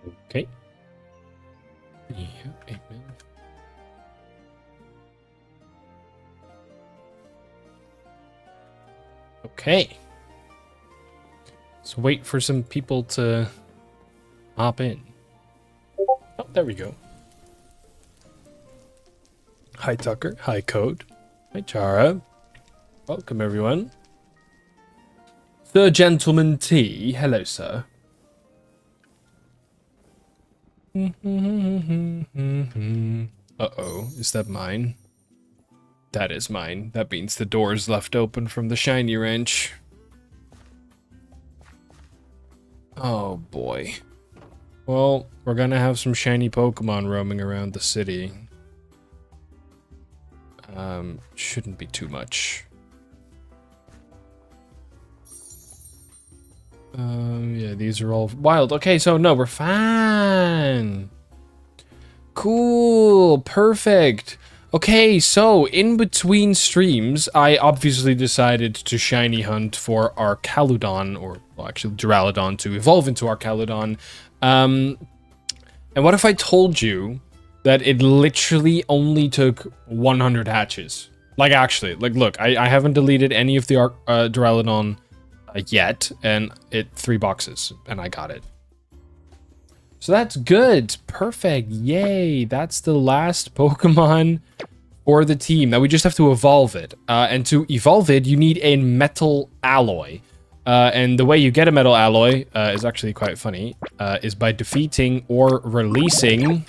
Okay. Yeah, amen. Okay. So wait for some people to hop in. Oh, there we go. Hi, Tucker. Hi, Code. Hi, Chara. Welcome, everyone. The Gentleman T. Hello, sir. Uh-oh. Is that mine? That is mine. That means the door is left open from the shiny wrench. Oh, boy. Well, we're gonna have some shiny Pokemon roaming around the city. Shouldn't be too much. Yeah, these are all wild. Okay, so no, we're fine. Cool, perfect. Okay, so in between streams, I obviously decided to shiny hunt for our Caludon, or well, actually Duraludon, to evolve into our Caludon. And what if I told you that it literally only took 100 hatches? Like, actually, like, look, I haven't deleted any of the Duraludon yet, and it 3 boxes, and I got it. So that's good. Perfect. Yay. That's the last Pokemon for the team. Now we just have to evolve it. And to evolve it, you need a metal alloy. And the way you get a metal alloy is actually quite funny, is by defeating or releasing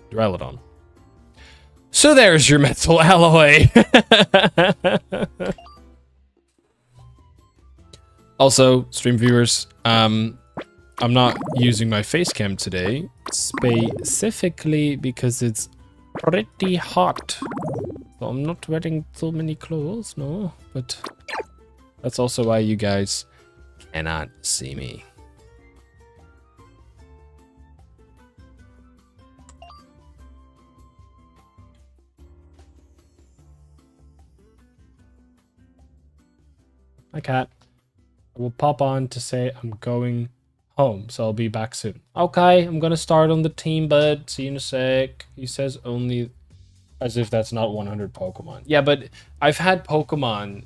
Duraludon. So there's your metal alloy. Also, stream viewers, I'm not using my face cam today, specifically because it's pretty hot. So I'm not wearing so many clothes, no, but that's also why you guys cannot see me. Hi, cat. I will pop on to say I'm going home, so I'll be back soon. Okay, I'm gonna start on the team, bud. See you in a sec. He says only as if that's not 100 Pokemon. Yeah, but I've had Pokemon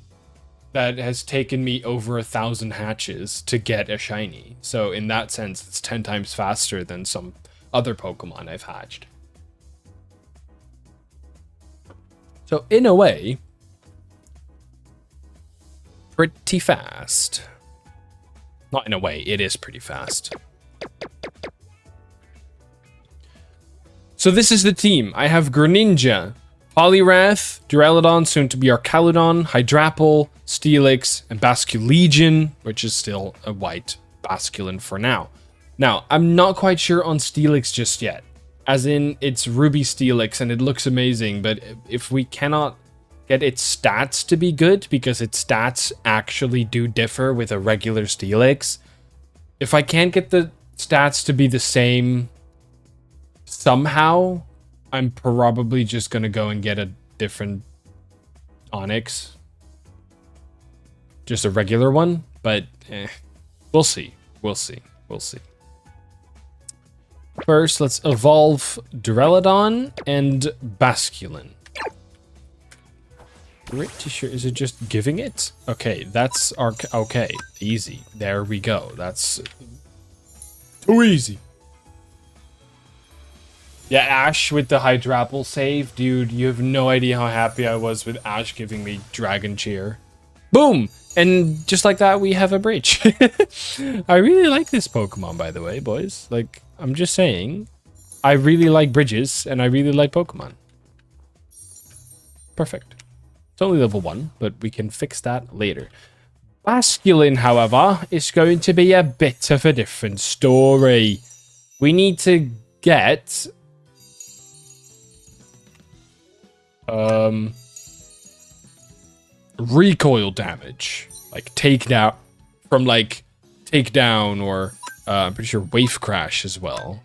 that has taken me over 1,000 hatches to get a shiny. So in that sense, it's 10 times faster than some other Pokemon I've hatched. So in a way, pretty fast. Not in a way, it is pretty fast. So this is the team. I have Greninja, Poliwrath, Duraludon, soon to be our Caludon, Hydrapple, Steelix, and Basculegion, which is still a white Basculin for now. Now, I'm not quite sure on Steelix just yet. As in, it's Ruby Steelix and it looks amazing, but if we cannot get its stats to be good, because its stats actually do differ with a regular Steelix. If I can't get the stats to be the same somehow, I'm probably just gonna go and get a different Onyx. Just a regular one, but we'll see. We'll see. We'll see. First, let's evolve Duraludon and Basculin. Pretty sure, is it just giving it? Okay, that's our, okay, easy. There we go. That's too easy. Yeah, Ash with the Hydrapple save. Dude, you have no idea how happy I was with Ash giving me Dragon Cheer. Boom! And just like that, we have a bridge. I really like this Pokemon, by the way, boys. Like, I'm just saying, I really like bridges, and I really like Pokemon. Perfect. It's only level 1, but we can fix that later. Basculin, however, is going to be a bit of a different story. We need to get... recoil damage. Like, takedown... From, like, takedown or... I'm pretty sure Wave Crash as well.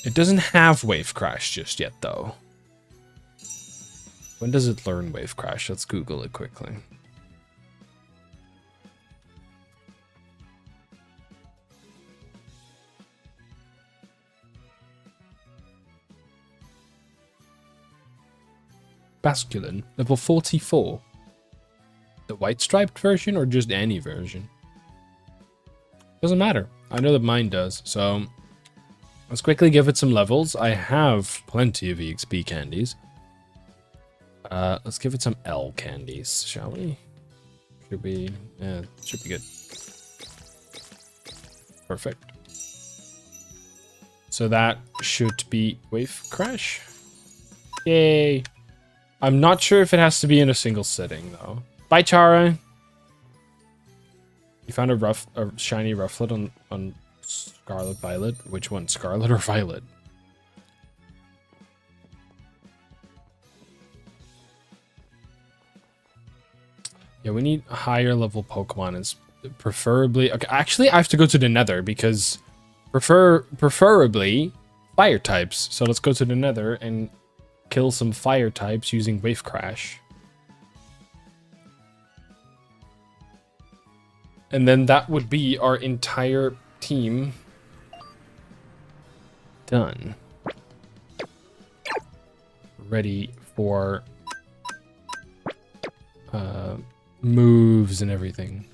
It doesn't have Wave Crash just yet, though. When does it learn Wave Crash? Let's Google it quickly. Basculin, level 44. The white striped version or just any version? Doesn't matter. I know that mine does, so let's quickly give it some levels. I have plenty of EXP candies. Let's give it some L candies, shall we? Should be good. Perfect. So that should be wave crash. Yay. I'm not sure if it has to be in a single sitting though. Bye, Chara. You found a shiny rufflet on Scarlet Violet. Which one, Scarlet or Violet? Yeah, we need higher level Pokemon, and preferably. Okay, actually, I have to go to the Nether because preferably fire types. So let's go to the Nether and kill some fire types using Wave Crash. And then that would be our entire team done. Ready for moves and everything.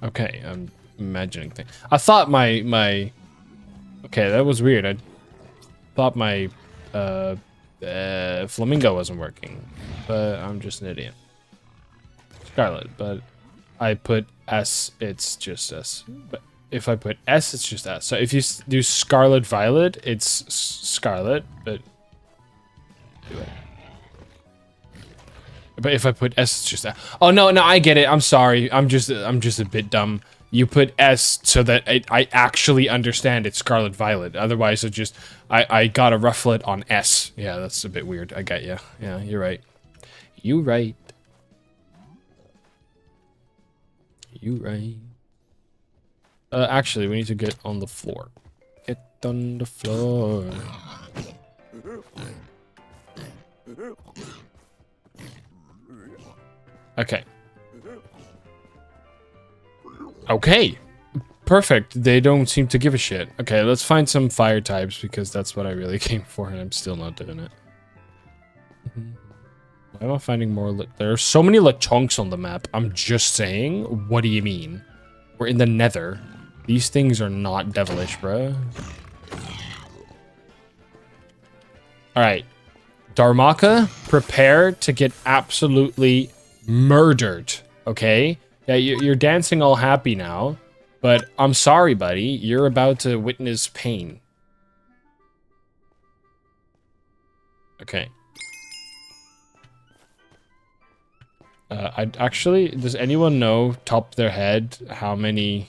Okay, I'm imagining things. I thought my okay, that was weird. I thought my flamingo wasn't working, but I'm just an idiot. Scarlet, but I put S, it's just S. But if I put S, it's just S. So if you do Scarlet Violet, it's Scarlet, but if I put S, it's just S. Oh no, I get it. I'm sorry. I'm just a bit dumb. You put S so that I actually understand it's Scarlet Violet. Otherwise, I got a rufflet on S. Yeah, that's a bit weird. I get you. Yeah, you're right. You right. You right. Actually, we need to get on the floor. Get on the floor. Okay. Okay. Perfect. They don't seem to give a shit. Okay, let's find some fire types because that's what I really came for and I'm still not doing it. Why am I finding more? There are so many Lechonks on the map. I'm just saying. What do you mean? We're in the Nether. These things are not devilish, bro. Alright. Darmaka, prepare to get absolutely murdered. Okay? Yeah, you're dancing all happy now. But I'm sorry, buddy. You're about to witness pain. Okay. Actually, does anyone know, top of their head, how many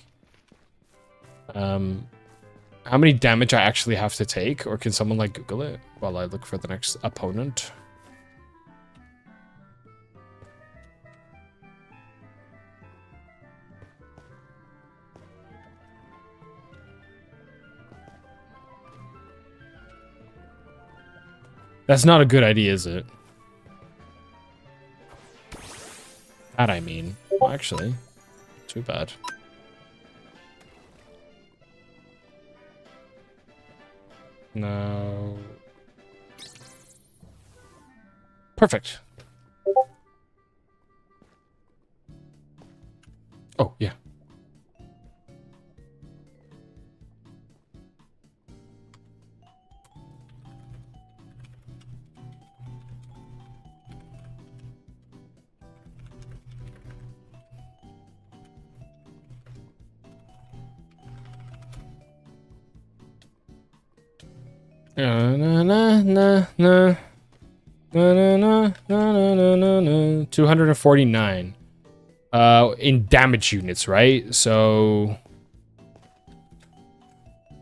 damage I actually have to take? Or can someone, like, Google it while I look for the next opponent? That's not a good idea, is it? That I mean. Well, actually, too bad. No. Perfect. Oh, yeah. Na na na na na na na na na na 249 in damage units, right? So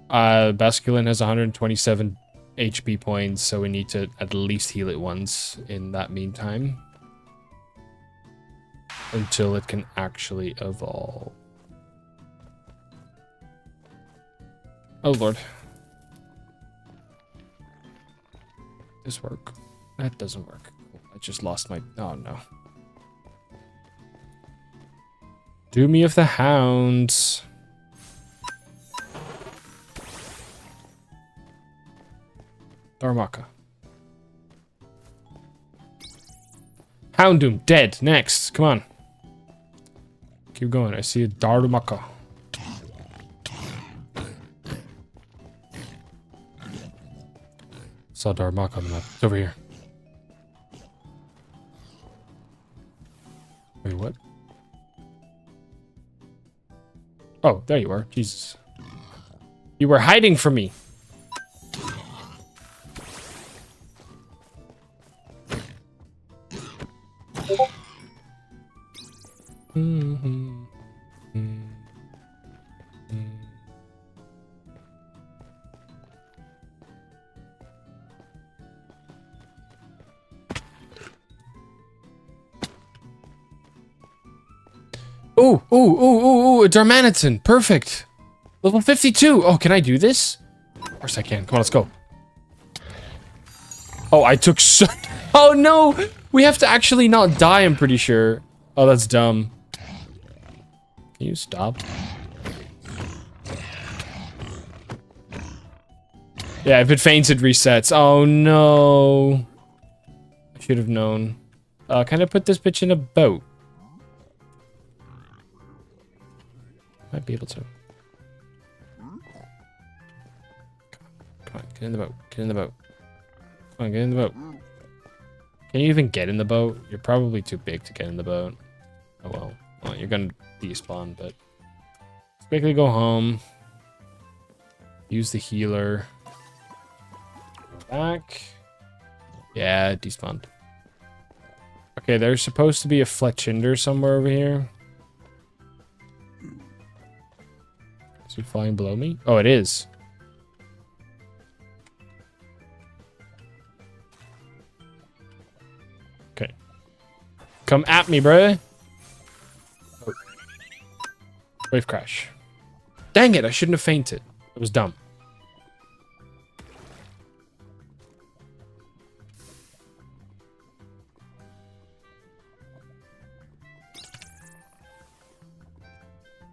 Basculin has 127 HP points, so we need to at least heal it once in that meantime until it can actually evolve. Oh lord. This work? That doesn't work. I just lost my... Oh, no. Do me of the hounds. Darumaka. Houndoom, dead. Next. Come on. Keep going. I see a Darumaka. Saw Darumaka on the map. It's over here. Wait, what? Oh, there you are. Jesus. You were hiding from me. Ooh, a Darmanitan. Perfect. Level 52. Oh, can I do this? Of course I can. Come on, let's go. Oh, I took so... Oh, no. We have to actually not die, I'm pretty sure. Oh, that's dumb. Can you stop? Yeah, if it faints, it resets. Oh, no. I should have known. Can I put this bitch in a boat? Might be able to. Come on, get in the boat. Get in the boat. Come on, get in the boat. Can you even get in the boat? You're probably too big to get in the boat. Oh well. Well, you're gonna despawn, but let's quickly go home. Use the healer. Back. Yeah, despawned. Okay, there's supposed to be a Fletchinder somewhere over here. Is he flying below me? Oh, it is. Okay. Come at me, bruh. Oh. Wave crash. Dang it, I shouldn't have fainted. It was dumb.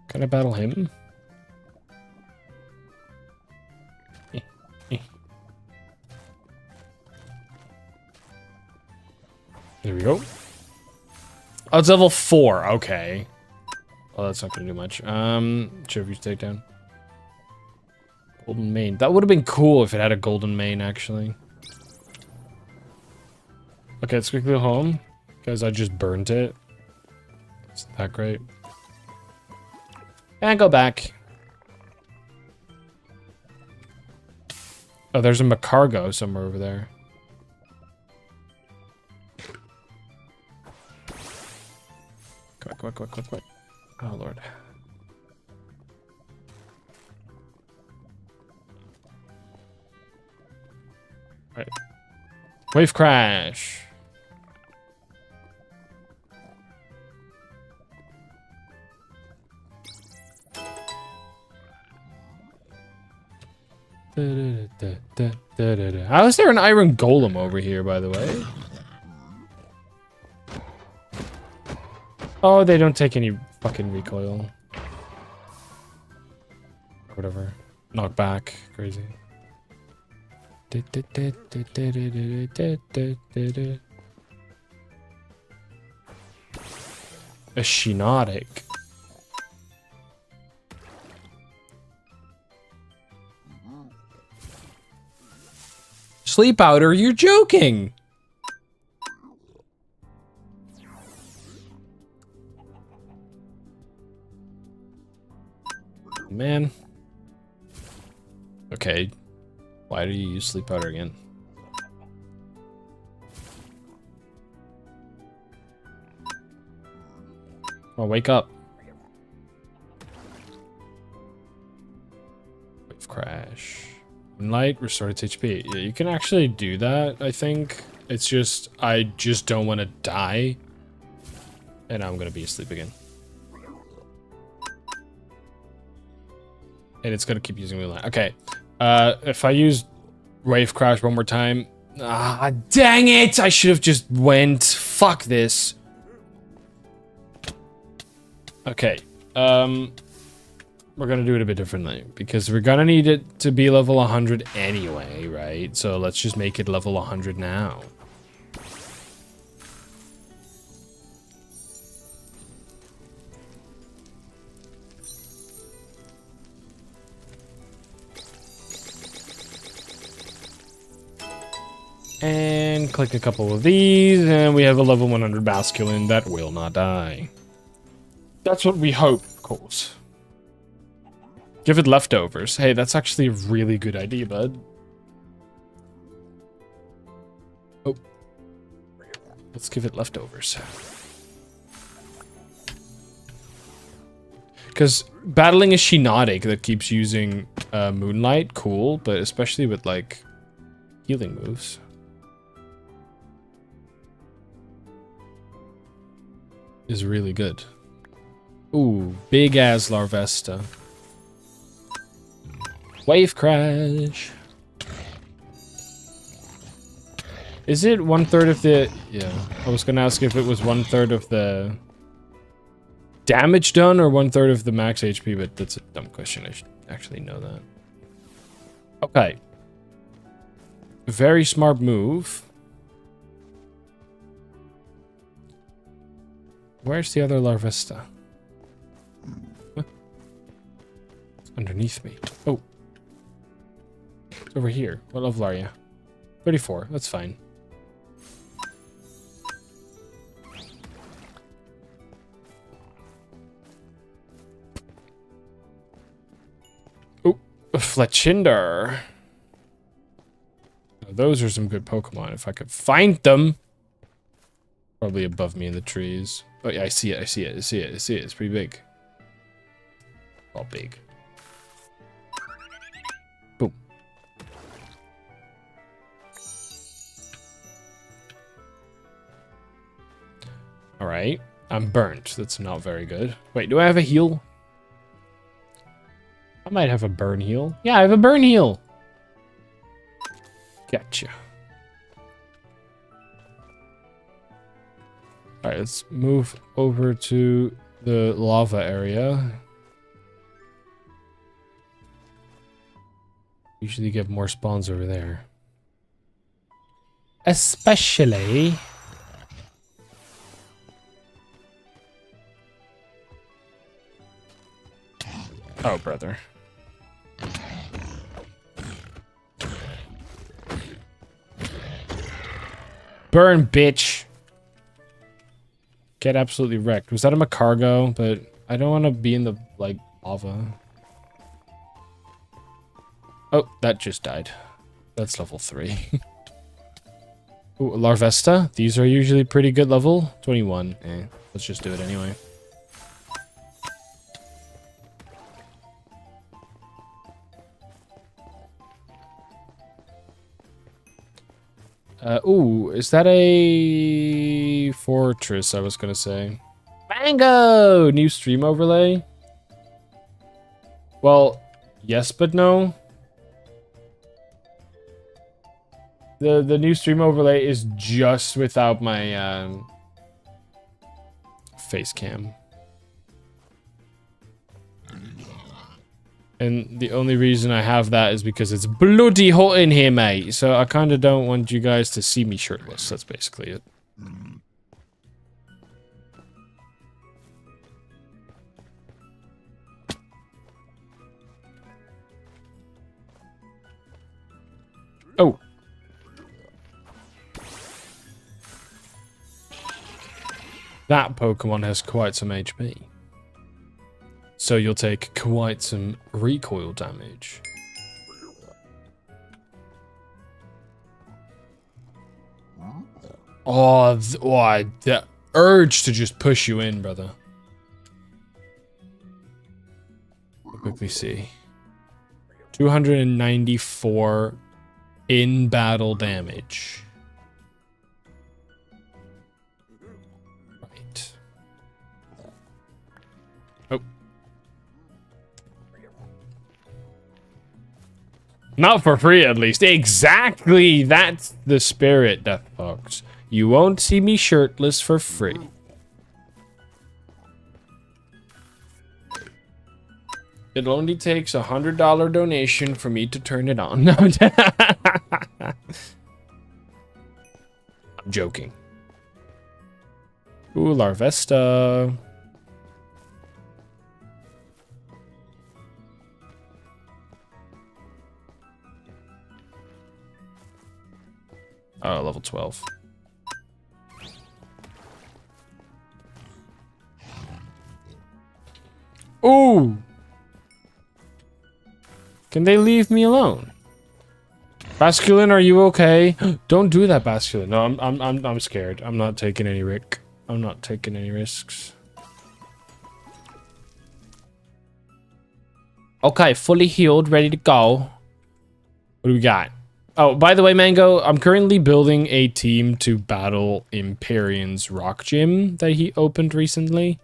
Can I battle him? There we go. Oh, it's level 4. Okay. Well, that's not gonna do much. Should have used takedown. Golden mane. That would have been cool if it had a golden mane, actually. Okay, let's quickly go home. Because I just burnt it. Isn't that great? And go back. Oh, there's a Macargo somewhere over there. Quick. Oh, Lord. Right. Wave crash. How is there an iron golem over here, by the way? Oh, they don't take any fucking recoil. Whatever. Knock back. Crazy. A Shinotic. Sleep powder? You're joking! Man. Okay. Why do you use sleep powder again? Oh, wake up. Wave crash. Moonlight, restore its HP. Yeah, you can actually do that, I think. It's just, I just don't want to die. And I'm gonna be asleep again. And it's gonna keep using Moonlight. Okay. If I use Wave Crash one more time. Ah, dang it! I should have just went. Fuck this. we're gonna do it a bit differently because we're gonna need it to be level 100 anyway, right? So let's just make it level 100 now. And click a couple of these, and we have a level 100 masculine that will not die. That's what we hope, of course. Give it leftovers. Hey, that's actually a really good idea, bud. Oh. Let's give it leftovers. Because battling a Shinotic that keeps using Moonlight, cool, but especially with, like, healing moves. Is really good. Ooh, big ass Larvesta. Wave crash. Is it 1/3 of the... Yeah, I was gonna ask if it was 1/3 of the damage done or 1/3 of the max HP, but that's a dumb question. I should actually know that. Okay. Very smart move. Where's the other Larvesta? Huh? It's underneath me. Oh. It's over here. What level are you? 34. That's fine. Oh, Fletchinder. Now, those are some good Pokemon. If I could find them. Probably above me in the trees. Oh yeah, I see it, I see it, I see it, I see it. It's pretty big. All big. Boom. Alright. I'm burnt. That's not very good. Wait, do I have a heal? I might have a burn heal. Yeah, I have a burn heal. Gotcha. Alright, let's move over to the lava area. Usually get more spawns over there. Especially... Oh, brother. Burn, bitch! Get absolutely wrecked. Was that a Macargo? But I don't want to be in the, like, lava. Oh, that just died. That's level 3. Ooh, Larvesta. These are usually pretty good level. 21. Let's just do it anyway. Ooh, is that a fortress, I was gonna say. Mango! New stream overlay? Well, yes, but no. The new stream overlay is just without my, face cam. And the only reason I have that is because it's bloody hot in here, mate. So I kind of don't want you guys to see me shirtless. That's basically it. Oh. That Pokemon has quite some HP. So you'll take quite some recoil damage. Oh, the urge to just push you in, brother. I'll quickly see. 294 in-battle damage. Right. Oh. Not for free, at least. Exactly! That's the spirit, Deathbox. You won't see me shirtless for free. It only takes $100 donation for me to turn it on. No, I'm joking. Ooh, Larvesta. Oh, level 12. Ooh! Can they leave me alone? Basculin, are you okay? Don't do that, Basculin. No, I'm scared. I'm not taking any risk. I'm not taking any risks. Okay, fully healed, ready to go. What do we got? Oh, by the way, Mango, I'm currently building a team to battle Imperion's rock gym that he opened recently.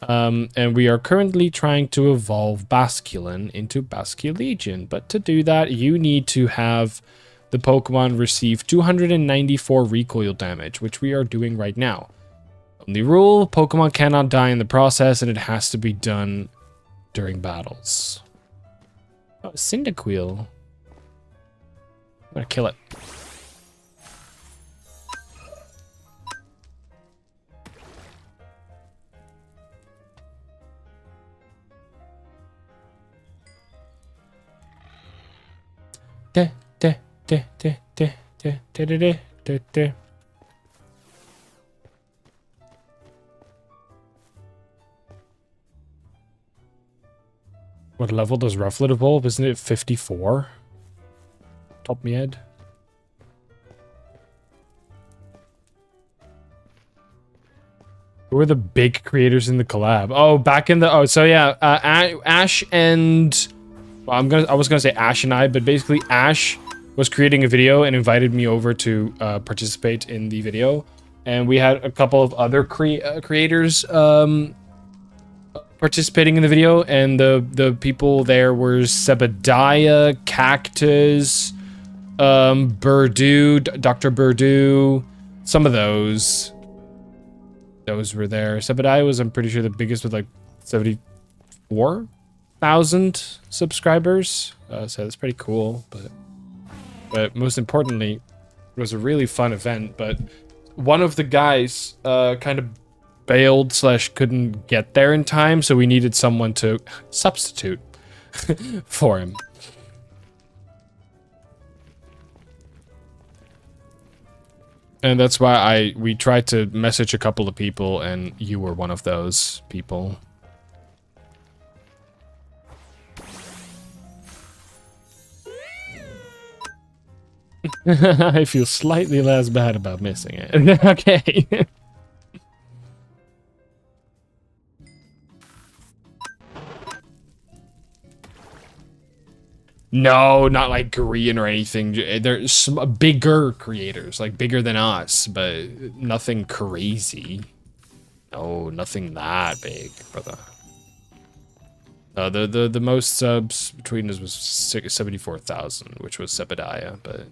And we are currently trying to evolve Basculin into Basculegion. But to do that, you need to have the Pokemon receive 294 recoil damage, which we are doing right now. Only rule, Pokemon cannot die in the process, and it has to be done during battles. Oh, Cyndaquil. I'm gonna kill it. What level does Rufflet evolve? Isn't it 54? Top me head. Who are the big creators in the collab? Oh, back in the... Oh, so yeah, Ash and... Well, I was gonna say Ash and I, but basically Ash was creating a video and invited me over to participate in the video. And we had a couple of other creators participating in the video, and the people there were Sebediah, Cactus, Burdu, Dr. Burdu, some of those were there. Sebediah was, I'm pretty sure, the biggest with like 74,000 subscribers. So that's pretty cool, but most importantly, it was a really fun event. But one of the guys kind of bailed / couldn't get there in time, so we needed someone to substitute for him. And that's why we tried to message a couple of people, and you were one of those people. I feel slightly less bad about missing it. Okay. No, not like Korean or anything. There's some bigger creators, like bigger than us, but nothing crazy. No, nothing that big, brother. The most subs between us was 74,000, which was Sebediah, but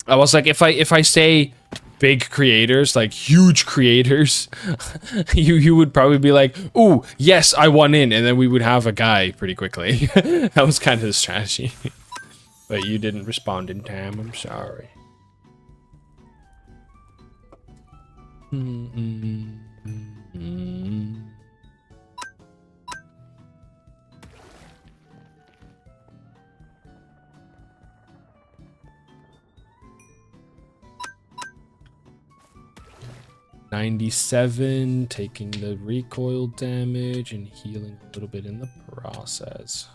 I was like, if I say big creators, like huge creators, you would probably be like, ooh, yes, I won in, and then we would have a guy pretty quickly. That was kind of the strategy. But you didn't respond in time, I'm sorry. 97, taking the recoil damage and healing a little bit in the process.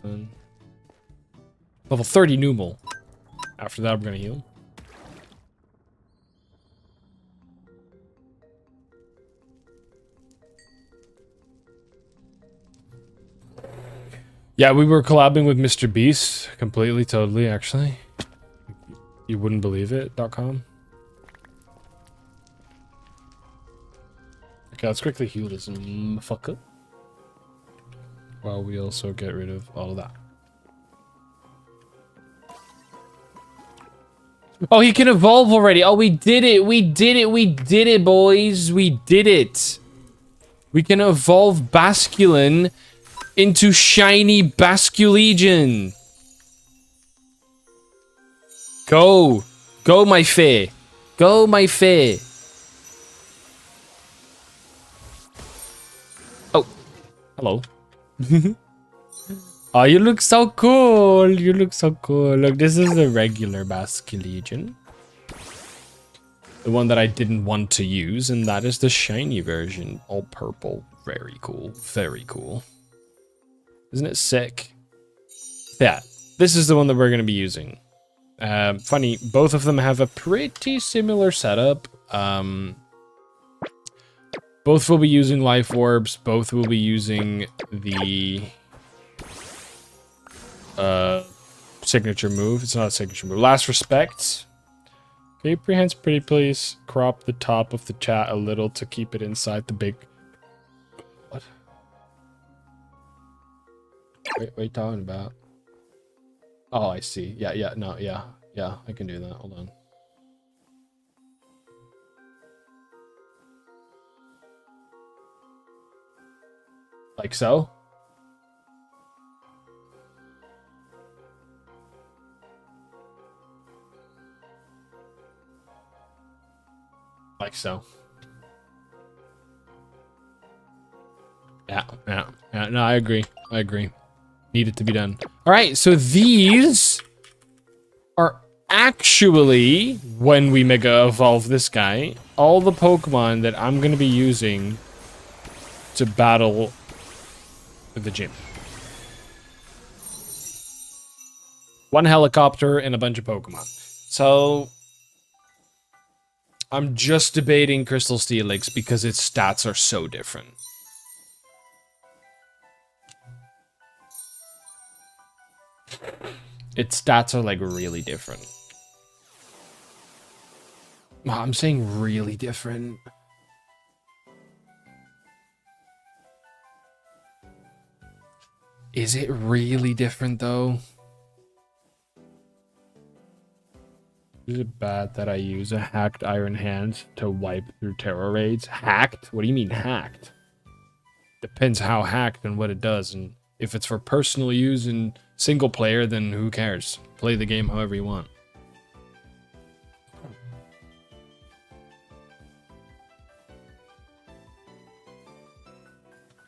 Done. Level 30 Numal. After that, we're gonna heal. Yeah, we were collabing with Mr. Beast. Completely, totally, actually. You wouldn't believe it.com. Okay, let's quickly heal this motherfucker. While we also get rid of all of that. Oh, he can evolve already. Oh, we did it. We did it. We did it, boys. We did it. We can evolve Basculin into shiny Basculegion. Go. Go, my fae. Go, my fae. Oh. Hello. Oh, you look so cool. You look so cool. Look, this is the regular Basculegion. The one that I didn't want to use, and that is the shiny version. All purple. Very cool. Very cool. Isn't it sick? Yeah. This is the one that we're going to be using. Funny, both of them have a pretty similar setup. Both will be using life orbs. Both will be using the signature move. It's not a signature move. Last respect. Can you prehance pretty please? Crop the top of the chat a little to keep it inside the big... What? What are you talking about? Oh, I see. Yeah, I can do that. Hold on. Like so? Like so. Yeah. No, I agree. Need it to be done. All right, so these are actually, when we mega evolve this guy, all the Pokemon that I'm going to be using to battle the gym. One helicopter and a bunch of Pokemon. So I'm just debating Crystal Steelix because its stats are so different. Its stats are like really different. I'm saying really different. Is it really different though? Is it bad that I use a hacked Iron Hand to wipe through terror raids? Hacked? What do you mean hacked? Depends how hacked and what it does. And if it's for personal use and single player, then who cares? Play the game however you want.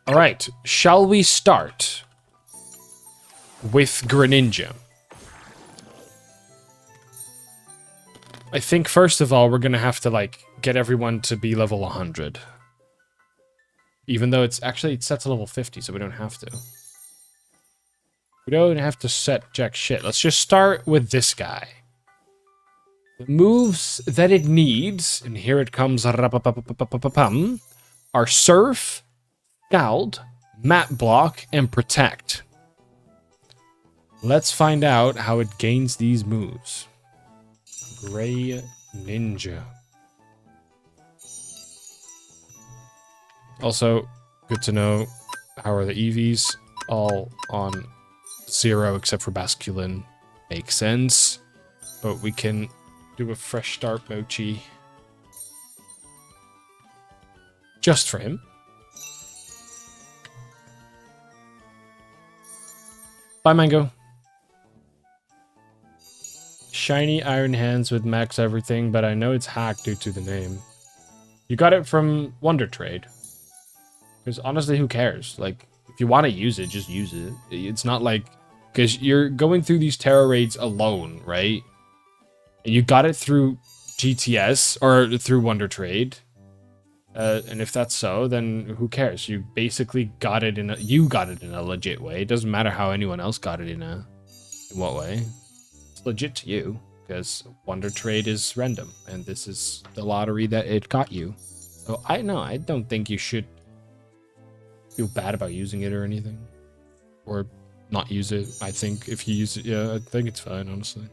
All right, shall we start with Greninja? I think first of all, we're gonna have to like get everyone to be level 100. Even though it's actually, it sets to level 50, so we don't have to. We don't have to set jack shit. Let's just start with this guy. The moves that it needs, and here it comes, are Surf, Scald, Mat Block, and Protect. Let's find out how it gains these moves. Gray Ninja. Also, good to know, how are the EVs? All on 0 except for Basculin. Makes sense. But we can do a fresh start Mochi. Just for him. Bye, Mango. Shiny Iron Hands with max everything, but I know it's hacked due to the name. You got it from Wonder Trade. Because honestly, who cares? Like, if you want to use it, just use it. It's not like... Because you're going through these terror raids alone, right? And you got it through GTS, or through Wonder Trade. And if that's so, then who cares? You basically got it in a... You got it in a legit way. It doesn't matter how anyone else got it in a... In what way? It's legit to you. Because Wonder Trade is random. And this is the lottery that it got you. So I don't think you should feel bad about using it or anything. Or not use it. I think if you use it, yeah, I think it's fine, honestly.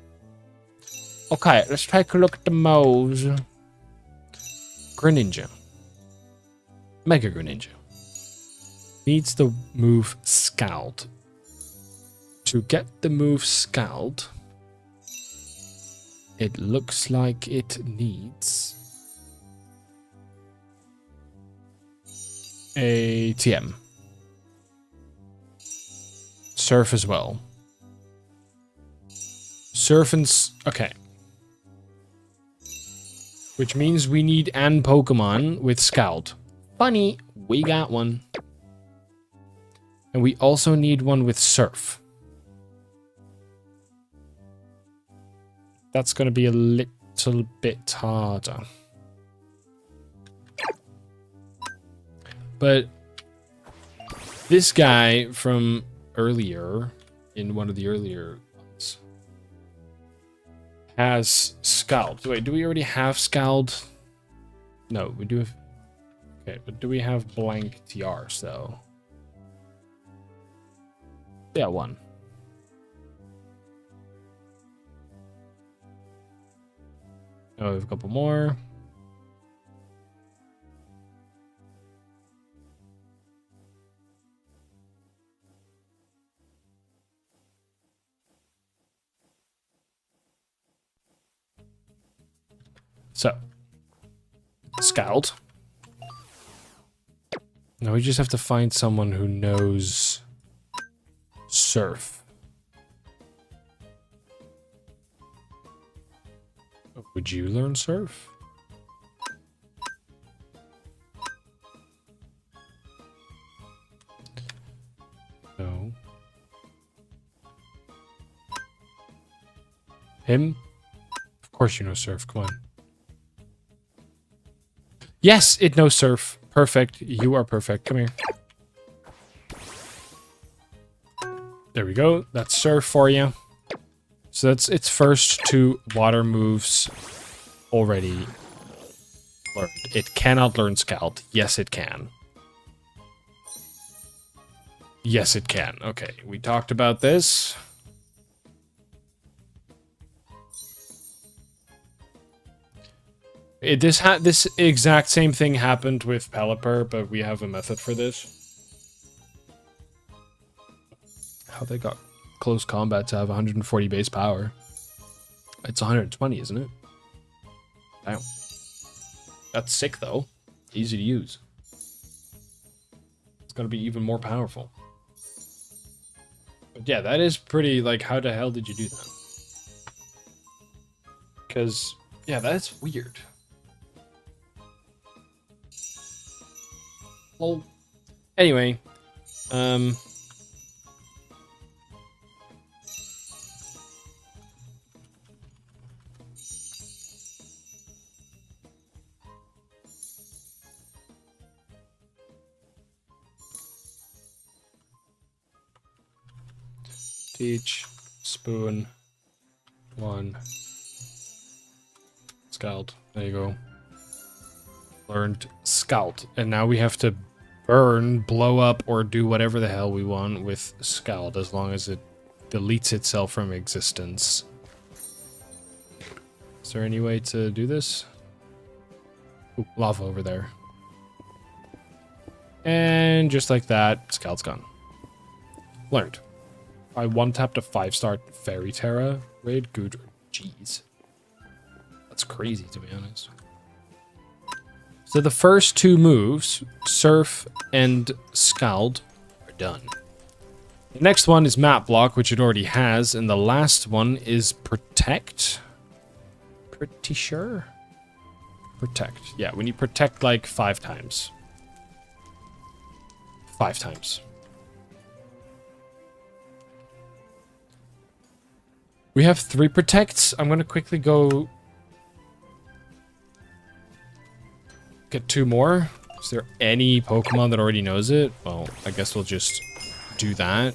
Okay, let's take a look at the moves. Greninja. Mega Greninja. Needs the move Scald. To get the move Scald, it looks like it needs a TM. Surf as well. Surf and... Okay. Which means we need an Pokemon with Scald. Funny, we got one. And we also need one with Surf. That's going to be a little bit harder. But this guy from earlier, in one of the earlier ones, has Scald. Wait, do we already have Scald? No, we do have... Okay, but do we have blank TRs, though? Yeah, one. Oh, we have a couple more. So, Scald. Now we just have to find someone who knows Surf. Would you learn Surf? No. Him? Of course you know Surf, come on. Yes, it knows Surf. Perfect. You are perfect. Come here. There we go. That's Surf for you. So that's its first two water moves already learned. It cannot learn Scald. Yes, it can. Yes, it can. Okay, we talked about this. This exact same thing happened with Pelipper, but we have a method for this. How they got close combat to have 140 base power. It's 120, isn't it? Damn. That's sick, though. Easy to use. It's gonna be even more powerful. But yeah, that is pretty, like, how the hell did you do that? Because, yeah, that's weird. Well, anyway, teach, spoon, one, Scald. There you go. Learned Scald. And now we have to burn, blow up, or do whatever the hell we want with Scald, as long as it deletes itself from existence. Is there any way to do this? Ooh, lava over there. And just like that, Scald's gone. Learned. I one-tapped a 5-star Fairy Terra raid. Good. Jeez. That's crazy, to be honest. So the first two moves, Surf and Scald, are done. The next one is Map Block, which it already has, and the last one is Protect. Pretty sure? Protect. Yeah, we need Protect like 5 times. 5 times. We have 3 Protects. I'm going to quickly go get 2 more. Is there any Pokemon that already knows it? Well, I guess we'll just do that.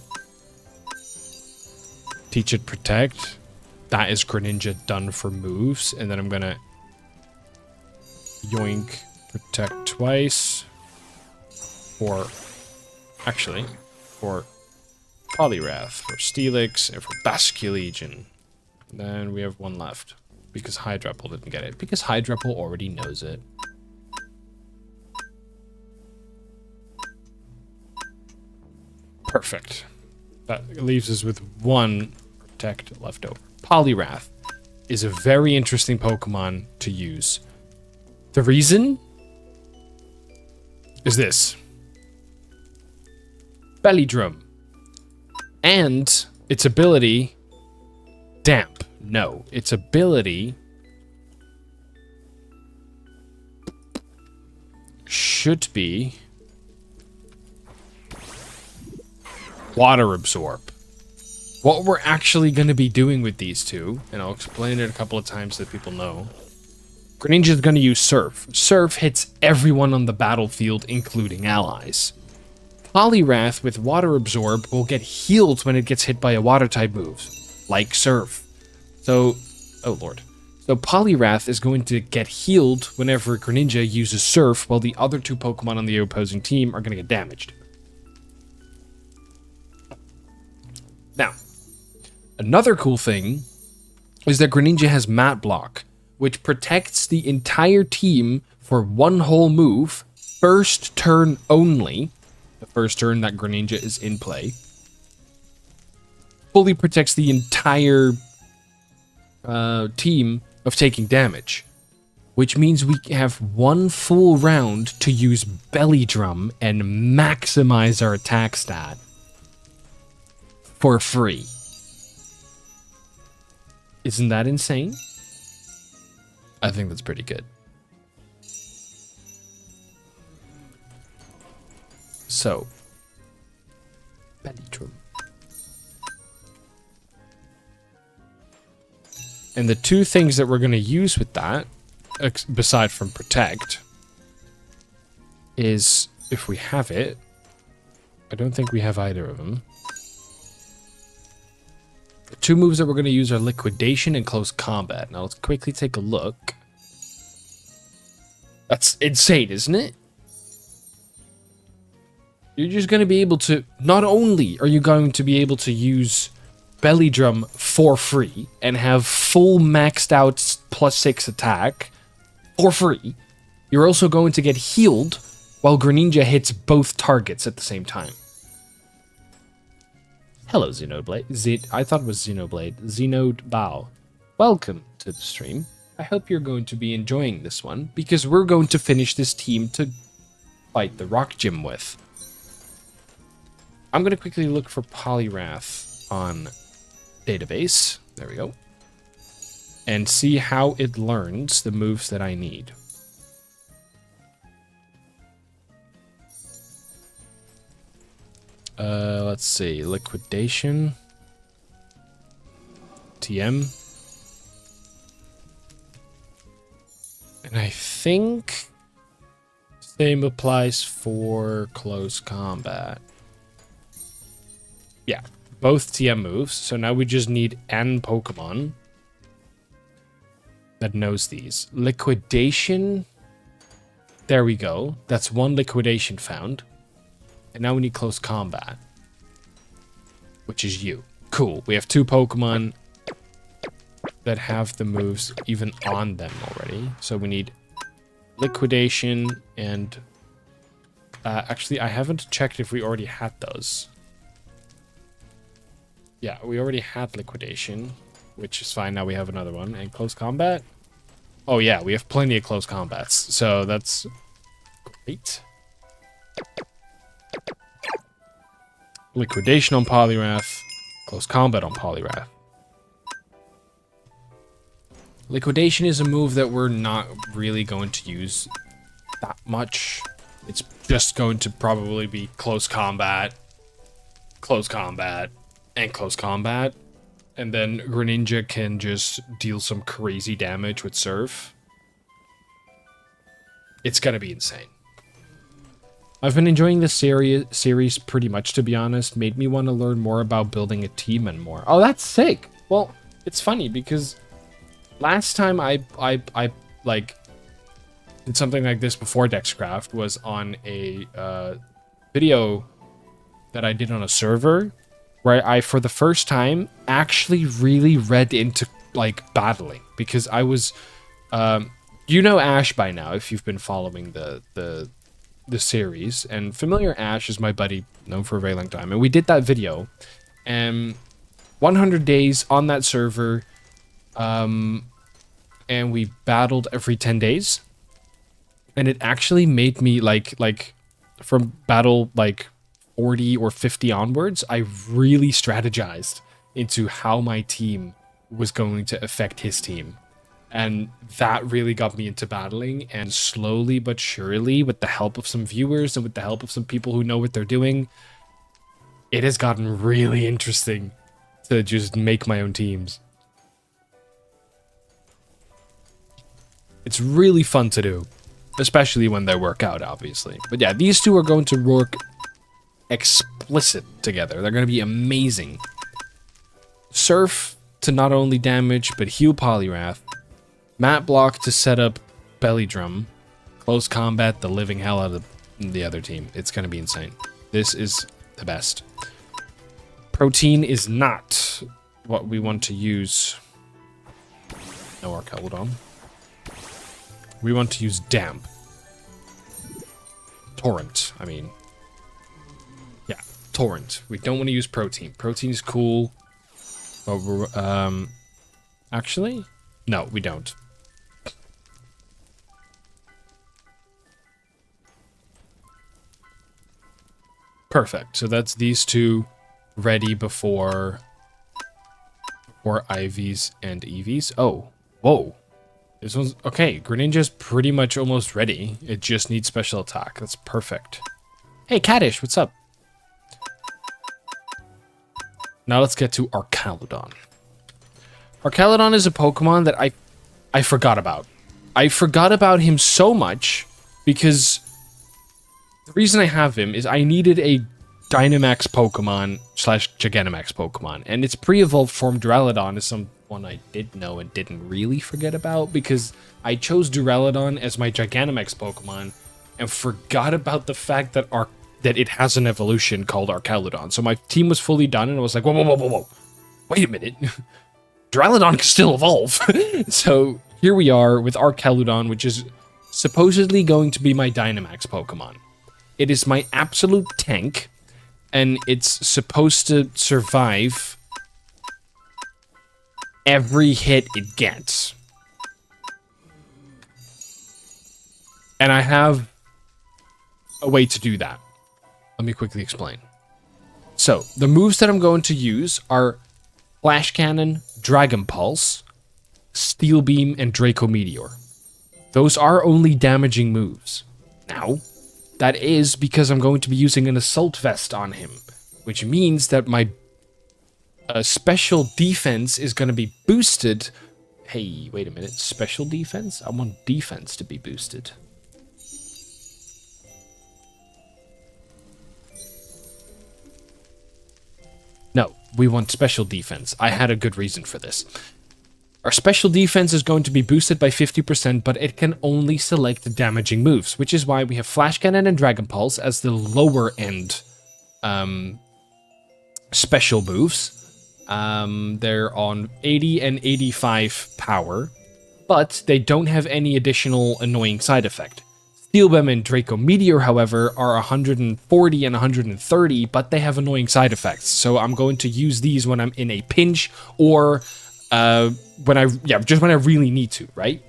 Teach it Protect. That is Greninja done for moves. And then I'm going to yoink Protect twice. For, actually, for Poliwrath, for Steelix, and for Basculegion. Then we have 1 left. Because Hydreiple didn't get it. Because Hydreiple already knows it. Perfect. That leaves us with 1 Protect left over. Poliwrath is a very interesting Pokemon to use. The reason is this. Belly Drum. And its ability... Damp. No. Its ability... should be... Water Absorb. What we're actually going to be doing with these two, and I'll explain it a couple of times so that people know. Greninja is going to use Surf. Surf hits everyone on the battlefield, including allies. Poliwrath with Water Absorb will get healed when it gets hit by a Water-type move, like Surf. So, oh lord. So Poliwrath is going to get healed whenever Greninja uses Surf, while the other two Pokemon on the opposing team are going to get damaged. Now, another cool thing is that Greninja has Mat Block, which protects the entire team for one whole move, first turn only, the first turn that Greninja is in play. Fully protects the entire team of taking damage, which means we have one full round to use Belly Drum and maximize our attack stat for free. Isn't that insane? I think that's pretty good. So, Belly Drum. And the two things that we're going to use with that, beside from Protect, is, if we have it, I don't think we have either of them. The two moves that we're going to use are Liquidation and Close Combat. Now let's quickly take a look. That's insane, isn't it? You're just going to be able to... Not only are you going to be able to use Belly Drum for free and have full maxed out +6 attack for free, you're also going to get healed while Greninja hits both targets at the same time. Hello, Xenoblade. I thought it was Xenoblade. Xenode Bow. Welcome to the stream. I hope you're going to be enjoying this one, because we're going to finish this team to fight the Rock Gym with. I'm going to quickly look for Poliwrath on database. There we go. And see how it learns the moves that I need. Let's see. Liquidation. TM. And I think same applies for close combat. Yeah, both TM moves. So now we just need an Pokemon that knows these. Liquidation. There we go. That's one Liquidation found. And now we need close combat, which is you. Cool. We have two Pokemon that have the moves even on them already. So we need Liquidation and... actually, I haven't checked if we already had those. Yeah, we already had Liquidation, which is fine. Now we have another one. And close combat? Oh yeah, we have plenty of close combats. So that's great. Liquidation on Poliwrath. Close combat on Poliwrath. Liquidation is a move that we're not really going to use that much. It's just going to probably be close combat, and close combat. And then Greninja can just deal some crazy damage with Surf. It's gonna be insane. I've been enjoying this series pretty much, to be honest. Made me want to learn more about building a team and more. Oh, that's sick. Well, it's funny because last time I like did something like this before DexCraft was on a video that I did on a server where I, for the first time, actually really read into like battling, because I was, you know Ash by now if you've been following the series, and Familiar Ash is my buddy, known for a very long time, and we did that video, and 100 days on that server, and we battled every 10 days, and it actually made me like from battle like 40 or 50 onwards, I really strategized into how my team was going to affect his team. And that really got me into battling, and slowly but surely, with the help of some viewers and with the help of some people who know what they're doing, it has gotten really interesting to just make my own teams. It's really fun to do, especially when they work out, obviously. But yeah, these two are going to work explicit together. They're going to be amazing. Surf to not only damage, but heal Poliwrath. Mat block to set up Belly Drum. Close combat the living hell out of the other team. It's going to be insane. This is the best. Protein is not what we want to use. No Archelodon. We want to use Damp. Torrent, I mean. Yeah, Torrent. We don't want to use Protein. Protein is cool. But we're, actually? No, we don't. Perfect. So that's these two ready before Ivies and Eevees. Oh, whoa. This one's okay. Greninja's pretty much almost ready. It just needs special attack. That's perfect. Hey, Caddish, what's up? Now let's get to Archelodon. Archelodon is a Pokemon that I forgot about. I forgot about him so much because the reason I have him is I needed a Dynamax Pokemon / Gigantamax Pokemon, and its pre-evolved form Duraludon is someone I did know and didn't really forget about because I chose Duraludon as my Gigantamax Pokemon and forgot about the fact that it has an evolution called Archelodon. So my team was fully done, and I was like, whoa, whoa, whoa, whoa, whoa. Wait a minute. Duraludon can still evolve. So here we are with Archelodon, which is supposedly going to be my Dynamax Pokemon. It is my absolute tank, and it's supposed to survive every hit it gets. And I have a way to do that. Let me quickly explain. So, the moves that I'm going to use are Flash Cannon, Dragon Pulse, Steel Beam, and Draco Meteor. Those are only damaging moves. Now, that is because I'm going to be using an Assault Vest on him, which means that my special defense is going to be boosted. Hey, wait a minute. Special defense? I want defense to be boosted. No, we want special defense. I had a good reason for this. Our special defense is going to be boosted by 50%, but it can only select damaging moves, which is why we have Flash Cannon and Dragon Pulse as the lower end special moves. They're on 80 and 85 power, but they don't have any additional annoying side effect. Steel Beam and Draco Meteor, however, are 140 and 130, but they have annoying side effects. So I'm going to use these when I'm in a pinch or just when I really need to, right?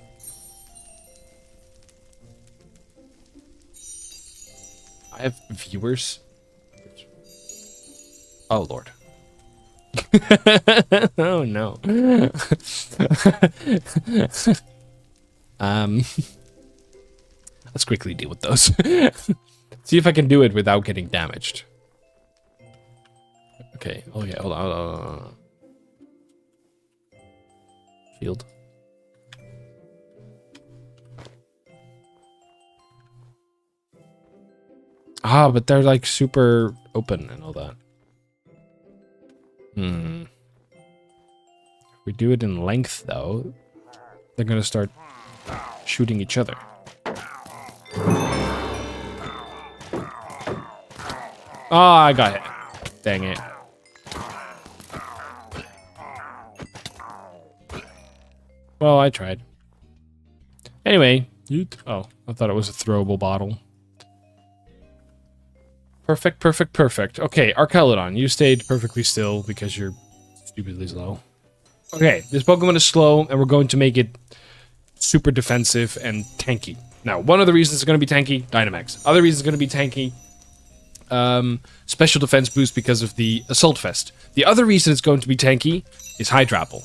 I have viewers. Oh, Lord. Oh, no. Let's quickly deal with those. See if I can do it without getting damaged. Okay. Oh, yeah. Hold on. Shield. Ah, but they're like super open and all that. If we do it in length, though, they're gonna start shooting each other. Oh, I got it. Dang it. Well, I tried. Anyway, oh, I thought it was a throwable bottle. Perfect, perfect, perfect. Okay, Archelodon, you stayed perfectly still because you're stupidly slow. Okay, this Pokemon is slow, and we're going to make it super defensive and tanky. Now, one of the reasons it's going to be tanky, Dynamax. Other reasons it's going to be tanky, Special defense boost because of the Assault Vest. The other reason it's going to be tanky is Hydrapple.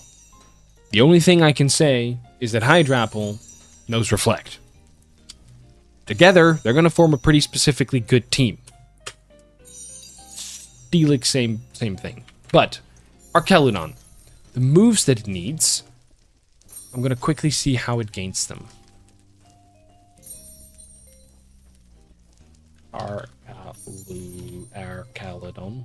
The only thing I can say is that Hydrapple knows Reflect. Together, they're going to form a pretty specifically good team. Steelix, same thing. But, Archeludon. The moves that it needs, I'm going to quickly see how it gains them. Archeludon.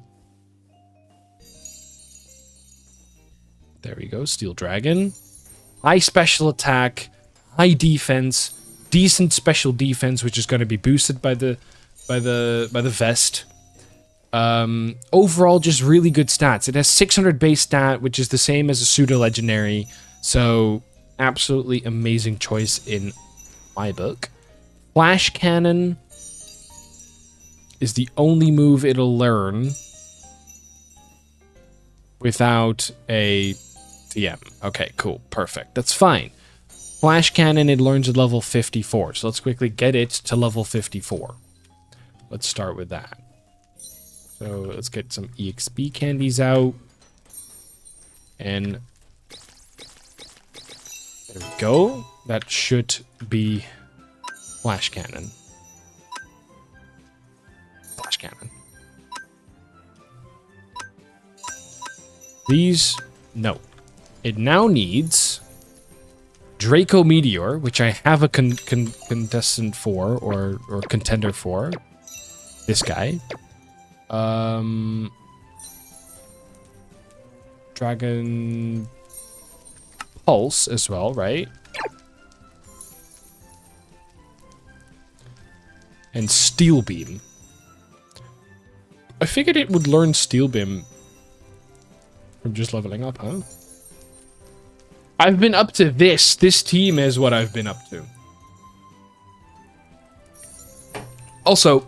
There we go, Steel Dragon. High special attack, high defense, decent special defense, which is going to be boosted by the vest. Overall, just really good stats. It has 600 base stat, which is the same as a pseudo legendary. So, absolutely amazing choice in my book. Flash Cannon is the only move it'll learn without a TM. Okay, cool, perfect. That's fine. Flash Cannon, it learns at level 54. So let's quickly get it to level 54. Let's start with that. So let's get some EXP candies out. And there we go. That should be Flash Cannon. Flash Cannon. These, no. It now needs Draco Meteor, which I have a contestant for, or contender for. This guy. Dragon Pulse as well, right? And Steel Beam. I figured it would learn Steel Beam from just leveling up, huh? I've been up to this. This team is what I've been up to. Also,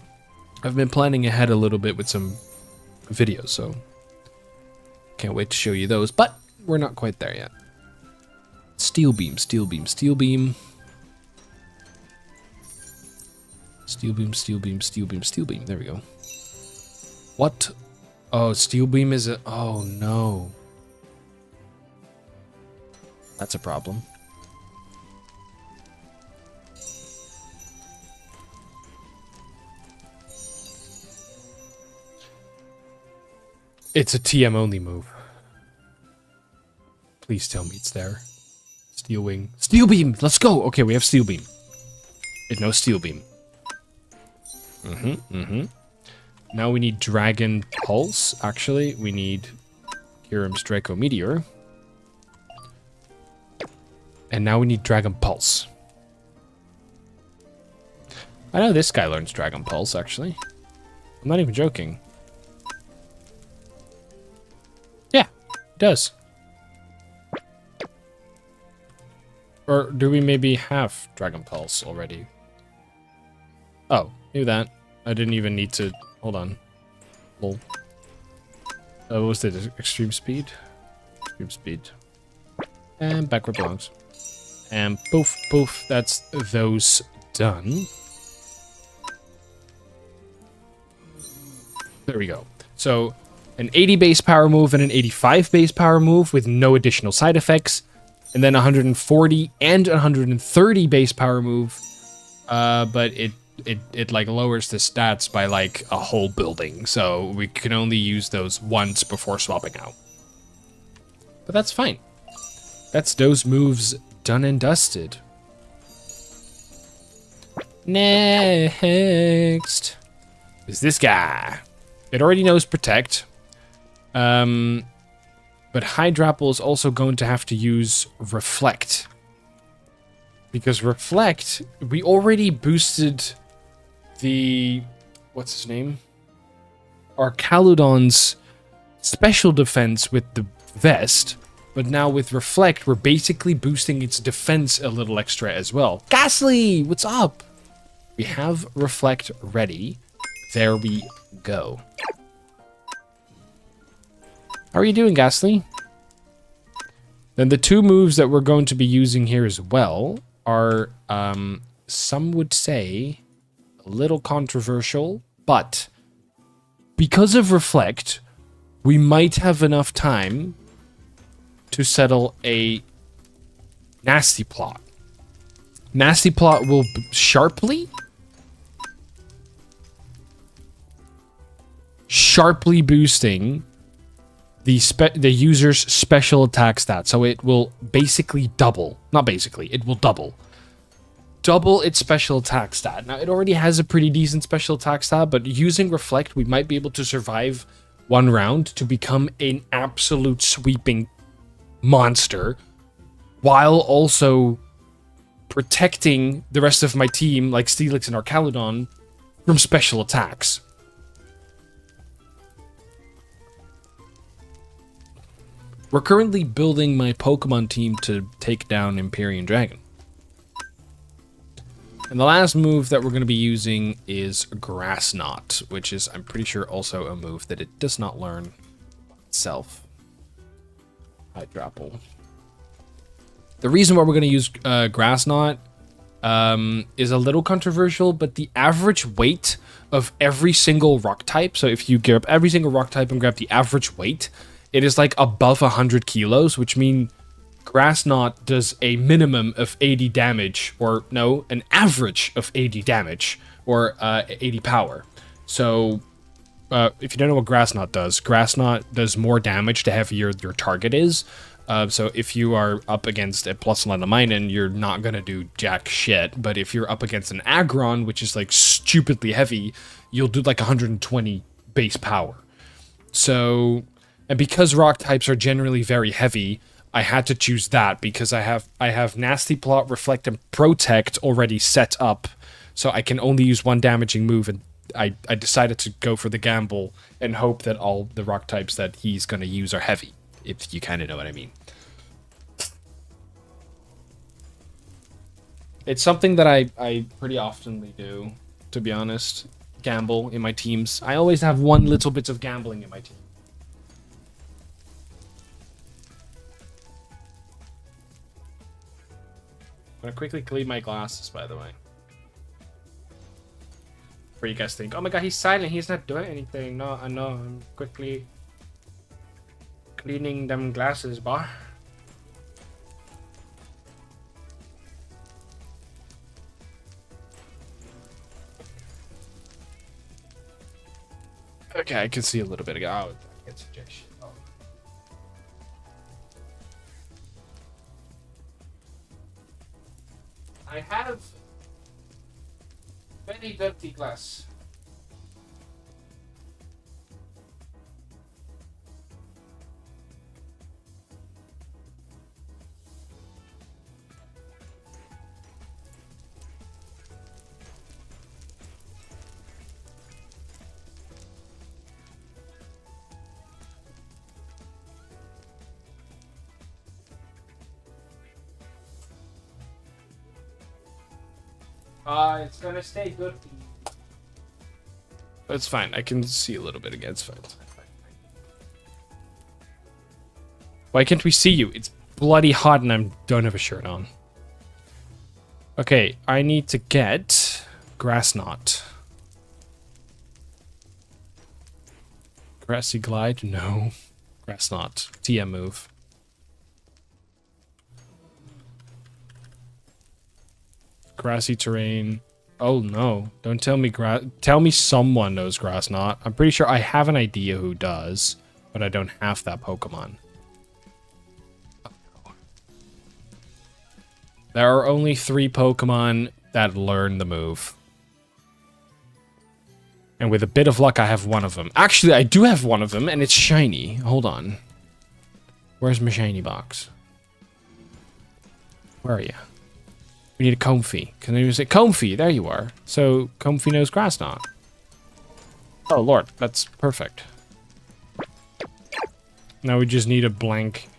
I've been planning ahead a little bit with some videos, so can't wait to show you those, but we're not quite there yet. Steel Beam, Steel Beam, Steel Beam. Steel Beam, Steel Beam, Steel Beam, Steel Beam. There we go. What? Oh, Steel Beam is a... Oh, no. That's a problem. It's a TM only move. Please tell me it's there. Steel Wing. Steel Beam! Let's go! Okay, we have Steel Beam. It knows Steel Beam. Now we need Dragon Pulse. Actually, we need Kyurem's Draco Meteor. And now we need Dragon Pulse. I know this guy learns Dragon Pulse, actually. I'm not even joking. Yeah, it does. Or do we maybe have Dragon Pulse already? Oh, knew that. I didn't even need to... Hold on. Lol. What was it? Extreme Speed? Extreme Speed. And back where it belongs. And poof, poof, that's those done. There we go. So, an 80 base power move and an 85 base power move with no additional side effects. And then 140 and 130 base power move. But it like lowers the stats by like a whole building. So we can only use those once before swapping out. But that's fine. That's those moves done and dusted. Next is this guy. It already knows Protect. But Hydrapple is also going to have to use Reflect. Because Reflect, we already boosted the... What's his name? Archeludon's special defense with the vest. But now with Reflect, we're basically boosting its defense a little extra as well. Ghastly, what's up? We have Reflect ready. There we go. How are you doing, Ghastly? Then the two moves that we're going to be using here as well are, some would say, a little controversial, but because of Reflect, we might have enough time to settle a Nasty Plot. Nasty Plot will sharply boosting the user's special attack stat. So it will basically double. Not basically, it will double. Double its special attack stat. Now, it already has a pretty decent special attack stat, but using Reflect, we might be able to survive one round to become an absolute sweeping monster, while also protecting the rest of my team, like Steelix and Archaludon, from special attacks. We're currently building my Pokemon team to take down Empyrean Dragon. And the last move that we're going to be using is Grass Knot, which is, I'm pretty sure, also a move that it does not learn itself. Hydrapple. The reason why we're going to use Grass Knot is a little controversial, but the average weight of every single rock type, so if you grab every single rock type and grab the average weight, it is like above 100 kilos, which means Grass Knot does a minimum of 80 damage, or no, an average of 80 damage, or 80 power. So, if you don't know what Grass Knot does more damage the heavier your target is. So if you are up against a plus Lanaminen, you're not gonna do jack shit. But if you're up against an Aggron, which is like stupidly heavy, you'll do like 120 base power. So, and because rock types are generally very heavy, I had to choose that because I have Nasty Plot, Reflect, and Protect already set up, so I can only use one damaging move, and I decided to go for the gamble and hope that all the rock types that he's going to use are heavy, if you kind of know what I mean. It's something that I pretty oftenly do, to be honest. Gamble in my teams. I always have one little bit of gambling in my team. I'm gonna quickly clean my glasses, by the way. Where you guys think, oh my god, he's silent, he's not doing anything. No, I know, I'm quickly cleaning them glasses, bar. Okay, I can see a little bit ago. Oh, I get suggestion. Oh. I have very dirty glass. It's gonna stay good. It's fine. I can see a little bit again. It's fine. It's fine. Why can't we see you? It's bloody hot and I don't have a shirt on. Okay, I need to get Grass Knot. Grassy Glide? No. Grass Knot. TM move. Grassy terrain. Oh no, don't tell me tell me someone knows Grass Knot. I'm pretty sure I have an idea who does, but I don't have that Pokemon. Oh, no. There are only 3 Pokemon that learn the move. And with a bit of luck, I have one of them. Actually, I do have one of them, and it's shiny. Hold on. Where's my shiny box? Where are you? We need a Comfey. Can I use it? Comfey, there you are. So, Comfey knows Grass Knot. Oh, Lord, that's perfect. Now we just need a blank.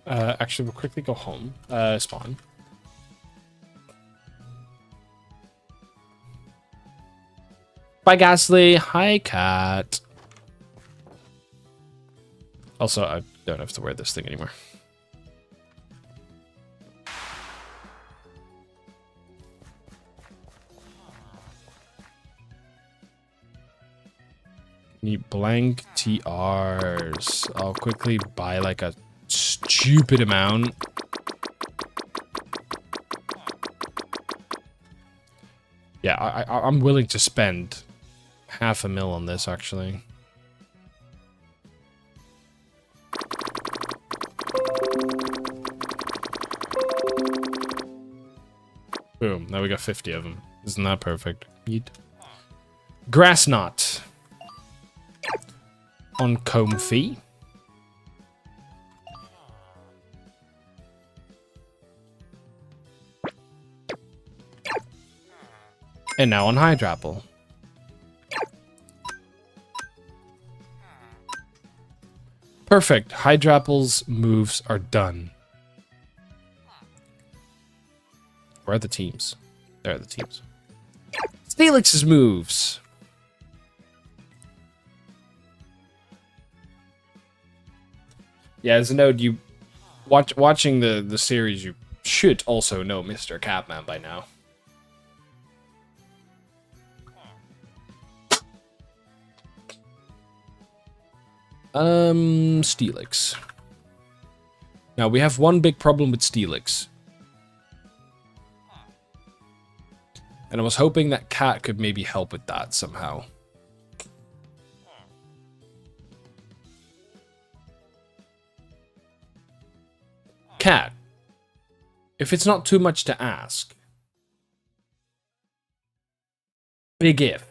Actually, we'll quickly go home. Spawn. Bye, Ghastly. Hi, Cat. Also, I don't have to wear this thing anymore. need blank TRs. I'll quickly buy like a stupid amount. Yeah, I'm willing to spend $500,000 on this, actually. Boom, now we got 50 of them. Isn't that perfect? Yeet. Grass knot. On Comfy. And now on Hydrapple. Perfect. Hydrapple's moves are done. Where are the teams? There are the teams. Steelix's moves. Yeah, as a note, you watching the series, you should also know Mr. Catman by now. Steelix. Now we have one big problem with Steelix. And I was hoping that Cat could maybe help with that somehow. Cat, if it's not too much to ask. Big if.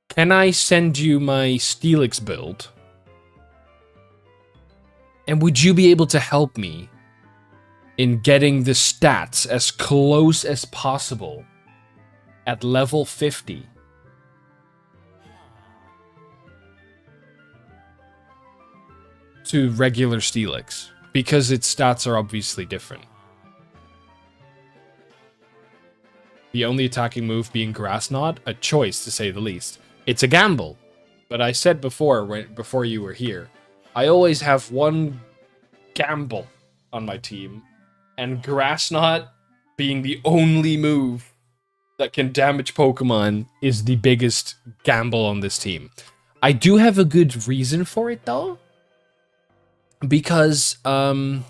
Can I send you my Steelix build? And would you be able to help me in getting the stats as close as possible at level 50? To regular Steelix, because its stats are obviously different. The only attacking move being Grass Knot, a choice to say the least. It's a gamble, but I said before before you were here, I always have one gamble on my team, and Grass Knot being the only move that can damage Pokemon is the biggest gamble on this team. I do have a good reason for it though, because the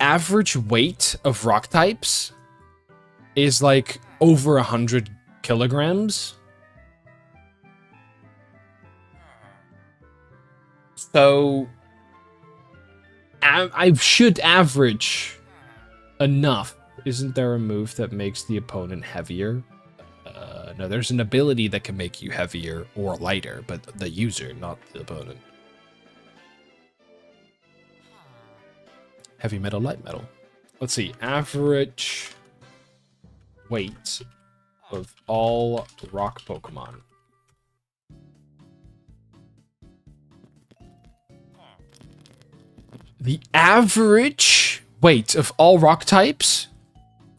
average weight of rock types is like over 100 kilograms. So I should average enough. Isn't there a move that makes the opponent heavier? No, there's an ability that can make you heavier or lighter, but the user, not the opponent. Heavy metal, light metal. Let's see. Average weight of all rock Pokemon. The average weight of all rock types,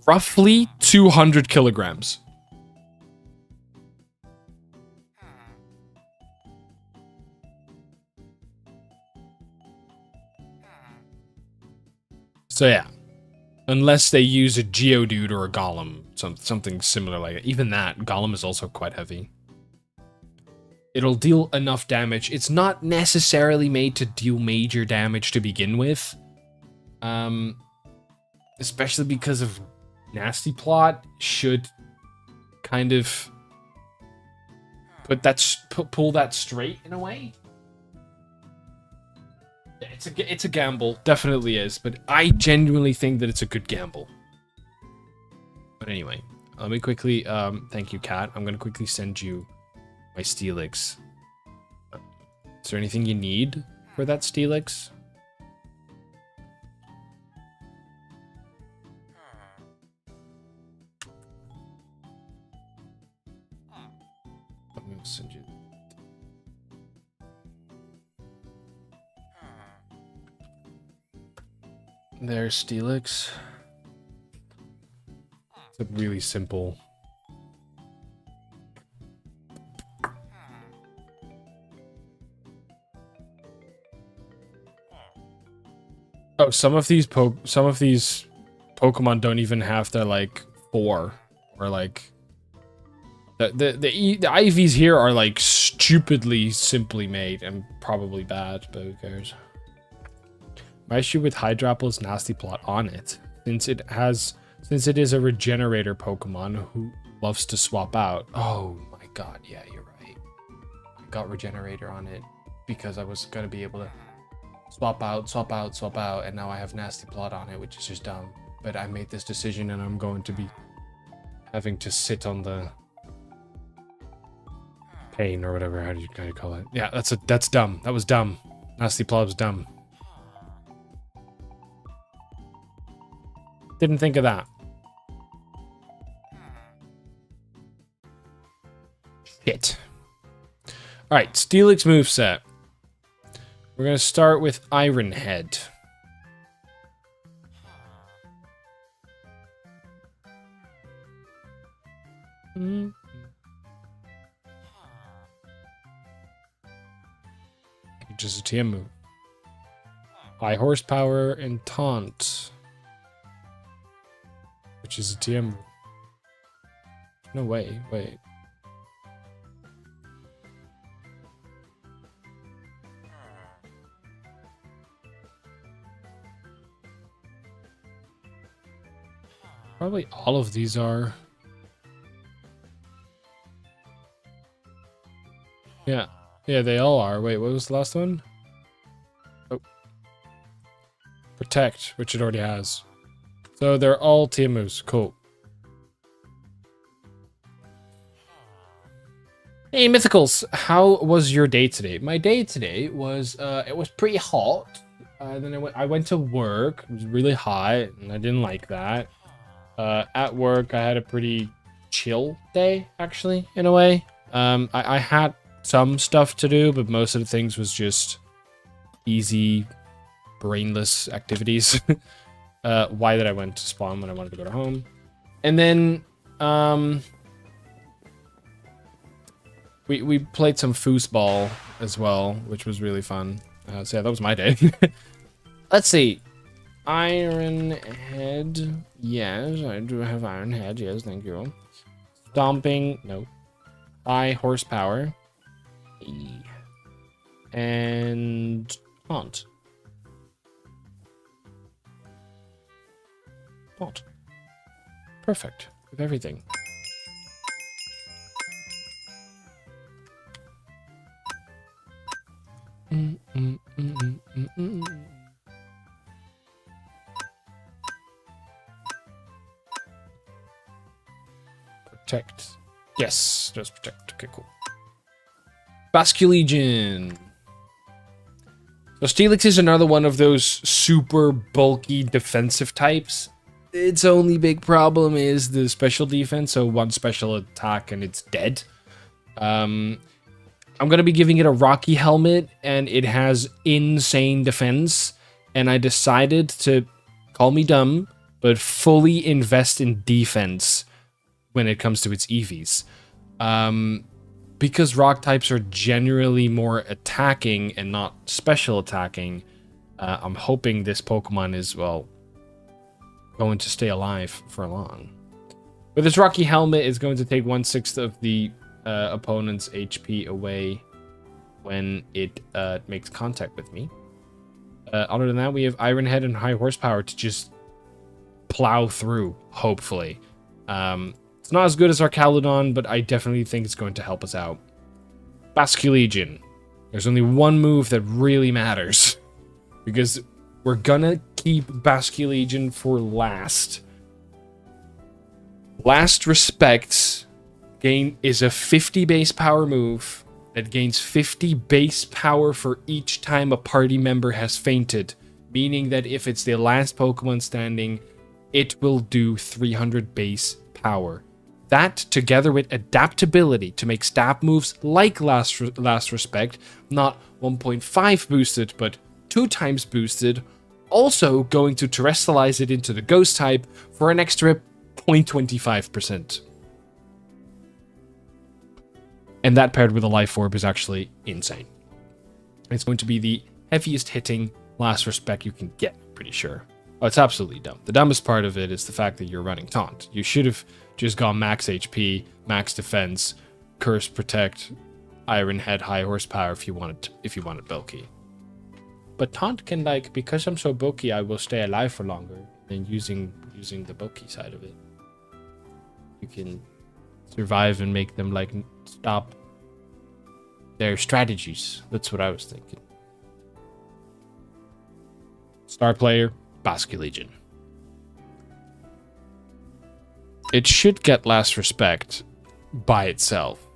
roughly 200 kilograms. So yeah, unless they use a Geodude or a Golem, something similar like that. Even that, Golem is also quite heavy. It'll deal enough damage. It's not necessarily made to deal major damage to begin with. Especially because of Nasty Plot should kind of pull that straight in a way. It's a gamble, definitely is, but I genuinely think that it's a good gamble. But anyway, let me quickly, thank you, Kat. I'm gonna quickly send you my Steelix. Is there anything you need for that Steelix? I'm gonna send you. There's Steelix. It's a really simple. Oh, some of these Pokémon Pokemon don't even have their like 4 or like the IVs here are like stupidly simply made and probably bad, but who cares? My issue with Hydrapple is Nasty Plot on it, since it is a regenerator Pokemon who loves to swap out. Oh my god, yeah, you're right. I got regenerator on it because I was gonna be able to swap out, and now I have Nasty Plot on it, which is just dumb. But I made this decision and I'm going to be having to sit on the pain or whatever, how do you call it? Yeah, that's dumb. That was dumb. Nasty Plot was dumb. Didn't think of that. Shit. Alright, Steelix moveset. We're gonna start with Iron Head. Which is a TM move. High Horsepower and Taunt. Which is a TM move. No way, wait. Probably all of these are. Yeah. Yeah, they all are. Wait, what was the last one? Oh. Protect, which it already has. So they're all TM moves. Cool. Hey, Mythicals. How was your day today? My day today was, it was pretty hot. Then I went to work. It was really hot, and I didn't like that. At work, I had a pretty chill day, actually, in a way. I had some stuff to do, but most of the things was just easy, brainless activities. Why did I went to spawn when I wanted to go to home? And then, we played some foosball as well, which was really fun. So yeah, that was my day. Let's see. Iron Head. Yes, I do have Iron Head. Yes, thank you. Stomping. No. High Horsepower. And Taunt. Taunt. Perfect. With everything. Protect. Yes, does protect. Okay, cool. Basculegion. So Steelix is another one of those super bulky defensive types. Its only big problem is the special defense, so one special attack and it's dead. I'm going to be giving it a Rocky helmet, and it has insane defense, and I decided to, call me dumb, but fully invest in defense when it comes to its EVs. Because rock types are generally more attacking and not special attacking, I'm hoping this Pokemon is, well, going to stay alive for long. With this Rocky helmet, it's going to take 1/6 of the opponent's HP away when it makes contact with me. Other than that, we have Iron Head and High Horsepower to just plow through, hopefully. It's not as good as our Caludon, but I definitely think it's going to help us out. Basculegion. There's only one move that really matters, because we're gonna keep Basculegion for last. Last Respect is a 50 base power move that gains 50 base power for each time a party member has fainted, meaning that if it's the last Pokemon standing, it will do 300 base power. That, together with adaptability to make stab moves like Last Respect, not 1.5 boosted, but 2 times boosted, also going to terrestrialize it into the Ghost type for an extra 0.25%. And that paired with a Life Orb is actually insane. It's going to be the heaviest hitting Last Respect you can get, pretty sure. Oh, it's absolutely dumb. The dumbest part of it is the fact that you're running taunt. You should have just gone max HP, max defense, curse protect, iron head, high horsepower if you wanted bulky. But taunt can, like, because I'm so bulky, I will stay alive for longer. And using the bulky side of it, you can survive and make them, like, stop their strategies. That's what I was thinking. Star player, Basque Legion. It should get last respect by itself,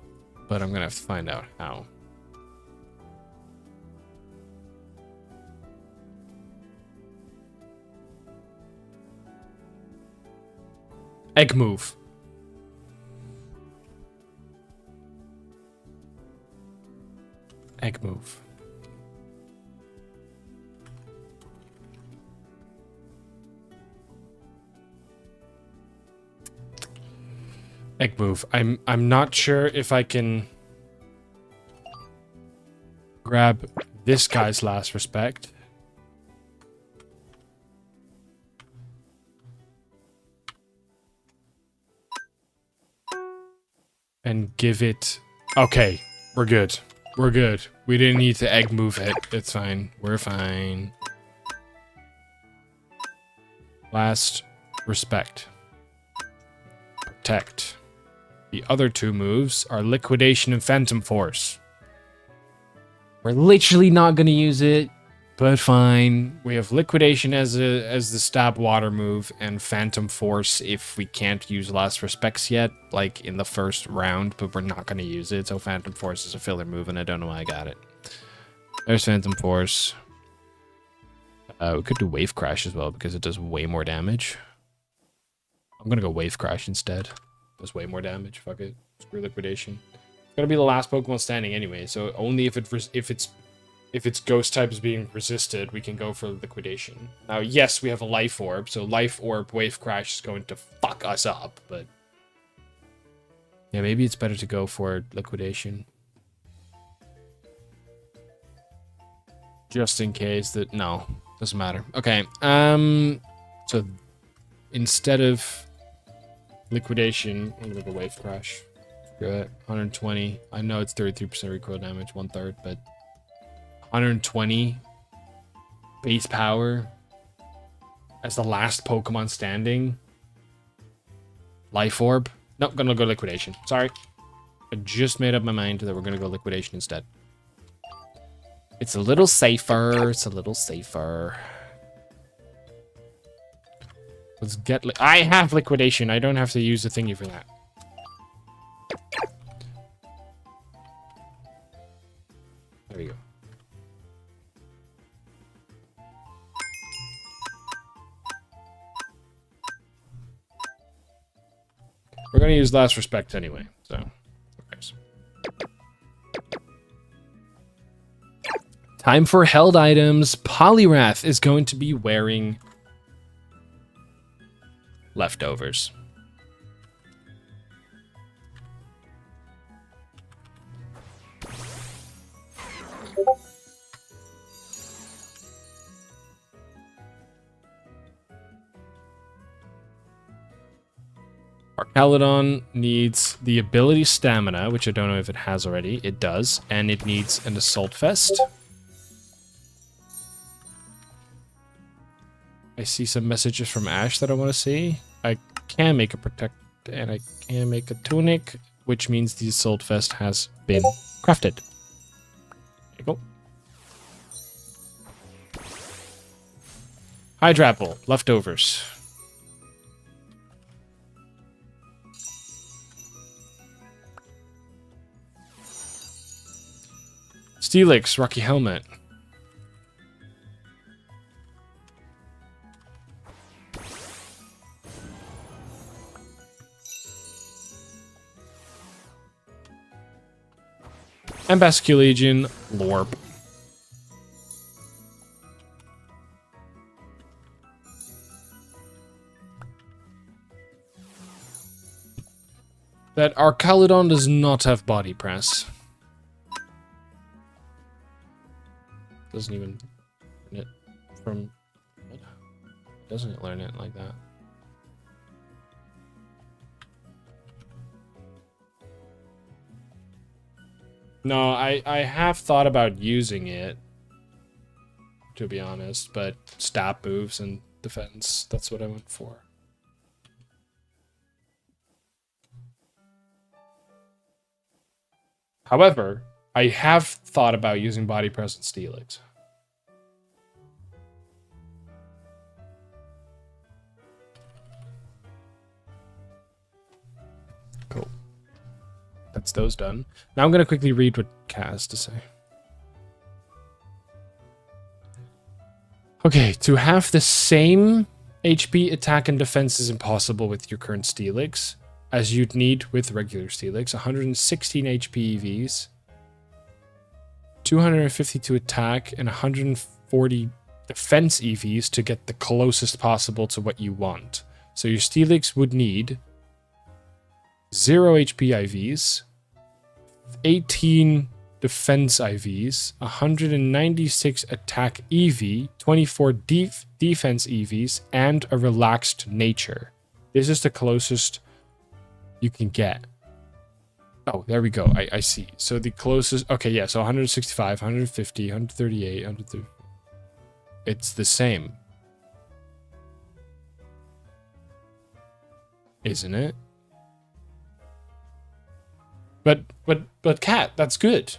but I'm gonna have to find out how. Egg move. Egg move. Egg move. I'm not sure if I can grab this guy's last respect. And give it... Okay, we're good. We're good. We didn't need to egg move it. It's fine. We're fine. Last respect. Protect. The other two moves are liquidation and phantom force. We're literally not going to use it, but fine. We have liquidation as the stab water move and phantom force if we can't use last respects yet, like in the first round, but we're not going to use it. So phantom force is a filler move, and I don't know why I got it. There's phantom force. We could do wave crash as well because it does way more damage. I'm gonna go wave crash instead. Does way more damage. Fuck it. Screw liquidation. It's gonna be the last Pokemon standing anyway, so only if its ghost type is being resisted, we can go for liquidation. Now, yes, we have a life orb, so life orb wave crash is going to fuck us up, but yeah, maybe it's better to go for liquidation. Just in case that... No, doesn't matter. Okay, so instead of liquidation, I'm gonna go wave crash. Screw it. 120. I know it's 33% recoil damage, 1/3, but 120 base power as the last Pokemon standing. Life orb. Nope, gonna go liquidation. Sorry. I just made up my mind that we're gonna go liquidation instead. It's a little safer. It's a little safer. Let's get... I have liquidation. I don't have to use the thingy for that. There we go. We're going to use last respect anyway, so... Okay. Time for held items. Poliwrath is going to be wearing leftovers. Archaludon needs the ability Stamina, which I don't know if it has already. It does. And it needs an Assault Vest. I see some messages from Ash that I want to see. I can make a Protect and I can make a Tunic, which means the Assault Vest has been crafted. There you go. Hydrapple, leftovers. Steelix, Rocky Helmet. And Basque Legion, Lorp. That Archaludon does not have body press. Doesn't even it from Doesn't learn it like that. No, I have thought about using it, to be honest, but stat moves and defense, that's what I went for. However, I have thought about using body presence Steelix. Cool. That's those done. Now I'm going to quickly read what Kat has to say. Okay, to have the same HP, attack, and defense is impossible with your current Steelix, as you'd need with regular Steelix. 116 HP EVs, 252 attack, and 140 defense EVs to get the closest possible to what you want. So your Steelix would need 0 HP IVs, 18 defense IVs, 196 attack EV, 24 defense EVs, and a relaxed nature. This is the closest you can get. Oh, there we go. I see. So the closest... Okay, yeah, so 165, 150, 138, 130... It's the same. Isn't it? But Kat, that's good.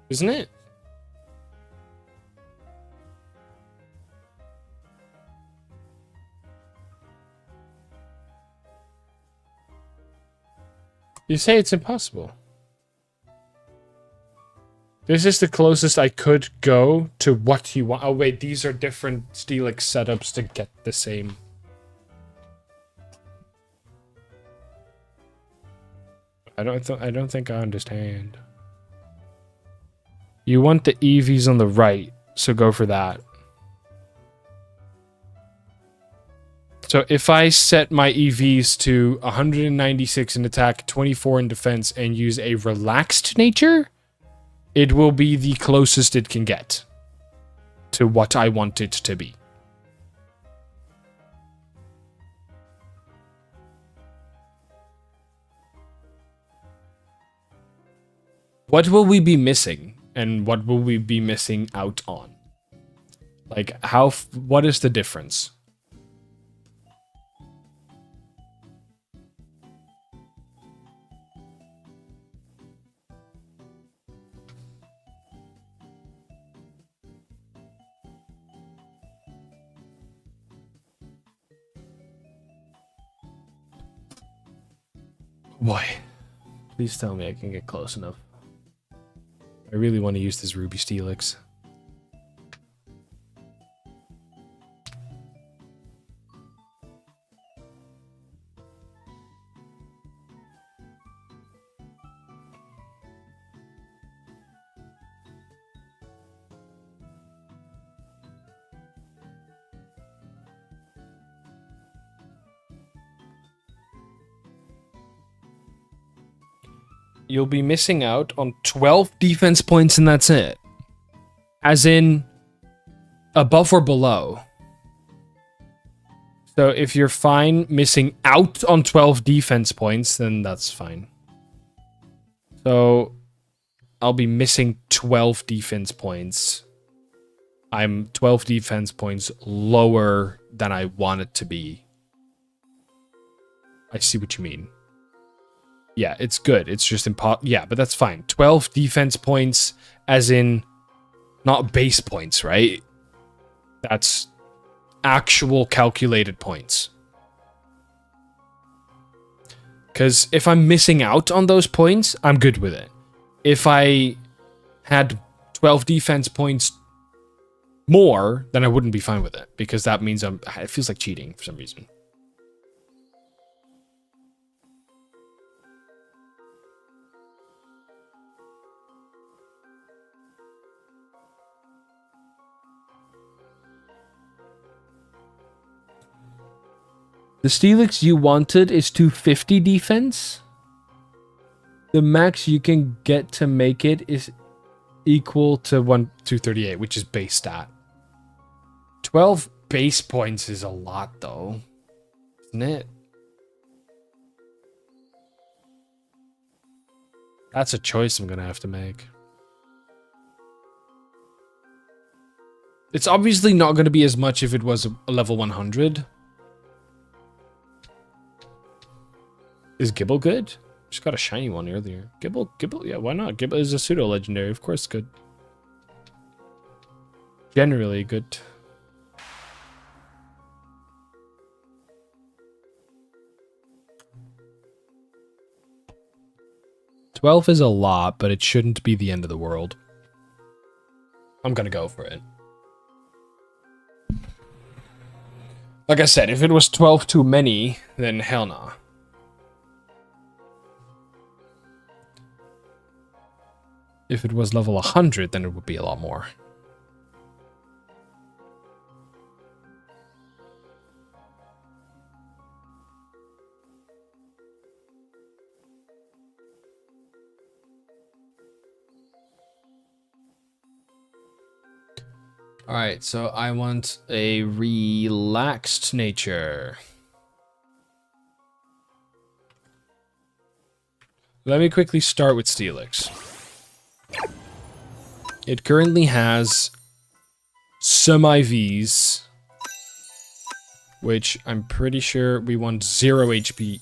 Isn't it? You say it's impossible. This is the closest I could go to what you want. Oh wait, these are different Steelix setups to get the same. I don't think I understand. You want the EVs on the right, so go for that. So if I set my EVs to 196 in attack, 24 in defense, and use a relaxed nature, it will be the closest it can get to what I want it to be. What will we be missing? And what will we be missing out on? Like, what is the difference? Boy, please tell me I can get close enough. I really want to use this Ruby Steelix. You'll be missing out on 12 defense points and that's it. As in, above or below. So if you're fine missing out on 12 defense points, then that's fine. So I'll be missing 12 defense points. I'm 12 defense points lower than I want it to be. I see what you mean. Yeah, it's good. It's just impossible. Yeah, but that's fine. 12 defense points, as in, not base points, right? That's actual calculated points. Because if I'm missing out on those points, I'm good with it. If I had 12 defense points more, then I wouldn't be fine with it. Because that means it feels like cheating for some reason. The Steelix you wanted is 250 defense. The max you can get to make it is equal to 238, which is base stat. 12 base points is a lot, though. Isn't it? That's a choice I'm gonna have to make. It's obviously not gonna be as much if it was a level 100. Is Gibble good? Just got a shiny one earlier. Gibble, yeah, why not? Gibble is a pseudo-legendary, of course good. Generally good. $12 is a lot, but it shouldn't be the end of the world. I'm gonna go for it. Like I said, if it was 12 too many, then hell nah. If it was level 100, then it would be a lot more. Alright, so I want a relaxed nature. Let me quickly start with Steelix. It currently has some IVs, which I'm pretty sure we want 0 HP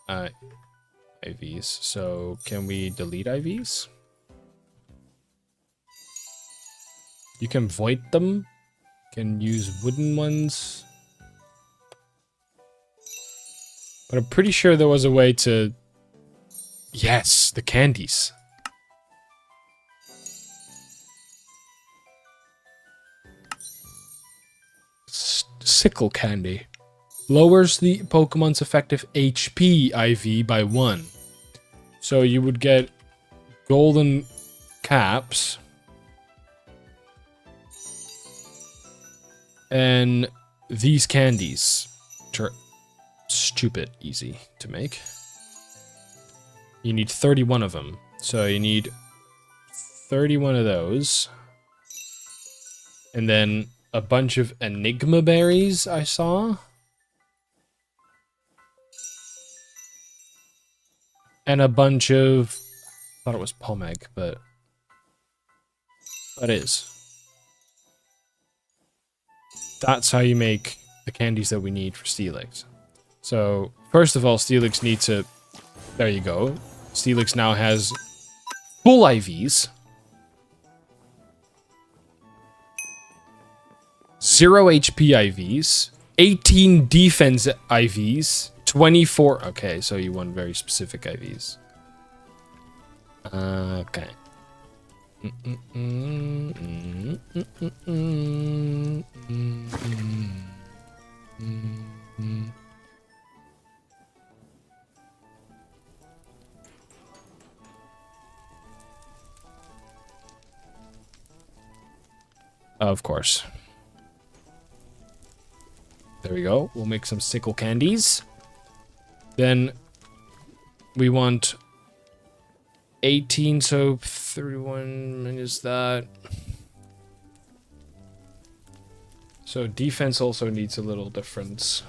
IVs. So can we delete IVs? You can void them. Can use wooden ones. But I'm pretty sure there was a way to... Yes, the candies. Sickle candy. Lowers the Pokemon's effective HP IV by 1. So you would get golden caps. And these candies, which are stupid easy to make. You need 31 of them. So you need 31 of those. And then a bunch of Enigma berries I saw. And a bunch of... I thought it was Pomeg, but... That is. That's how you make the candies that we need for Steelix. So, first of all, Steelix needs to... There you go. Steelix now has full IVs. 0 HP IVs. 18 defense IVs. 24... Okay, so you want very specific IVs. Okay. Of course. There we go. We'll make some sickle candies. Then we want 18, so 31 minus that. So defense also needs a little difference.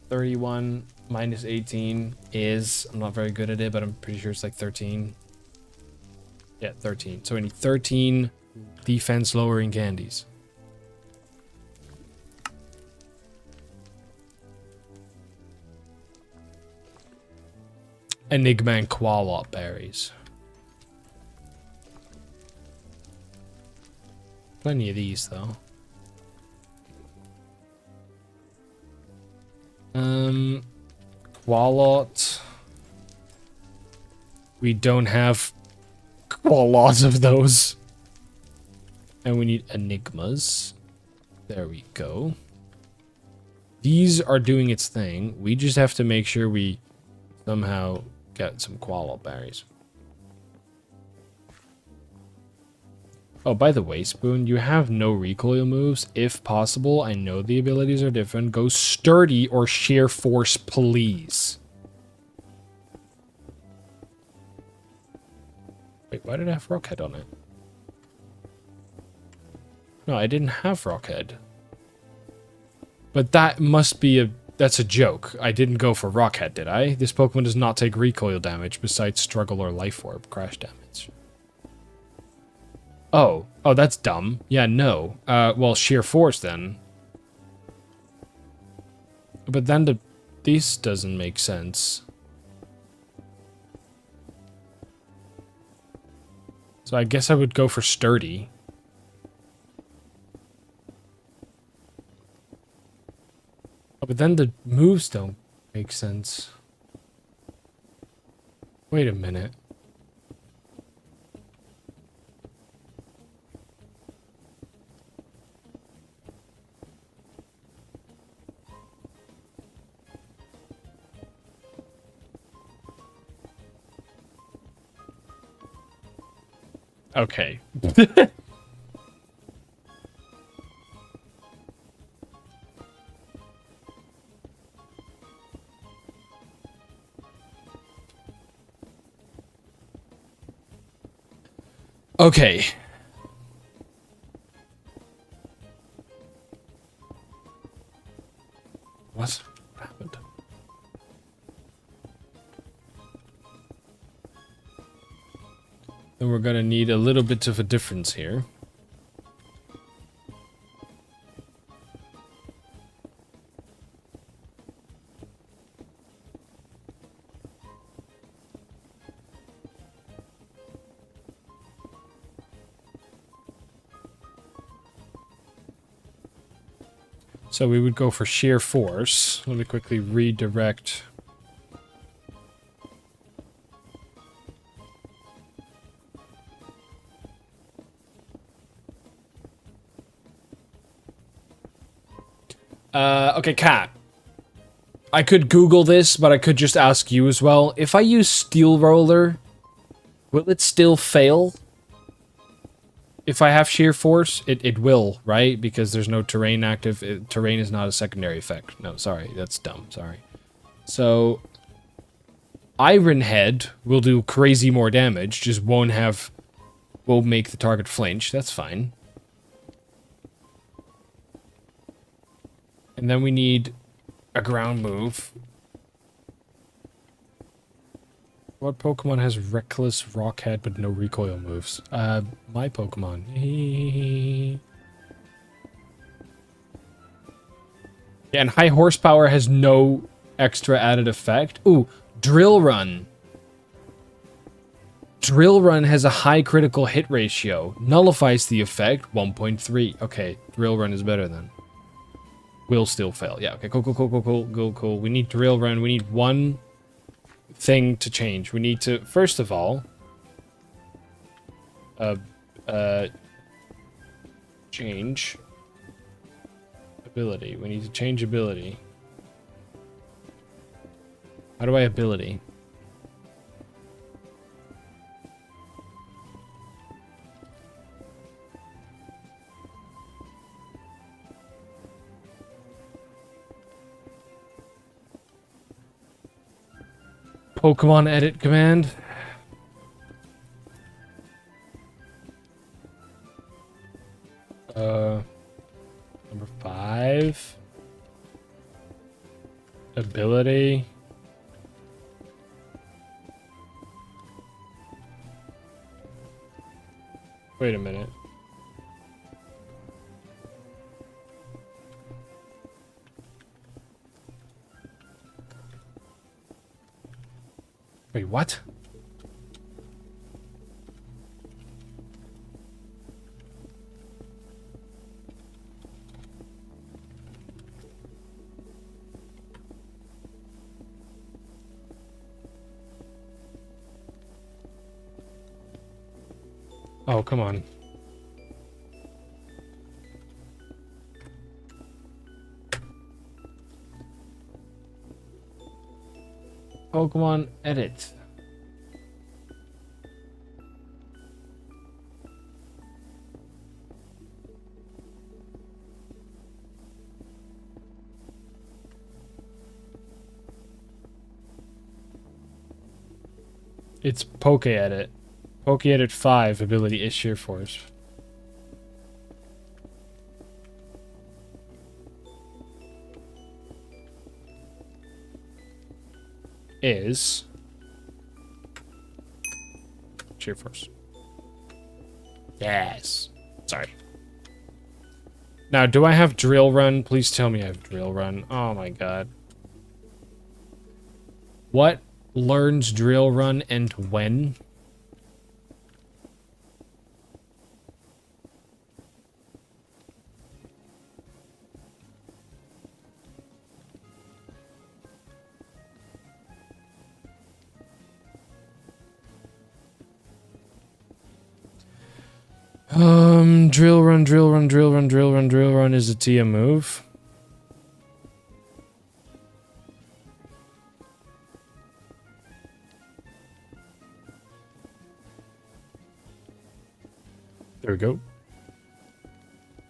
31 minus 18 is, I'm not very good at it, but I'm pretty sure it's like 13. Yeah, 13. So we need 13 defense lowering candies. Enigma and Qualot berries. Plenty of these, though. Qualot. We don't have Qualots of those. And we need Enigmas. There we go. These are doing its thing. We just have to make sure we somehow get some Qualot berries. Oh, by the way, Spoon, you have no recoil moves. If possible, I know the abilities are different. Go Sturdy or Sheer Force, please. Wait, why did I have Rockhead on it? No, I didn't have Rockhead. But that must be a... That's a joke. I didn't go for Rockhead, did I? This Pokemon does not take recoil damage besides Struggle or Life Orb crash damage. Oh. Oh, that's dumb. Yeah, no. Well, Sheer Force then. But then this doesn't make sense. So I guess I would go for Sturdy. Oh, but then the moves don't make sense. Wait a minute. Okay. Okay. What happened? Then we're gonna need a little bit of a difference here. So we would go for Sheer Force. Let me quickly redirect. Okay, Cat. I could Google this, but I could just ask you as well. If I use Steel Roller, will it still fail? If I have Sheer Force, it will, right? Because there's no terrain active. Terrain is not a secondary effect. No, sorry. That's dumb. Sorry. So, Iron Head will do crazy more damage. Just won't make the target flinch. That's fine. And then we need a ground move. What Pokemon has Reckless Rockhead but no recoil moves? My Pokemon. Yeah, and High Horsepower has no extra added effect. Ooh, Drill Run. Drill Run has a high critical hit ratio. Nullifies the effect, 1.3. Okay, Drill Run is better then. Will still fail. Yeah, okay, cool. We need Drill Run. We need one thing to change. We need to, first of all, change ability. We need to change ability. How do I ability? Pokemon edit command. Number 5. Ability. Wait a minute. Wait, what? Oh, come on. Pokemon edit. It's Poke Edit. Poke Edit 5 ability is Sheer Force. . is Cheer Force. Yes. Sorry. Now, do I have Drill Run? Please tell me I have Drill Run. Oh my god. What learns Drill Run and when? Drill Run, Drill Run, Drill Run, Drill Run, Drill Run is a TM move. There we go.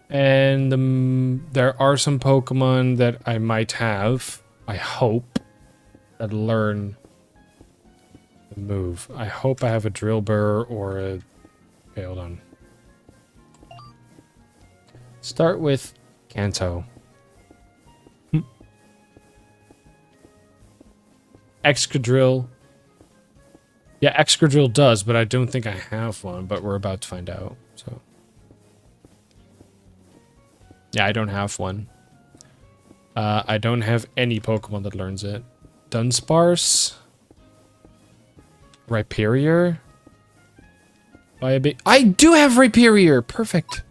And there are some Pokemon that I might have, I hope, that learn the move. I hope I have a Drill Burr or a... Okay, hold on. Start with Kanto. Excadrill. Yeah, Excadrill does, but I don't think I have one, but we're about to find out, so. Yeah, I don't have one. I don't have any Pokemon that learns it. Dunsparce. Rhyperior. I do have Rhyperior! Perfect!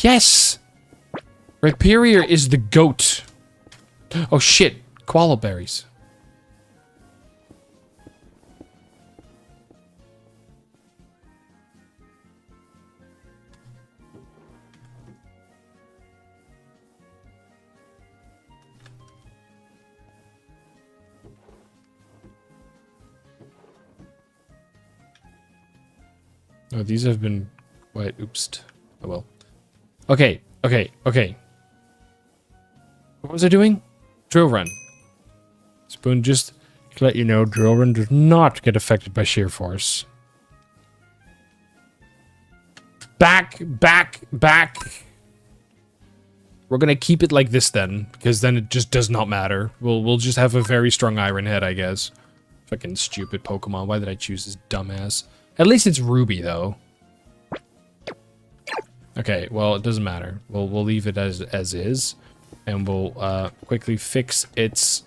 Yes! Rhyperior is the goat. Oh shit, koala berries. Oh, these have been quite oopsed. Oh well. Okay, okay, okay. What was I doing? Drill Run. Spoon, just to let you know, Drill Run does not get affected by Sheer Force. Back, back, back. We're gonna keep it like this then, because then it just does not matter. We'll just have a very strong Iron Head, I guess. Fucking stupid Pokemon. Why did I choose this dumbass? At least it's Ruby, though. Okay, well, it doesn't matter. We'll leave it as is, and we'll quickly fix its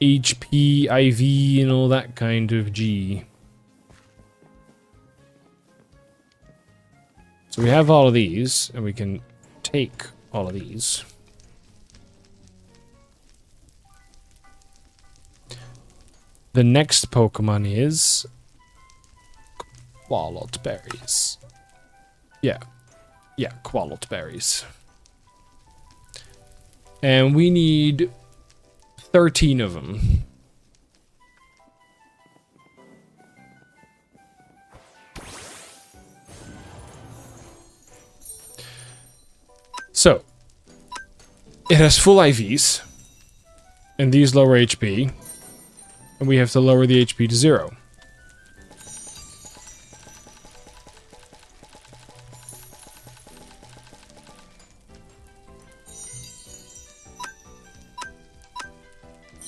HP, IV, and all that kind of G. So we have all of these, and we can take all of these. The next Pokemon is Quallot Berries. Yeah. Yeah, Quallot Berries. And we need 13 of them. So, it has full IVs, and these lower HP, and we have to lower the HP to 0.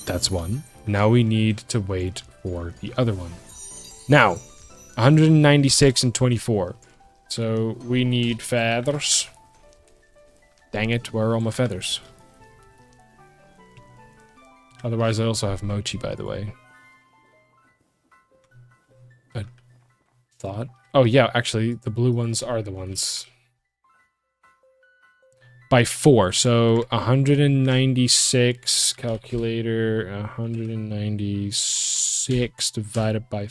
That's one. Now we need to wait for the other one. Now, 196 and 24. So we need feathers. Dang it, where are all my feathers? Otherwise, I also have Mochi, by the way. I thought. Oh, yeah, actually, the blue ones are the ones. By 4, so 196, calculator, 196 divided by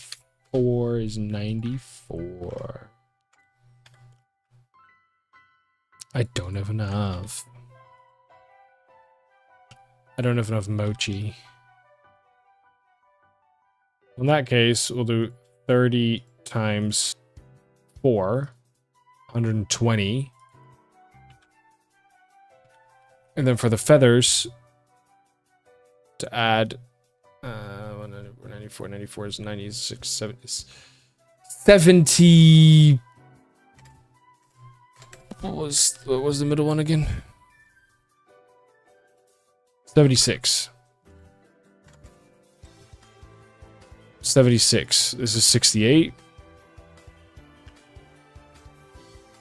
4 is 94. I don't have enough. I don't have enough Mochi. In that case, we'll do 30 times 4, 120. And then for the feathers, to add 194, 94 is 96, 70. What was the middle one again? 76. 76. This is 68.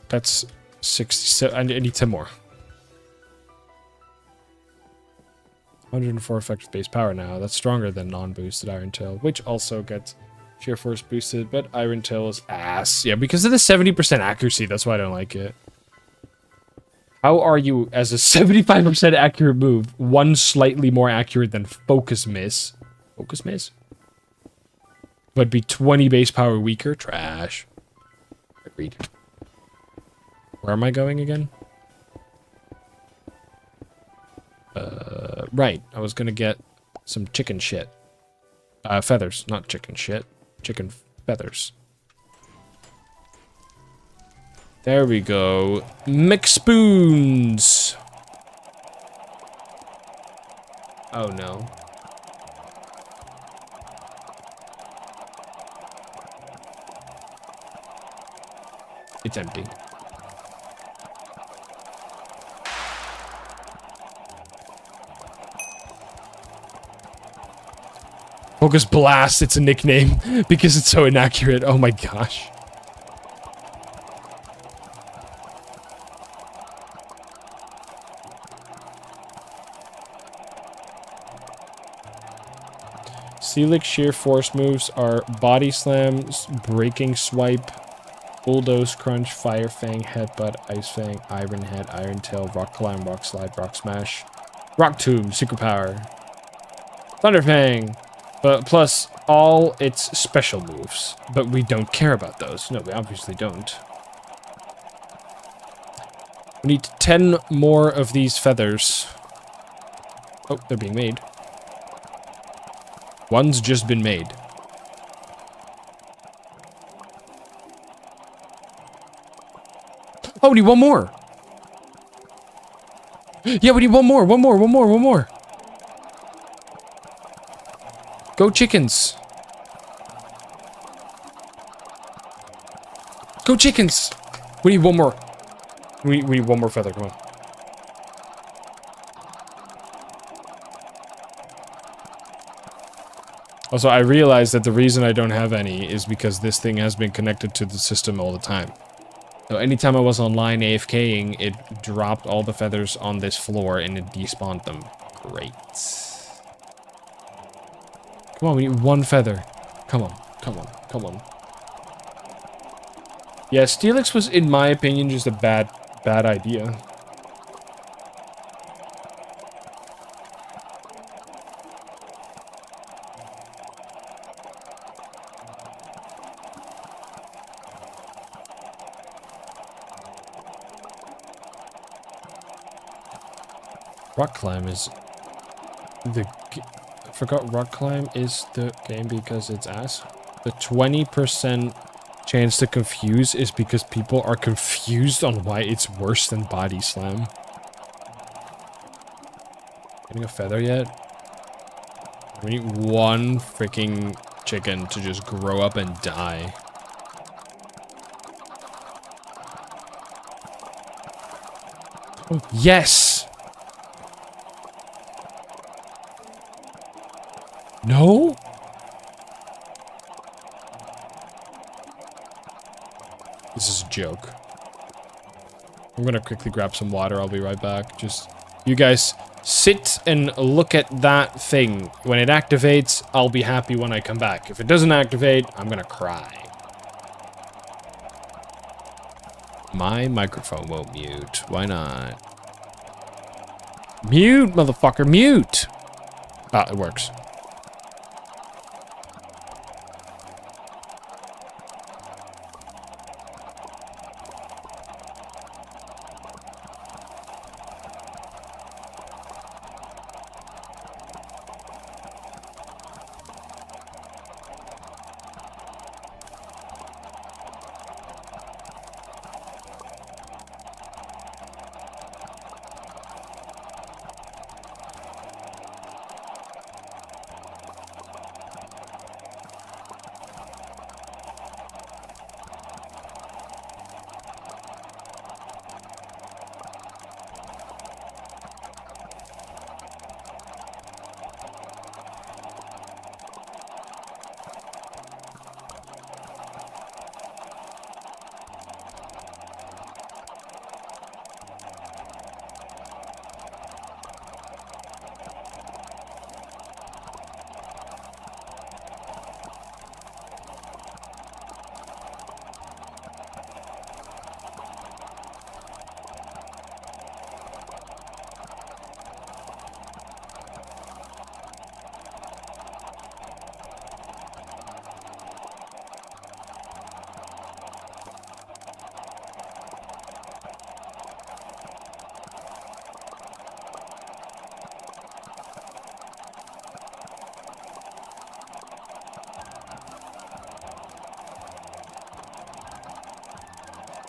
That's 67. I need 10 more. 104 effective base power now. That's stronger than non-boosted Iron Tail, which also gets Sheer Force boosted, but Iron Tail is ass. Yeah, because of the 70% accuracy, that's why I don't like it. How are you, as a 75% accurate move, one slightly more accurate than Focus Miss? Focus Miss? But be 20 base power weaker? Trash. Agreed. Where am I going again? Right. I was gonna get some chicken shit. Feathers. Not chicken shit. Chicken feathers. There we go. McSpoons! Oh no. It's empty. Focus Blast, it's a nickname because it's so inaccurate. Oh my gosh. Steelix Sheer Force moves are Body Slams, Breaking Swipe, Bulldoze Crunch, Fire Fang, Headbutt, Ice Fang, Iron Head, Iron Tail, Rock Climb, Rock Slide, Rock Smash, Rock Tomb, Secret Power, Thunder Fang, plus all its special moves. But we don't care about those. No, we obviously don't. We need 10 more of these feathers. Oh, they're being made. One's just been made. Oh, we need one more. Yeah, we need one more. One more. Go chickens. Go chickens. We need one more. We need one more feather. Come on. Also, I realized that the reason I don't have any is because this thing has been connected to the system all the time. So anytime I was online AFKing, it dropped all the feathers on this floor and it despawned them. Great. Come on, we need one feather. Come on. Yeah, Steelix was, in my opinion, just a bad idea. Rock Climb is the... I forgot Rock Climb is the game because it's ass. The 20% chance to confuse is because people are confused on why it's worse than Body Slam. Getting a feather yet? We need one freaking chicken to just grow up and die. Oh, yes! No? This is a joke. I'm gonna quickly grab some water. I'll be right back. Just, you guys sit and look at that thing. When it activates, I'll be happy when I come back. If it doesn't activate, I'm gonna cry. My microphone won't mute. Why not? Mute, motherfucker, mute! Ah, it works.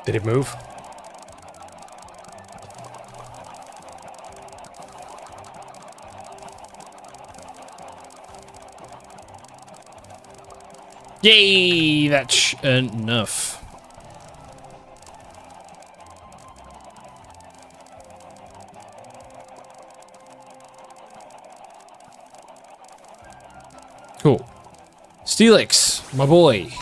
Did it move? Yay! That's enough. Cool. Steelix, my boy.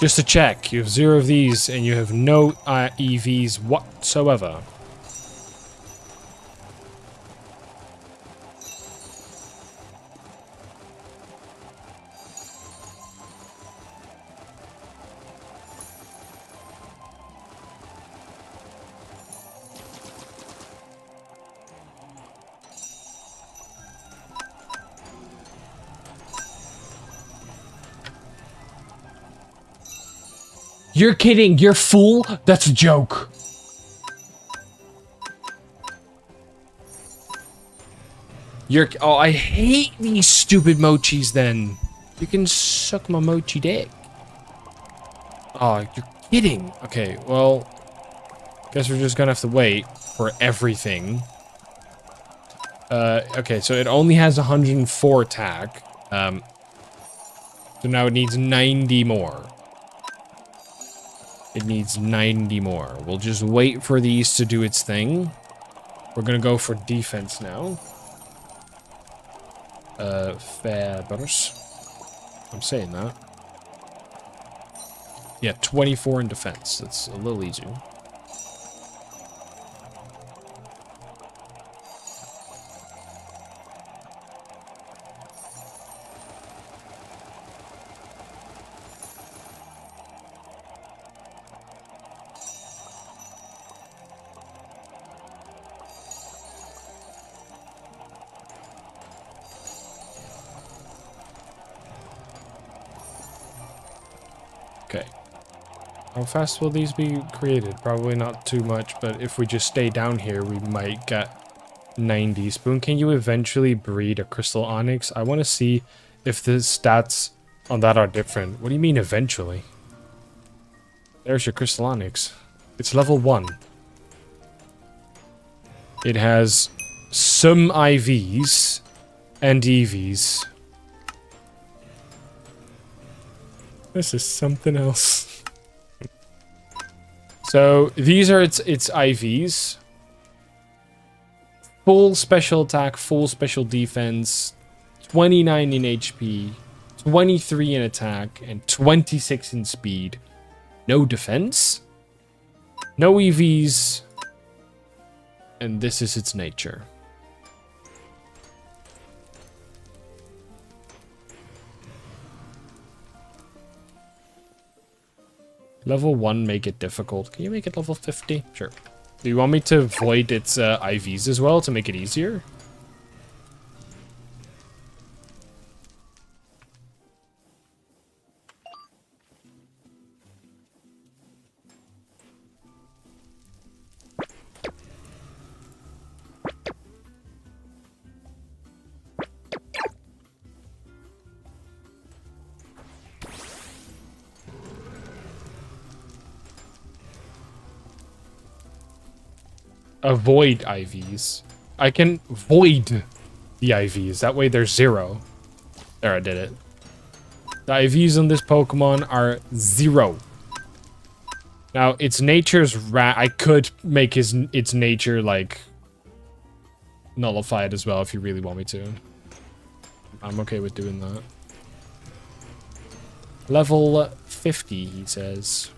Just to check, you have 0 of these and you have no EVs whatsoever. You're kidding, you're fool? That's a joke. Oh, I hate these stupid mochis then. You can suck my mochi dick. Oh, you're kidding. Okay, well, guess we're just gonna have to wait for everything. Okay, so it only has 104 attack. So now it needs 90 more. It needs 90 more. We'll just wait for these to do its thing. We're gonna go for defense now. Fabulous. I'm saying that. Yeah, 24 in defense. That's a little easier. Okay. How fast will these be created? Probably not too much, but if we just stay down here, we might get 90. Spoon, can you eventually breed a crystal onyx? I want to see if the stats on that are different. What do you mean eventually? There's your crystal onyx. It's level 1. It has some IVs and EVs. This is something else. So these are its IVs. Full special attack, full special defense, 29 in HP, 23 in attack, and 26 in speed. No defense, no EVs, and this is its nature. Level 1 make it difficult. Can you make it level 50? Sure. Do you want me to void its IVs as well to make it easier? Avoid IVs. I can void the IVs. That way there's 0. There, I did it. The IVs on this Pokemon are 0. Now, its nature's I could make its nature, like, nullified as well if you really want me to. I'm okay with doing that. Level 50, he says.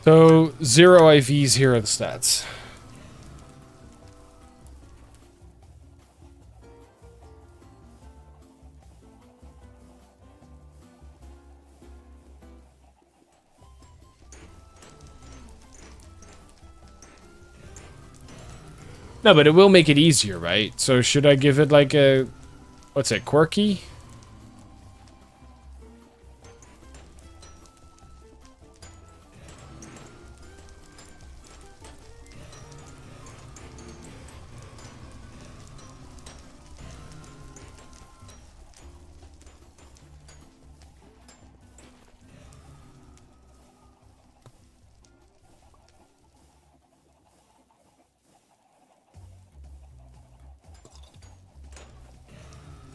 So, 0 IVs, here are the stats. No, but it will make it easier, right? So should I give it like a... what's it, quirky?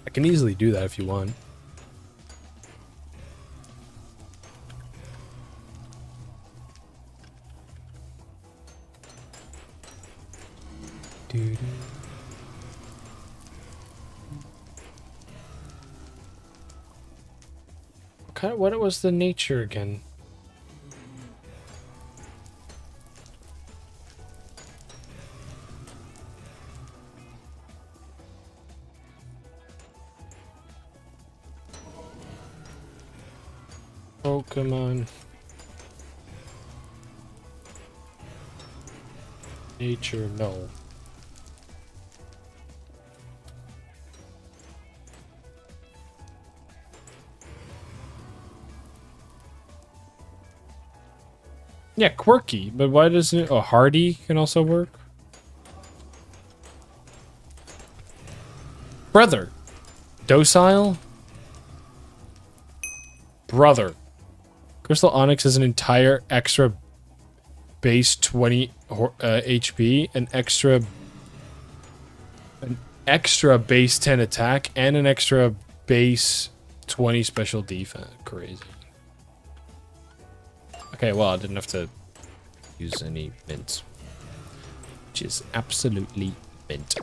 I can easily do that if you want. What was the nature again? Pokémon. Nature, no. Yeah, quirky, but why doesn't it? Oh, hardy can also work. Brother. Docile. Brother. Crystal Onyx is an entire extra base 20 HP, an extra base 10 attack, and an extra base 20 special defense. Crazy. Okay, well, I didn't have to use any mint, which is absolutely mint.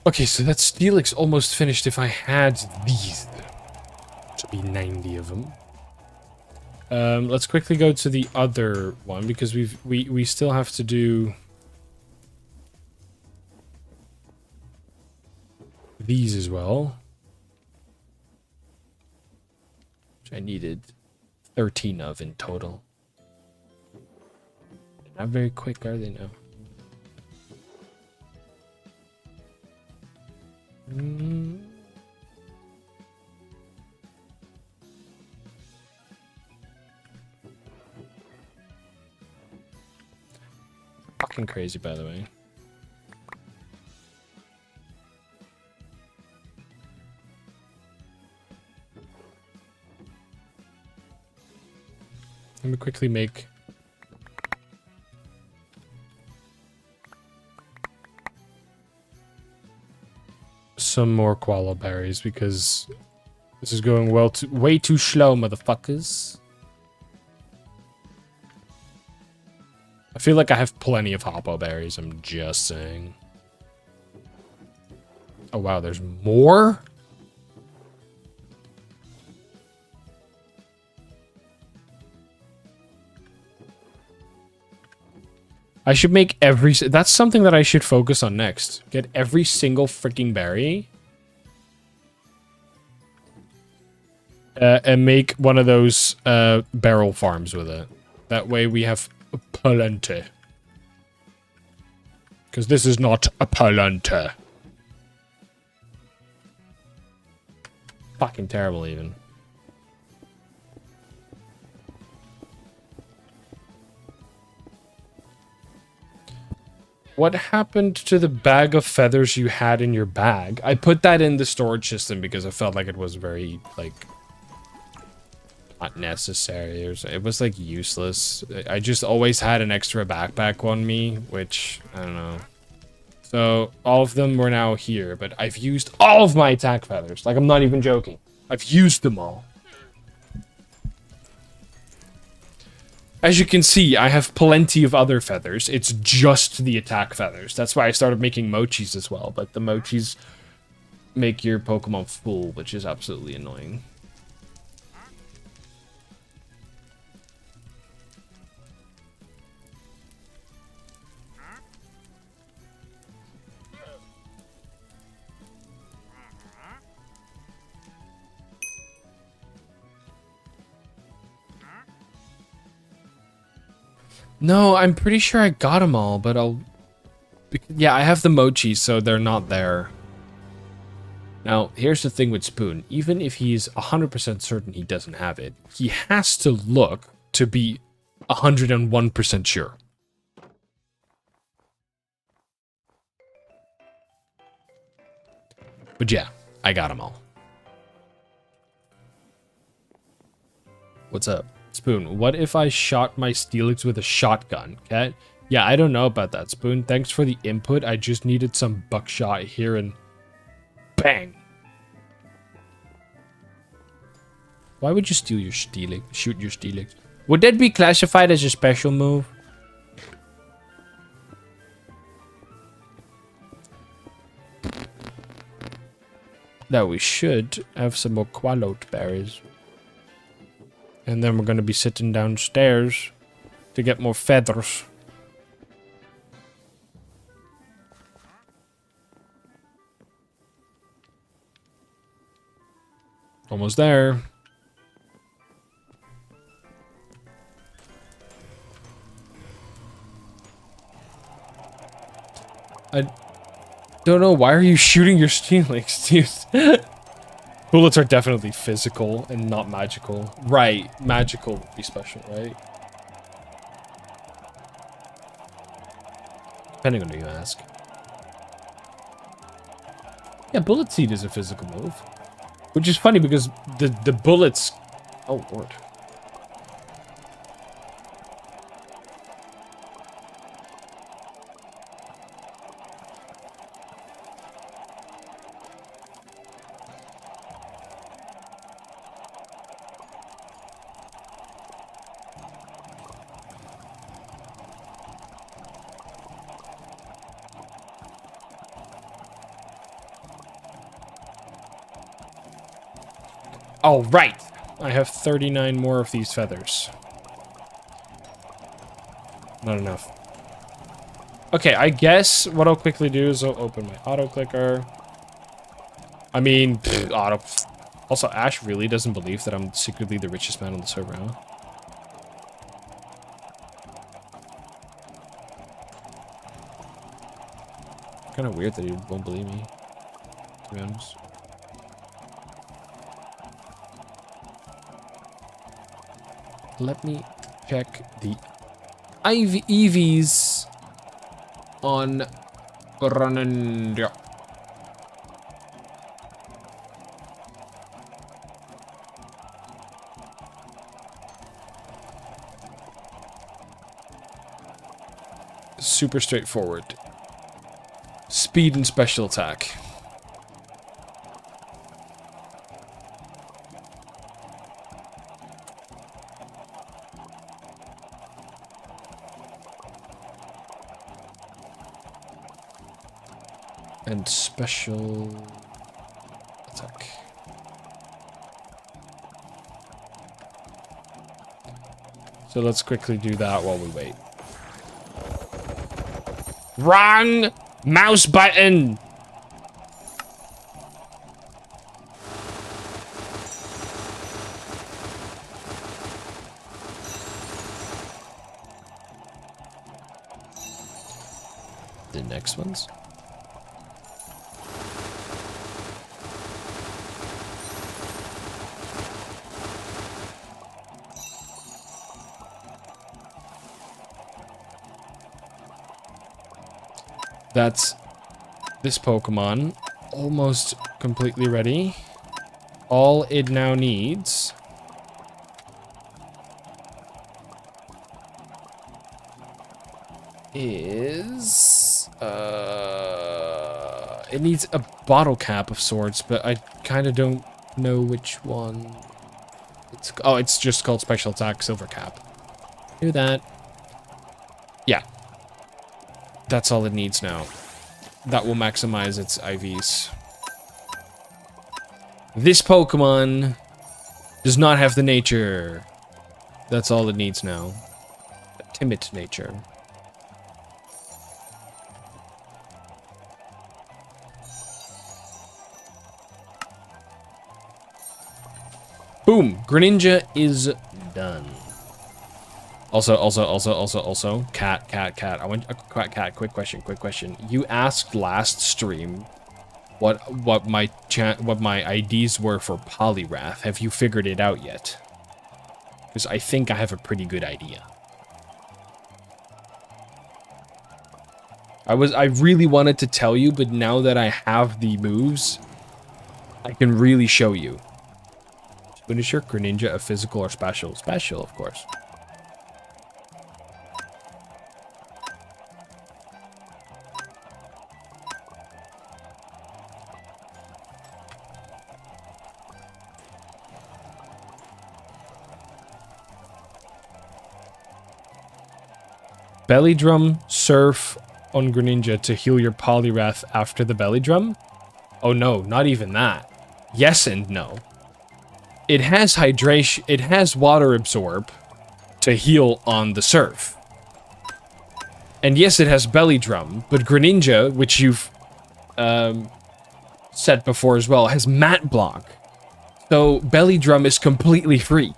Okay, so that Steelix almost finished if I had these. To be 90 of them. Let's quickly go to the other one because we still have to do these as well. Which I needed 13 of in total. Not very quick, are they now? Fucking crazy, by the way. Let me quickly make some more koala berries because this is going way too slow, motherfuckers. I feel like I have plenty of hoppo berries, I'm just saying. Oh wow, there's more? I should make that's something that I should focus on next. Get every single freaking berry. And make one of those barrel farms with it. That way we have plenty. Because this is not a plenty. Fucking terrible even. What happened to the bag of feathers you had in your bag? I put that in the storage system because I felt like it was very, like, not necessary. It was, like, useless. I just always had an extra backpack on me, which, I don't know. So, all of them were now here, but I've used all of my attack feathers. Like, I'm not even joking. I've used them all. As you can see, I have plenty of other feathers. It's just the attack feathers. That's why I started making mochis as well. But the mochis make your Pokemon full, which is absolutely annoying. No, I'm pretty sure I got them all, but I'll... Yeah, I have the mochi, so they're not there. Now, here's the thing with Spoon. Even if he's 100% certain he doesn't have it, he has to look to be 101% sure. But yeah, I got them all. What's up? Spoon, what if I shot my Steelix with a shotgun, okay? Yeah, I don't know about that, Spoon. Thanks for the input. I just needed some buckshot here and bang. Why would you steal your Steelix? Shoot your Steelix? Would that be classified as a special move? Now we should have some more qualote berries. And then we're going to be sitting downstairs to get more feathers. Almost there. I don't know. Why are you shooting your Steelix, dude? Bullets are definitely physical and not magical. Right. Magical would be special, right? Depending on who you ask. Yeah, bullet seed is a physical move. Which is funny because the bullets... Oh, Lord. Oh, right. I have 39 more of these feathers. Not enough. Okay, I guess what I'll quickly do is I'll open my auto clicker. I mean, auto. Also, Ash really doesn't believe that I'm secretly the richest man on the server, huh? Kind of weird that he won't believe me, to be honest. Let me check the EVs on Greninja. Super straightforward. Speed and special attack. And special attack. So let's quickly do that while we wait. Wrong mouse button! The next ones? That's this Pokemon almost completely ready. All it now needs is it needs a bottle cap of sorts, but I kind of don't know which one. It's just called Special Attack Silver Cap. Do that. Yeah. That's all it needs now. That will maximize its IVs. This Pokemon does not have the nature. That's all it needs now. A timid nature. Boom! Greninja is done. Also, cat. I want cat. Quick question. You asked last stream what my IDs were for Poliwrath. Have you figured it out yet? Because I think I have a pretty good idea. I really wanted to tell you, but now that I have the moves, I can really show you. When is your Greninja a physical or special? Special, of course. Belly Drum, Surf on Greninja to heal your Poliwrath after the Belly Drum? Oh no, not even that. Yes and no. It has hydration, it has Water Absorb to heal on the Surf. And yes, it has Belly Drum, but Greninja, which you've said before as well, has Mat Block. So Belly Drum is completely free.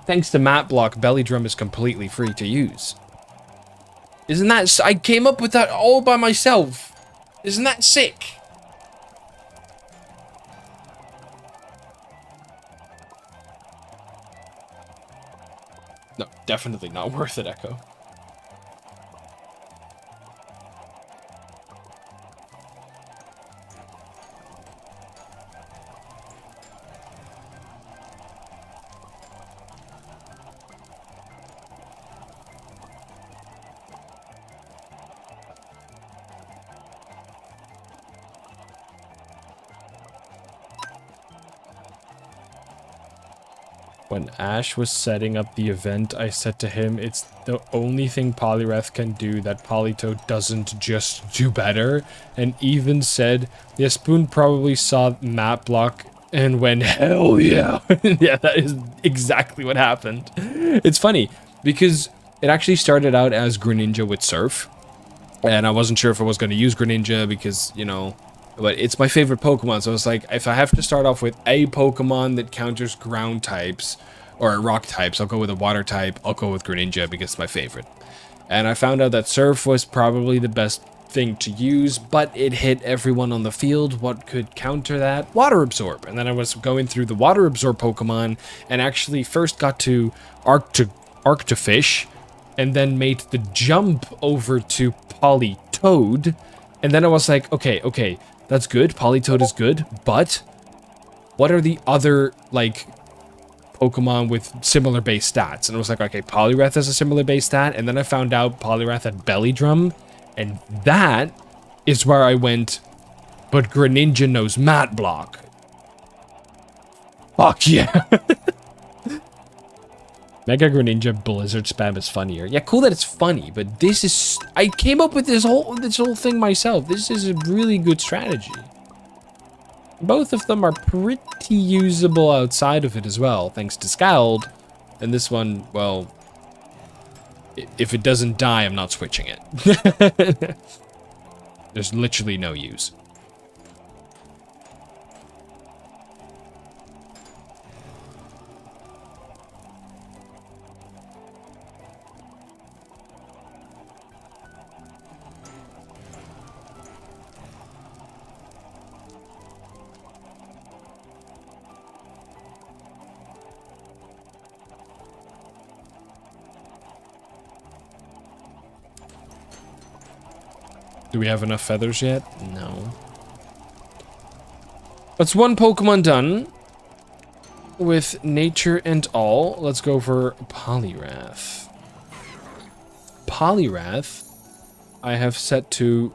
Thanks to Mat Block, Belly Drum is completely free to use. Isn't that... I came up with that all by myself. Isn't that sick? No, definitely not worth it, Echo. When Ash was setting up the event, I said to him, it's the only thing Poliwrath can do that Politoed doesn't just do better, and even said, yeah, Spoon probably saw Mat Block and went, hell yeah. Yeah, that is exactly what happened. It's funny, because it actually started out as Greninja with Surf, and I wasn't sure if I was going to use Greninja because, you know, but it's my favorite Pokemon, so it's like, if I have to start off with a Pokemon that counters ground types, or rock types, I'll go with a water type, I'll go with Greninja because it's my favorite. And I found out that Surf was probably the best thing to use, but it hit everyone on the field. What could counter that? Water Absorb. And then I was going through the Water Absorb Pokemon, and actually first got to Arctofish, and then made the jump over to Politoed, and then I was like, okay, that's good. Politoed is good, but what are the other, like, Pokemon with similar base stats? And I was like, okay, Poliwrath has a similar base stat, and then I found out Poliwrath had Belly Drum, and that is where I went, but Greninja knows Mat Block. Fuck yeah. Mega Greninja Blizzard spam is funnier. Yeah, cool that it's funny, but this is... I came up with this whole thing myself. This is a really good strategy. Both of them are pretty usable outside of it as well, thanks to Scald. And this one, well... if it doesn't die, I'm not switching it. There's literally no use. Do we have enough feathers yet? No. That's one Pokemon done. With nature and all, let's go for Poliwrath. Poliwrath, I have set to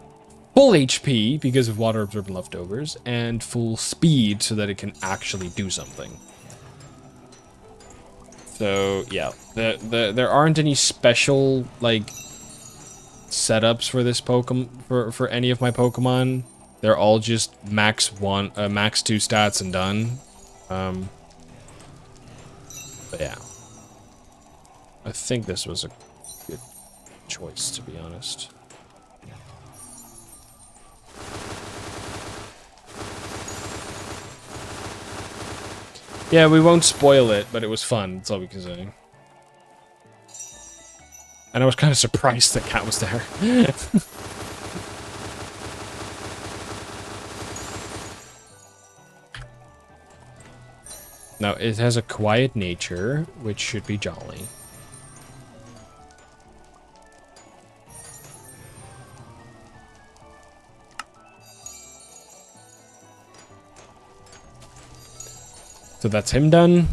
full HP because of Water Absorb leftovers, and full speed so that it can actually do something. So, yeah. There aren't any special, like... setups for this Pokemon for any of my Pokemon. They're all just max 2 stats and done. But yeah, I think this was a good choice, to be honest. Yeah, we won't spoil it, but it was fun. That's all we can say. And I was kind of surprised that Cat was there. Now, it has a quiet nature, which should be jolly. So that's him done.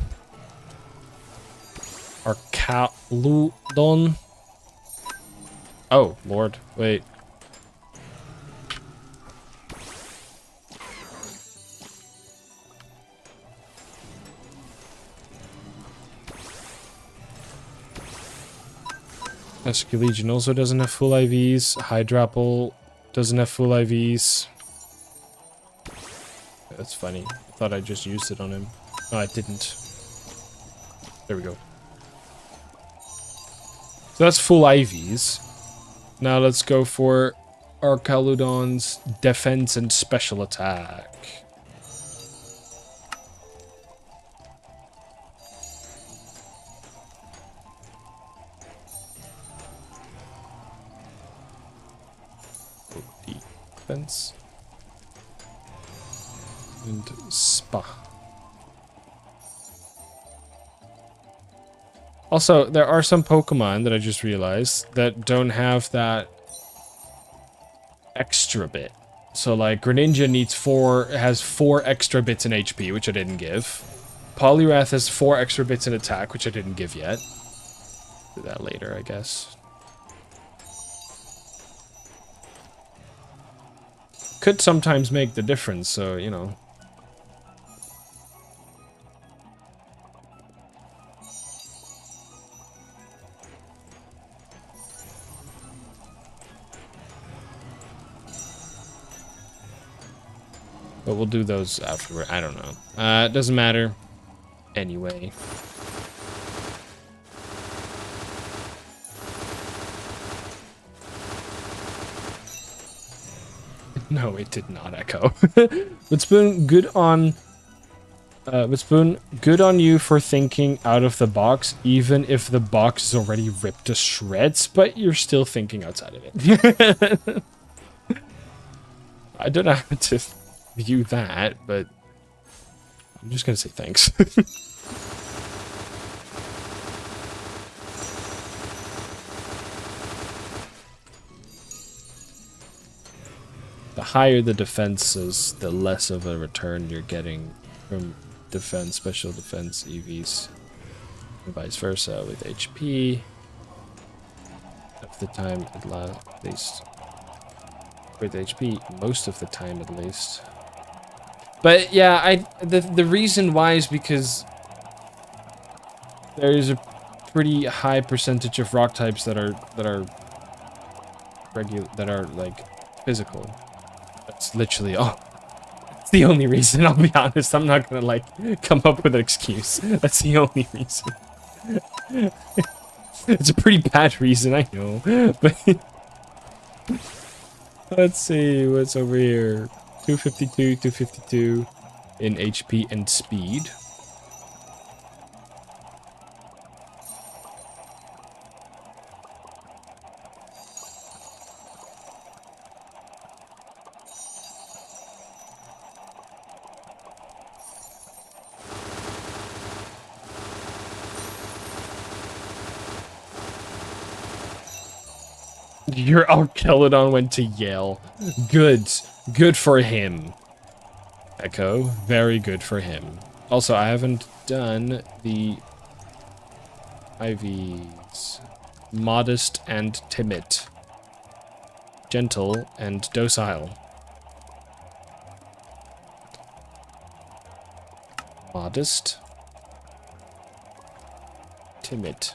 Arcaludon. Oh, Lord. Wait. Escalegion also doesn't have full IVs. Hydrapple doesn't have full IVs. That's funny. I thought I just used it on him. No, I didn't. There we go. So that's full IVs. Now let's go for Archaludon's defense and special attack. Defense. And spa. Also, there are some Pokemon that I just realized that don't have that extra bit. So like Greninja has 4 extra bits in HP, which I didn't give. Poliwrath has 4 extra bits in attack, which I didn't give yet. Do that later, I guess. Could sometimes make the difference, so you know. But we'll do those afterward. I don't know. It doesn't matter. Anyway. No, it did not echo. But Spoon, good on... but Spoon, good on you for thinking out of the box, even if the box is already ripped to shreds, but you're still thinking outside of it. I don't know how to view that, but I'm just gonna say thanks. The higher the defense is, the less of a return you're getting from defense, special defense EVs, and vice versa with HP. Half the time, at least with HP, most of the time at least. But yeah, the reason why is because there is a pretty high percentage of rock types that are like physical. That's literally all. It's the only reason, I'll be honest. I'm not gonna like come up with an excuse. That's the only reason. It's a pretty bad reason, I know, but let's see what's over here. 252 in HP and speed. Your Archaludon went to Yale. Good. Good for him. Echo. Very good for him. Also, I haven't done the IVs. Modest and timid. Gentle and docile. Modest. Timid.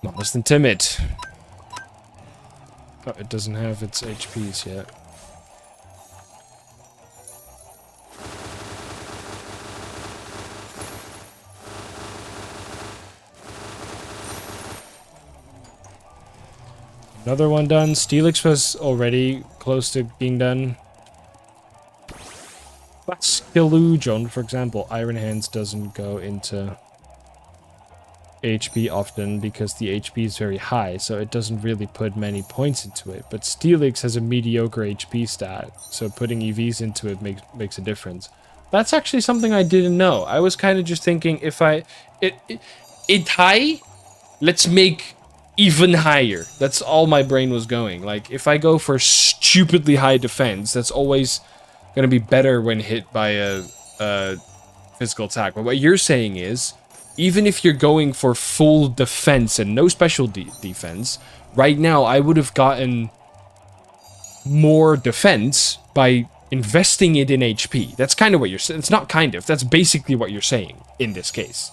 Modest and timid. Oh, it doesn't have its HPs yet. Another one done. Steelix was already close to being done. Basculujon, for example, Iron Hands doesn't go into HP often because the HP is very high, so it doesn't really put many points into it. But Steelix has a mediocre HP stat, so putting EVs into it makes a difference. That's actually something I didn't know. I was kind of just thinking, if it high, let's make even higher. That's all my brain was going. Like, if I go for stupidly high defense, that's always gonna be better when hit by a physical attack. But what you're saying is, even if you're going for full defense and no special defense, right now I would have gotten more defense by investing it in HP. That's kind of what you're saying. It's not kind of. That's basically what you're saying in this case.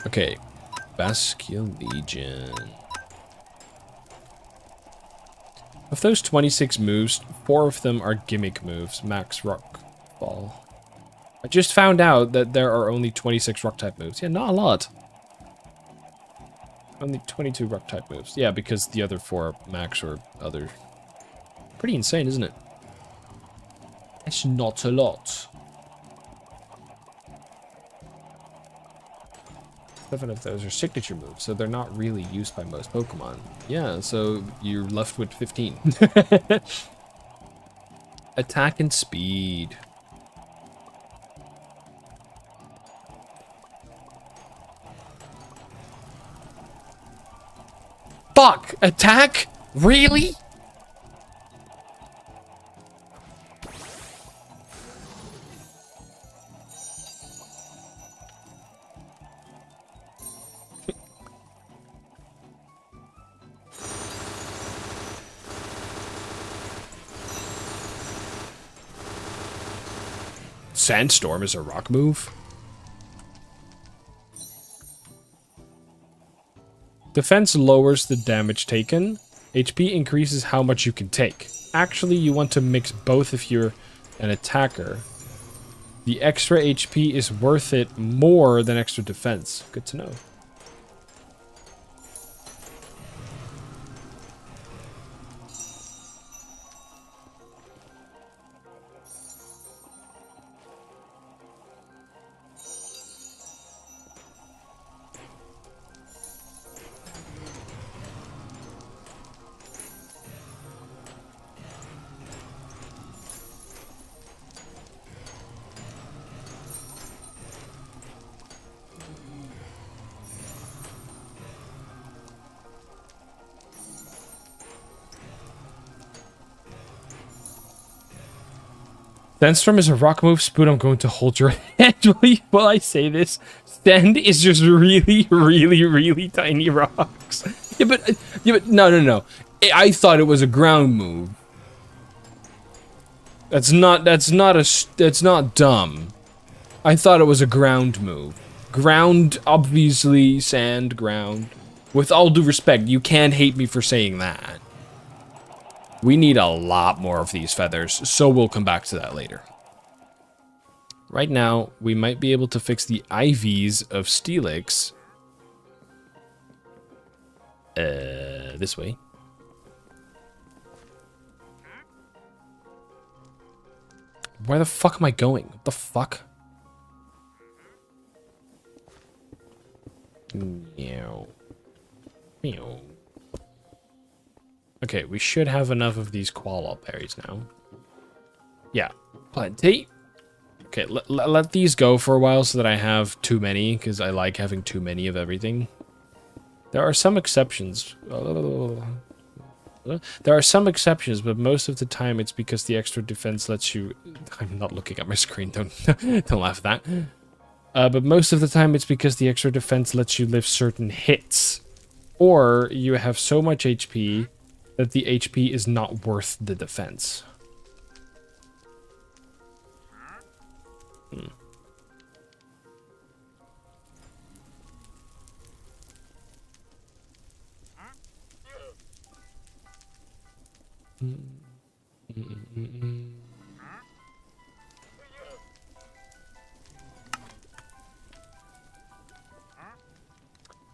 Okay. Bascule Legion. Of those 26 moves, 4 of them are gimmick moves. Max Rock Ball. I just found out that there are only 26 rock type moves. Yeah, not a lot. Only 22 rock type moves. Yeah, because the other 4 are max or other. Pretty insane, isn't it? It's not a lot. 7 of those are signature moves, so they're not really used by most Pokemon. Yeah, so you're left with 15. Attack and speed. Fuck! Attack? Really? Sandstorm is a rock move? Defense lowers the damage taken. HP increases how much you can take. Actually, you want to mix both if you're an attacker. The extra HP is worth it more than extra defense. Good to know. Sandstorm is a rock move. Spoon, I'm going to hold your hand while I say this. Sand is just really, really, really tiny rocks. Yeah, but no. I thought it was a ground move. That's not dumb. I thought it was a ground move. Ground, obviously, sand, ground. With all due respect, you can't hate me for saying that. We need a lot more of these feathers, so we'll come back to that later. Right now, we might be able to fix the IVs of Steelix. This way. Where the fuck am I going? What the fuck? Meow. Meow. Okay, we should have enough of these koala berries now. Yeah, plenty. Okay, let these go for a while so that I have too many, because I like having too many of everything. There are some exceptions. There are some exceptions, but most of the time it's because the extra defense lets you... I'm not looking at my screen, don't laugh at that. But most of the time it's because the extra defense lets you live certain hits. Or you have so much HP that the HP is not worth the defense.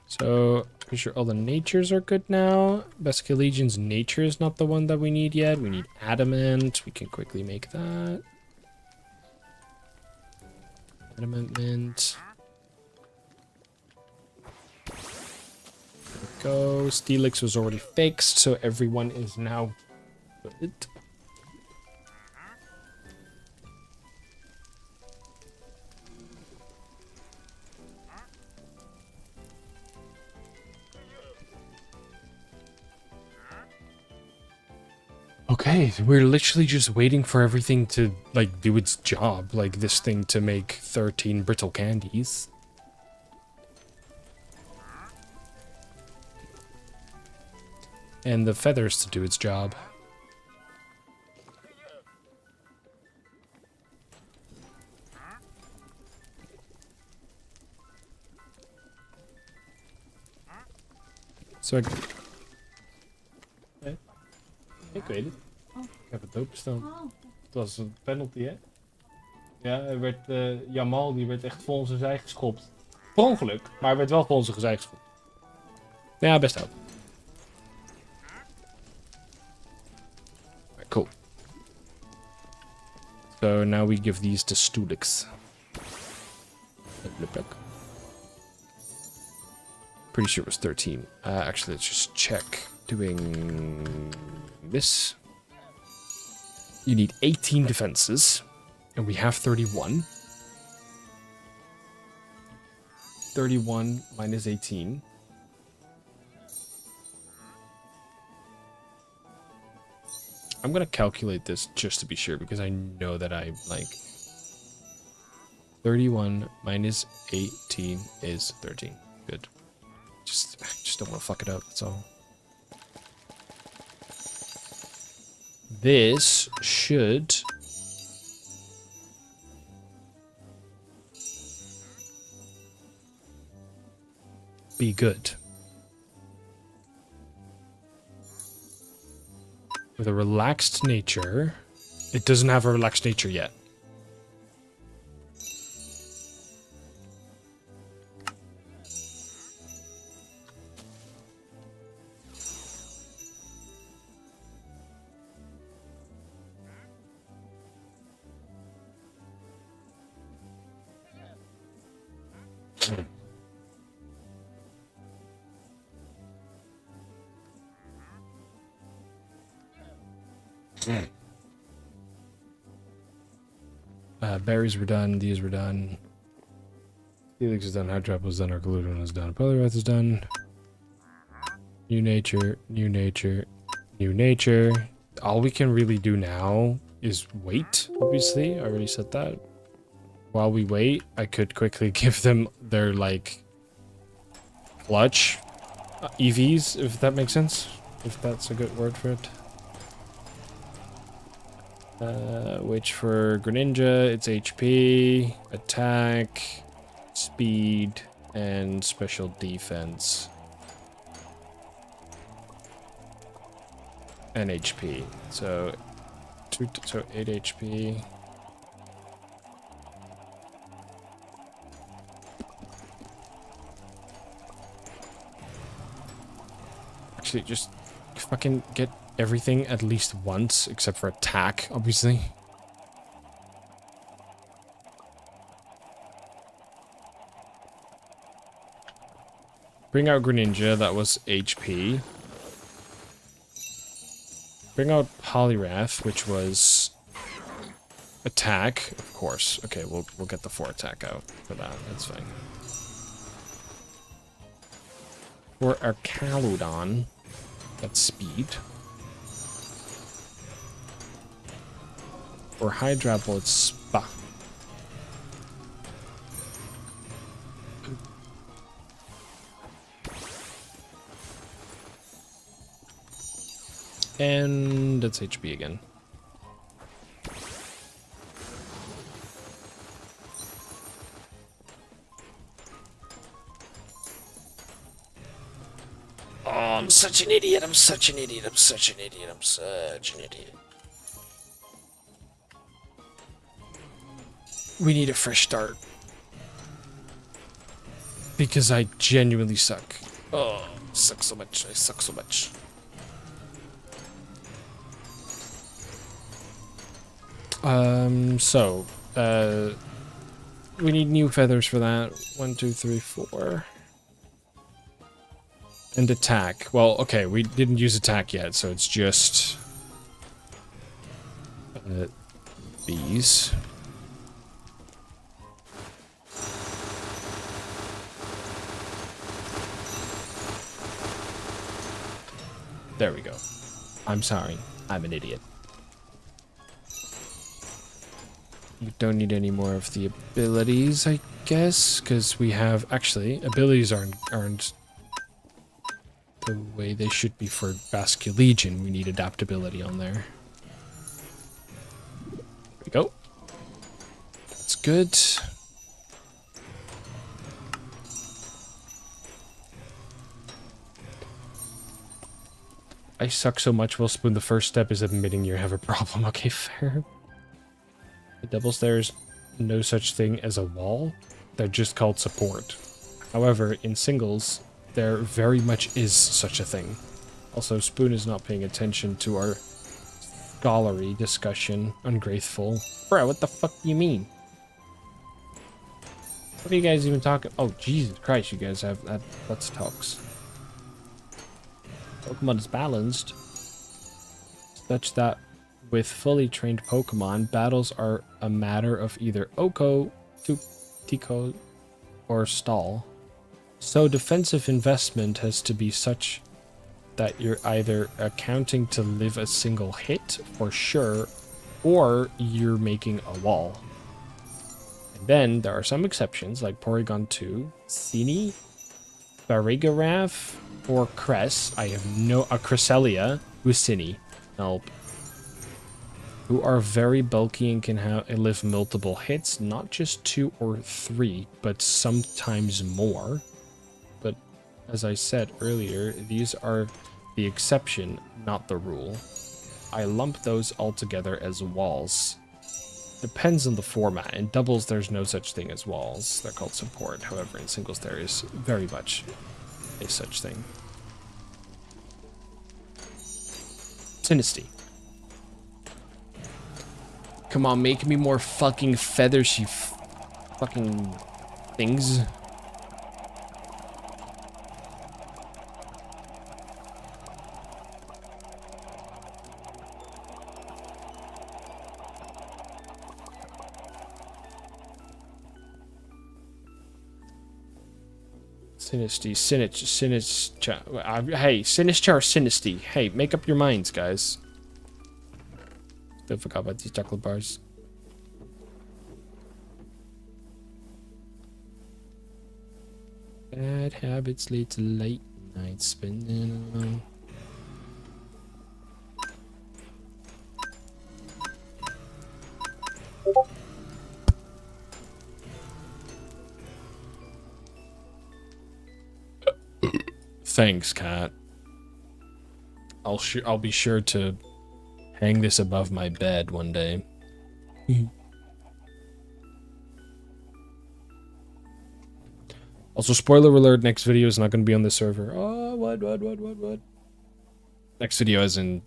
So, pretty sure all the natures are good now. Bascule Legion's nature is not the one that we need yet. We need adamant. We can quickly make that. Adamant mint. There we go. Steelix was already fixed, so everyone is now good. Okay. Okay, we're literally just waiting for everything to, like, do its job. Like, this thing to make 13 brittle candies. And the feathers to do its job. So ik weet het. Ik heb het openstaan. Het was een penalty, hè? Ja, er werd, Jamal die werd echt vol in zijn zij geschopt. Per ongeluk, maar hij werd wel vol in zijn zij geschopt. Ja, best ook. Cool. So now we give these to Stulix. Pretty sure it was 13. Actually, let's just check. Doing this. You need 18 defenses. And we have 31. 31 minus 18. I'm gonna calculate this just to be sure because I know that I like 31 minus 18 is 13. Good. I just don't want to fuck it up, that's all. This should be good. With a relaxed nature. It doesn't have a relaxed nature yet. Berries were done, these were done. Helix is done, Hard Trap was done, our Gluten is done, Polyrath is done. New nature, new nature, new nature. All we can really do now is wait, obviously. I already said that. While we wait, I could quickly give them their, like, clutch EVs, if that makes sense. If that's a good word for it. Which for Greninja, it's HP, attack, speed, and special defense. And HP. So 8 HP. Actually, just fucking get everything at least once, except for attack, obviously. Bring out Greninja, that was HP. Bring out Poliwrath, which was attack, of course. Okay, we'll get the 4 attack out for that. That's fine. For our Caludon, that's speed. For Hydrapple, it's Spa. And it's HP again. Oh, I'm such an idiot. I'm such an idiot. I'm such an idiot. I'm such an idiot. We need a fresh start. Because I genuinely suck. Oh, I suck so much. I suck so much. We need new feathers for that. 1, 2, 3, 4. And attack. Well, okay, we didn't use attack yet, so it's just these. There we go. I'm sorry. I'm an idiot. We don't need any more of the abilities, I guess, because we have... Actually, abilities aren't the way they should be for Vascular Legion. We need adaptability on there. There we go. That's good. I suck so much, Will Spoon. The first step is admitting you have a problem. Okay, fair. The doubles, there's no such thing as a wall. They're just called support. However, in singles, there very much is such a thing. Also, Spoon is not paying attention to our scholarly discussion. Ungrateful. Bro, what the fuck do you mean? What are you guys even talking? Oh, Jesus Christ, you guys have that. Let's talks. Pokemon is balanced such that with fully trained Pokemon, battles are a matter of either Oko, Tico, or Stall. So defensive investment has to be such that you're either accounting to live a single hit for sure, or you're making a wall. And then there are some exceptions like Porygon 2, Cini, Barigarath, or Cress. I have no... Cresselia, who's Cini. Nope. Who are very bulky and can live multiple hits, not just 2 or 3, but sometimes more. But as I said earlier, these are the exception, not the rule. I lump those all together as walls. Depends on the format. In doubles, there's no such thing as walls. They're called support. However, in singles, there is very much a such thing. Sinisty. Come on, make me more fucking feathers, you fucking things. Sinisty, hey, Sinistra or Sinisty? Hey, make up your minds, guys. Still forgot about these chocolate bars. Bad habits lead to late night spending alone. Thanks, Cat. I'll be sure to hang this above my bed one day. Also, spoiler alert, next video is not going to be on the server. Oh, what? Next video is in...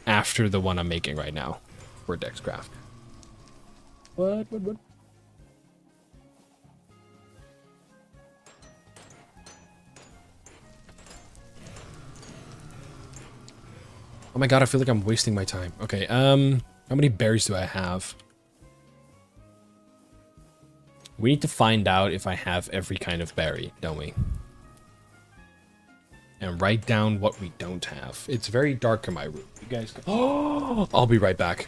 after the one I'm making right now. For DexCraft. What? Oh my god, I feel like I'm wasting my time. Okay, how many berries do I have? We need to find out if I have every kind of berry, don't we? And write down what we don't have. It's very dark in my room. You guys go... Oh, I'll be right back.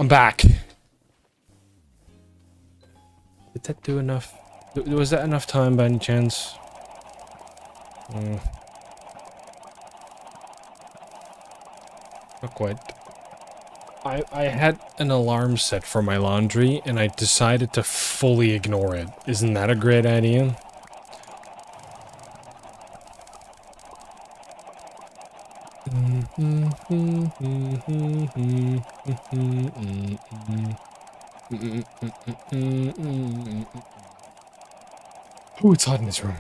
I'm back. Did that do enough? Was that enough time by any chance? Not quite. I had an alarm set for my laundry, and I decided to fully ignore it. Isn't that a great idea? Oh, it's hot in this room.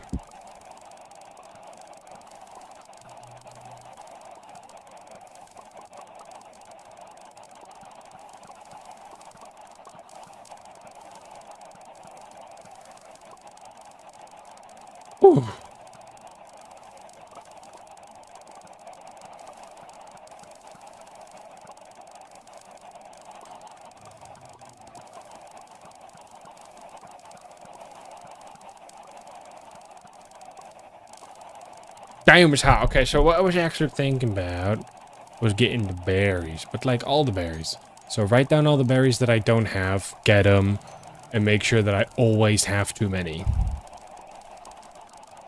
Ooh. Damn, it's hot. Okay, so what I was actually thinking about was getting the berries, but like all the berries. So write down all the berries that I don't have, get them, and make sure that I always have too many.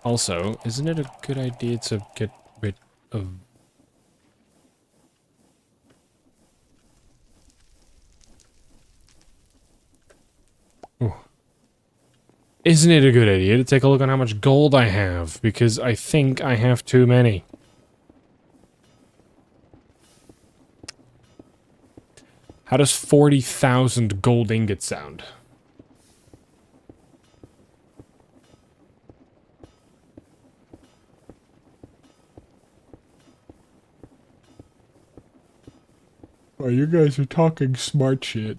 Also, isn't it a good idea to get rid of... Ooh. Isn't it a good idea to take a look on how much gold I have? Because I think I have too many. How does 40,000 gold ingots sound? Oh, you guys are talking smart shit.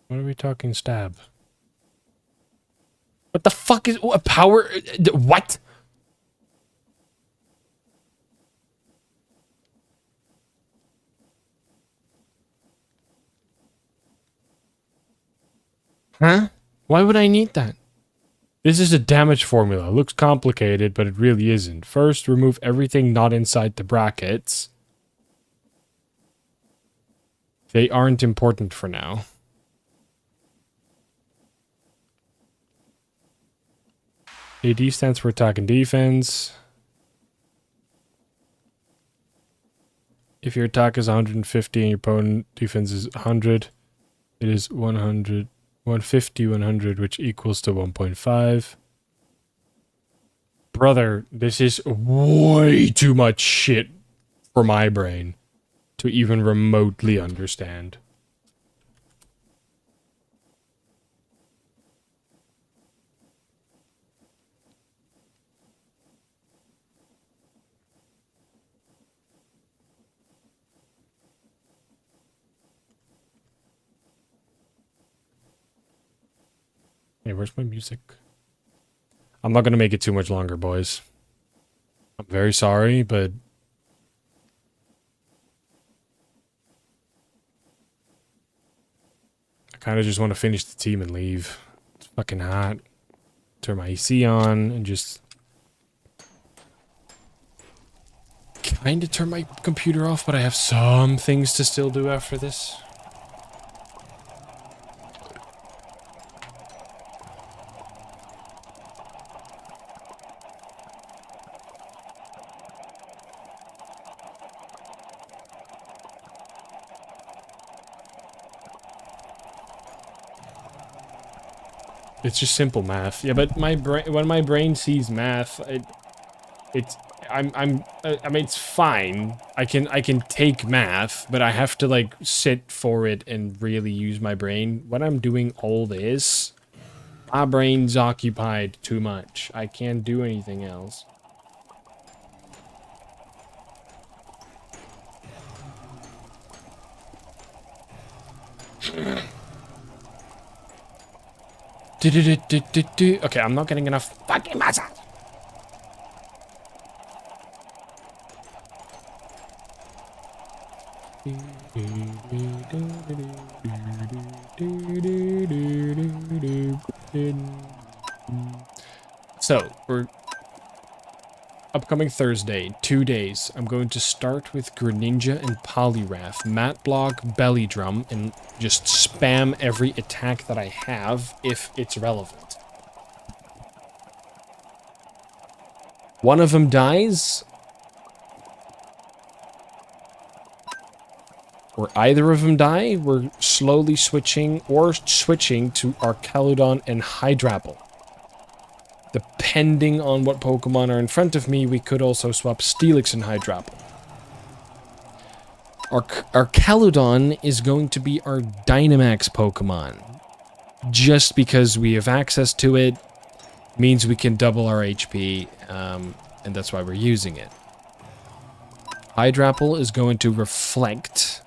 What are we talking stab? What the fuck is a power? What? Huh? Why would I need that? This is a damage formula. It looks complicated, but it really isn't. First, remove everything not inside the brackets. They aren't important for now. AD stands for attack and defense. If your attack is 150 and your opponent defense is 100, it is 100, 150, 100, which equals to 1.5. Brother, this is way too much shit for my brain to even remotely understand. Hey, where's my music? I'm not gonna make it too much longer, boys. I'm very sorry, but... I kind of just want to finish the team and leave. It's fucking hot. Turn my AC on and just... kind of turn my computer off, but I have some things to still do after this. It's just simple math. Yeah, but my brain, when my brain sees math, I mean, it's fine. I can take math, but I have to like sit for it and really use my brain. When I'm doing all this, my brain's occupied too much. I can't do anything else. Okay, I'm not getting enough fucking massage. So, for upcoming Thursday, 2 days, I'm going to start with Greninja and Poliwrath, Mat Block, Belly Drum, and just spam every attack that I have if it's relevant. One of them dies, or either of them die, we're slowly switching to Archaludon and Hydrapple. Depending on what Pokemon are in front of me, we could also swap Steelix and Hydrapple. Archaludon is going to be our Dynamax Pokemon. Just because we have access to it, means we can double our HP, and that's why we're using it. Hydrapple is going to Reflect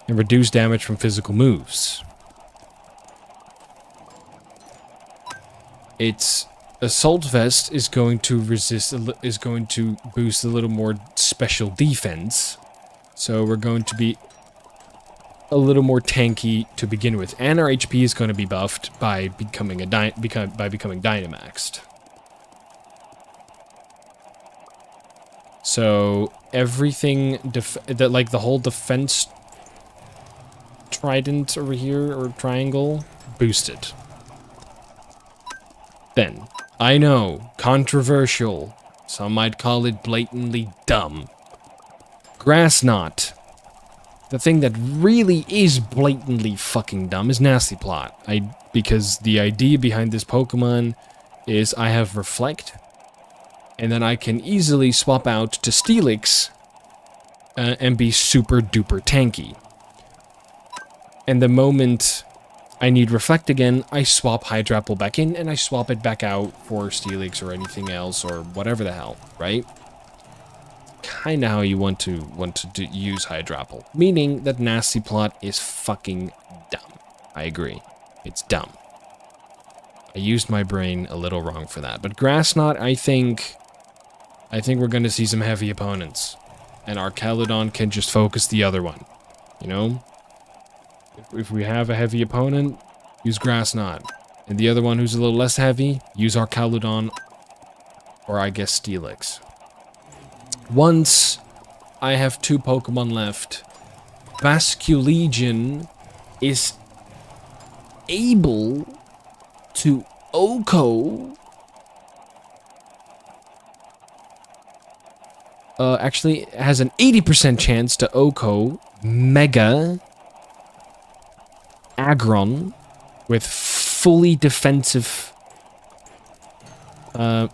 and reduce damage from physical moves. Its Assault Vest is going to boost a little more special defense. So we're going to be a little more tanky to begin with, and our HP is going to be buffed by becoming Dynamaxed. So everything like the whole defense trident over here or triangle boosted. Then, I know, controversial. Some might call it blatantly dumb. Grass Knot. The thing that really is blatantly fucking dumb is Nasty Plot. Because the idea behind this Pokemon is I have Reflect, and then I can easily swap out to Steelix and be super duper tanky. And the moment I need Reflect again, I swap Hydrapple back in, and I swap it back out for Steelix or anything else, or whatever the hell, right? Kinda how you want to use Hydrapple. Meaning that Nasty Plot is fucking dumb. I agree. It's dumb. I used my brain a little wrong for that. But Grass Knot, I think we're gonna see some heavy opponents. And Archaludon can just focus the other one. You know? If we have a heavy opponent, use Grass Knot. And the other one who's a little less heavy, use Archaludon, or I guess Steelix. Once I have 2 Pokemon left, Basculegion is able to OHKO. Actually, has an 80% chance to OHKO Mega Aggron with fully defensive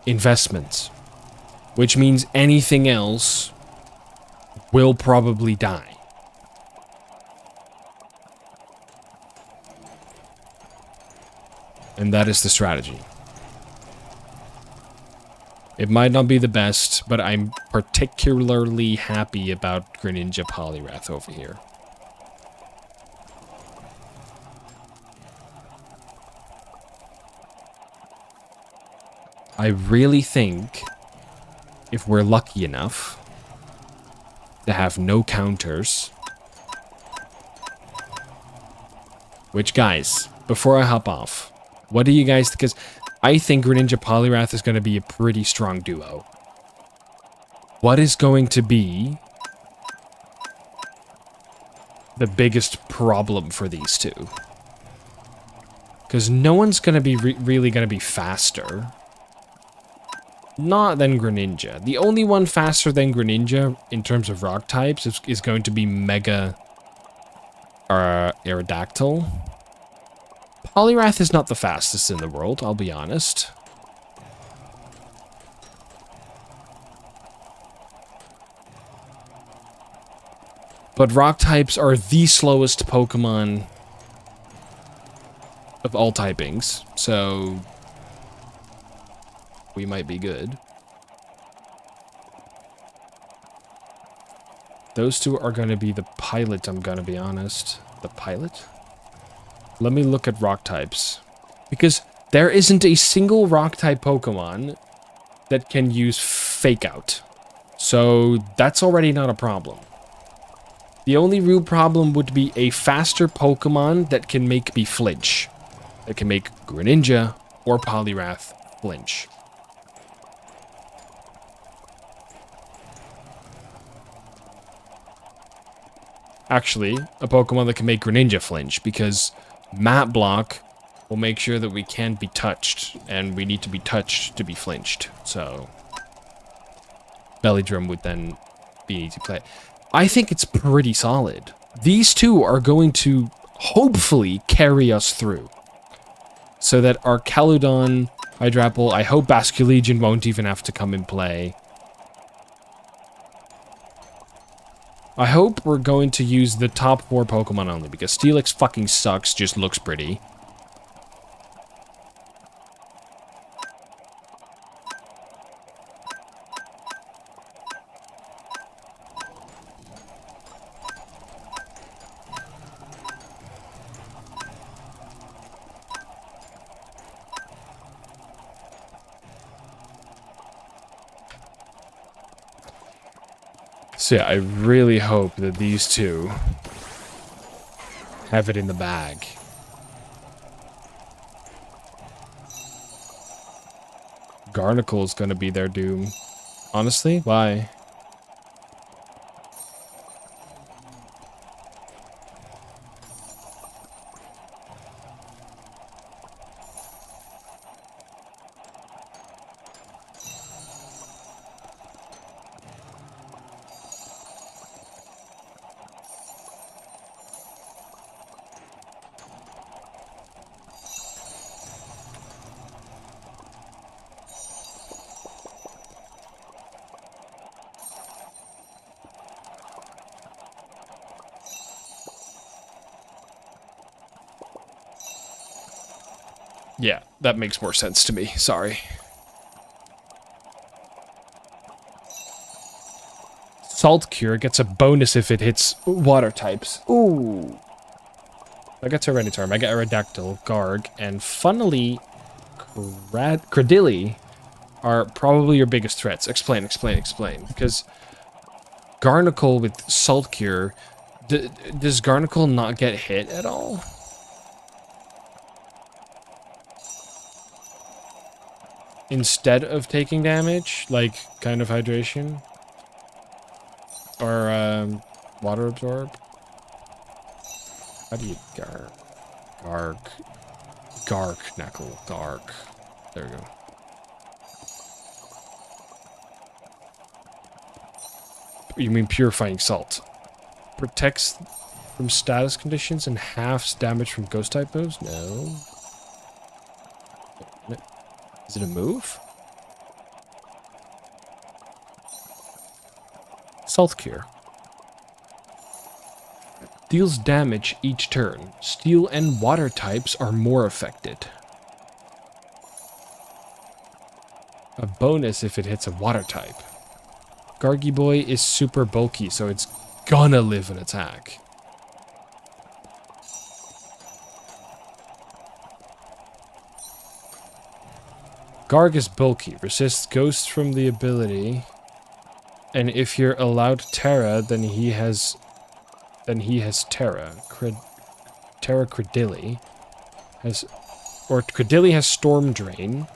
investments, which means anything else will probably die. And that is the strategy. It might not be the best, but I'm particularly happy about Greninja Poliwrath over here. I really think if we're lucky enough to have no counters, which, guys, before I hop off, what do you guys, because I think Greninja Poliwrath is going to be a pretty strong duo. What is going to be the biggest problem for these two? Because no one's going to be really going to be faster. Not than Greninja. The only one faster than Greninja in terms of rock types is going to be Mega Aerodactyl. Poliwrath is not the fastest in the world, I'll be honest. But rock types are the slowest Pokemon of all typings, so we might be good. Those two are going to be the pilot, I'm going to be honest. The pilot? Let me look at rock types. Because there isn't a single rock type Pokemon that can use Fake Out. So that's already not a problem. The only real problem would be a faster Pokemon that can make me flinch. That can make Greninja or Poliwrath flinch. Actually, a Pokemon that can make Greninja flinch, because Map Block will make sure that we can't be touched, and we need to be touched to be flinched. So, Belly Drum would then be easy to play. I think it's pretty solid. These two are going to hopefully carry us through. So that our Caludon, Hydrapple, I hope Basculegion won't even have to come in play. I hope we're going to use the top 4 Pokemon only, because Steelix fucking sucks, just looks pretty. So yeah, I really hope that these two have it in the bag. Garnicle is gonna be their doom. Honestly, why? Yeah, that makes more sense to me. Sorry. Salt Cure gets a bonus if it hits water types. Ooh. I get Tyranitar, I get Aerodactyl, Garg, and funnily, Cradilly are probably your biggest threats. Explain. Because Garnicle with Salt Cure, does Garnicle not get hit at all? Instead of taking damage, like kind of hydration? Or water absorb? How do you Gark, Knuckle, Gark. There we go. You mean Purifying Salt. Protects from status conditions and halves damage from ghost type moves? No. Is it a move? Salt Cure. Deals damage each turn. Steel and water types are more affected. A bonus if it hits a water type. Gargiboy is super bulky, so it's gonna live an attack. Garg is bulky, resists ghosts from the ability, and if you're allowed Terra, then he has Terra. Terra Cradilly has, or Cradilly has Storm Drain,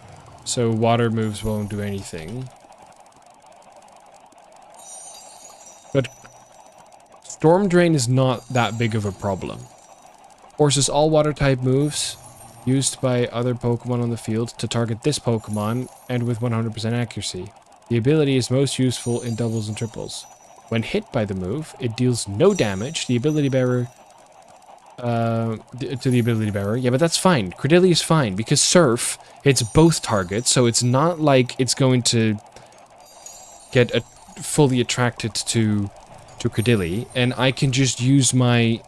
so water moves won't do anything. But Storm Drain is not that big of a problem. Forces all water type moves used by other Pokemon on the field to target this Pokemon, and with 100% accuracy. The ability is most useful in doubles and triples. When hit by the move, it deals no damage. The ability bearer to the ability bearer. Yeah, but that's fine. Cradilly is fine because Surf hits both targets, so it's not like it's going to get fully attracted to Cradilly, and I can just use my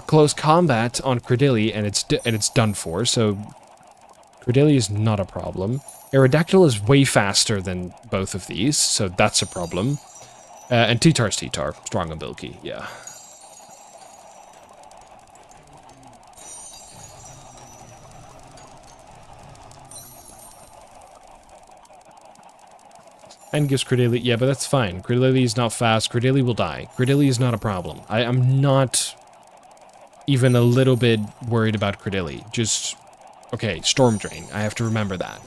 close combat on Cradilly, and it's done for. So Cradilly is not a problem. Aerodactyl is way faster than both of these, so that's a problem. And T-Tar's T-Tar. Strong and bulky, yeah. And gives Credilli, yeah, but that's fine. Credilli is not fast. Credilli will die. Credilli is not a problem. I'm not even a little bit worried about Credilli. Just, okay, Storm Drain. I have to remember that.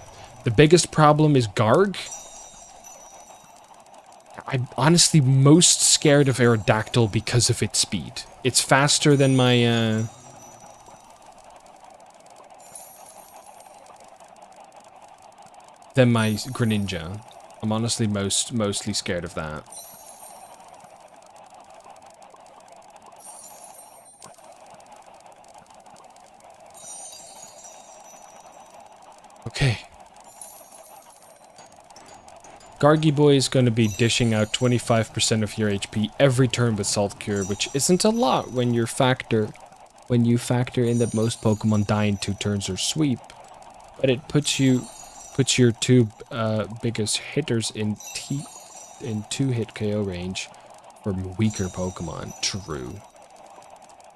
The biggest problem is Garg. I'm honestly most scared of Aerodactyl because of its speed. It's faster than my, Greninja. I'm honestly mostly scared of that. Okay. Gargy Boy is going to be dishing out 25% of your HP every turn with Salt Cure, which isn't a lot when you factor in that most Pokemon die in 2 turns or sweep. But it puts your 2 biggest hitters in 2-hit KO range from weaker Pokemon. True.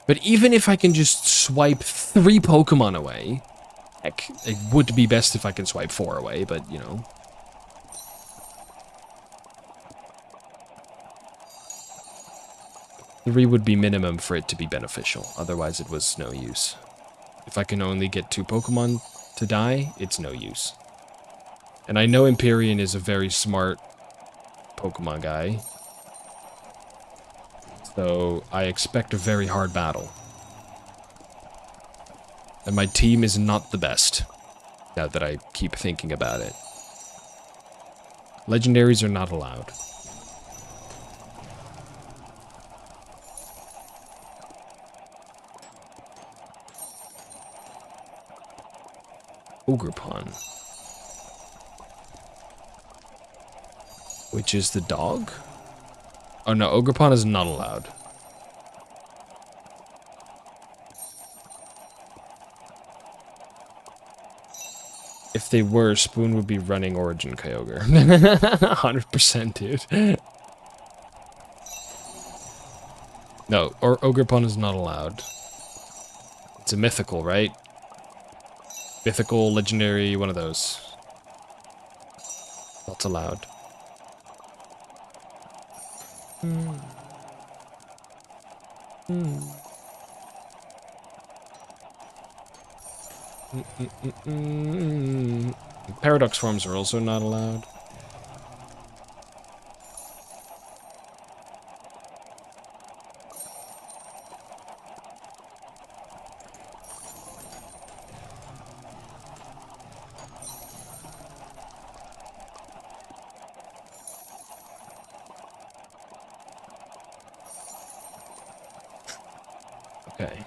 But even if I can just swipe 3 Pokemon away, heck, it would be best if I can swipe 4 away, but you know. Three would be minimum for it to be beneficial, otherwise it was no use. If I can only get 2 Pokemon to die, it's no use. And I know Empyrean is a very smart Pokemon guy, so I expect a very hard battle. And my team is not the best, now that I keep thinking about it. Legendaries are not allowed. Ogerpon. Which is the dog? Oh no, Ogerpon is not allowed. If they were, Spoon would be running Origin Kyogre. 100%, dude. No, or Ogerpon is not allowed. It's a mythical, right? Mythical, legendary, one of those. Not allowed. Paradox forms are also not allowed. Okay.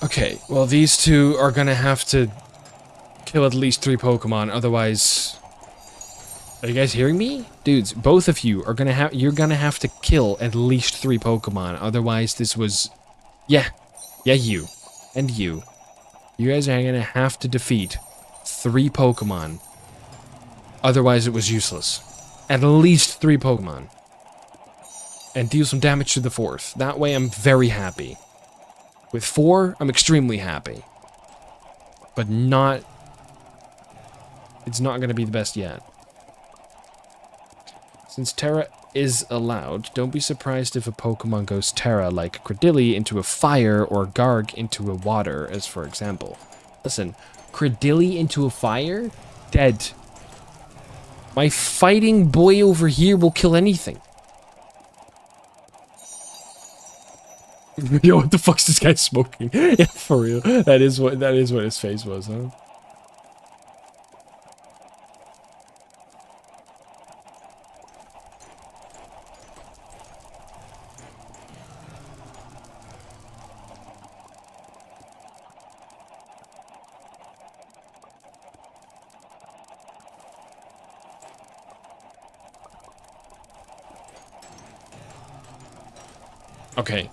Okay, well these two are gonna have to kill at least 3 Pokemon, otherwise... Are you guys hearing me? Dudes, both of you are you're gonna have to kill at least 3 Pokemon, otherwise this was... Yeah, you. And you. You guys are gonna have to defeat 3 Pokemon. Otherwise it was useless. At least 3 Pokemon. And deal some damage to the 4th. That way I'm very happy. With 4, I'm extremely happy. But not... It's not gonna be the best yet. Since Terra is allowed, don't be surprised if a Pokemon goes Terra, like Credilli into a fire or Garg into a water, as for example. Listen, Credilli into a fire? Dead. My fighting boy over here will kill anything. Yo, what the fuck's this guy smoking? Yeah, for real. That is what his face was, huh? Okay.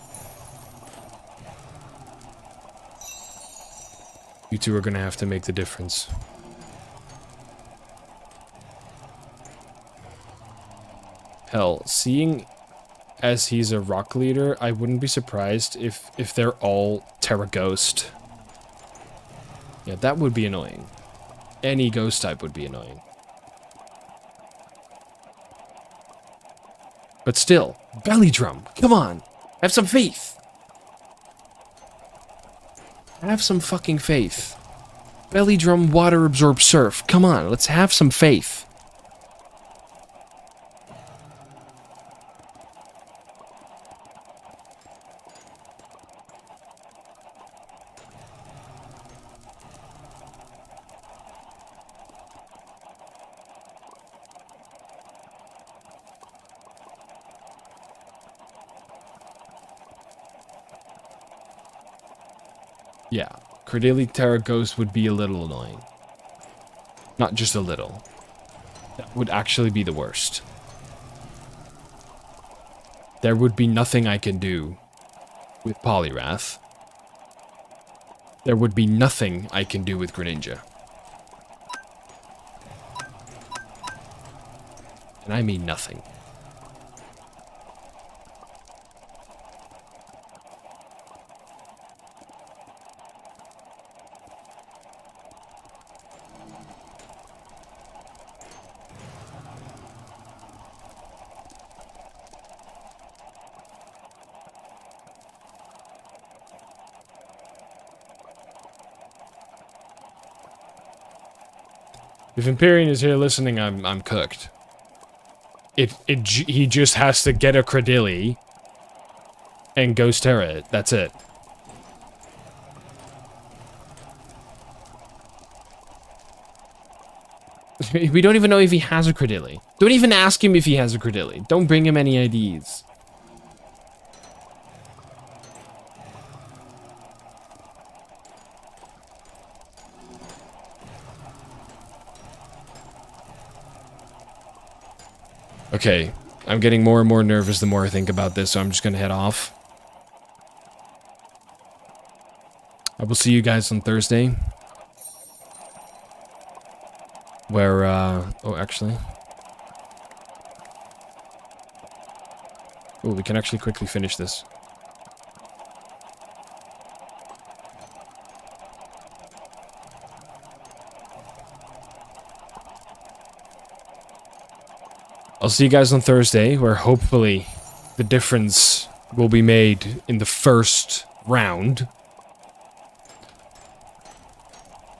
You two are gonna have to make the difference. Hell, seeing as he's a rock leader, I wouldn't be surprised if they're all Terra Ghost. Yeah, that would be annoying. Any ghost type would be annoying. But still, belly drum, come on! Have some faith! Have some fucking faith. Belly drum, water absorb surf. Come on, let's have some faith. Yeah, Credilli Terra Ghost would be a little annoying. Not just a little. That would actually be the worst. There would be nothing I can do with Poliwrath. There would be nothing I can do with Greninja. And I mean nothing. If Empyrean is here listening, I'm cooked. He just has to get a Credilli and Ghost Terra it. That's it. We don't even know if he has a Credilli. Don't even ask him if he has a Credilli. Don't bring him any IDs. Okay, I'm getting more and more nervous the more I think about this, so I'm just gonna head off. I will see you guys on Thursday. Where, oh, actually. Oh, we can actually quickly finish this. I'll see you guys on Thursday, where hopefully the difference will be made in the first round.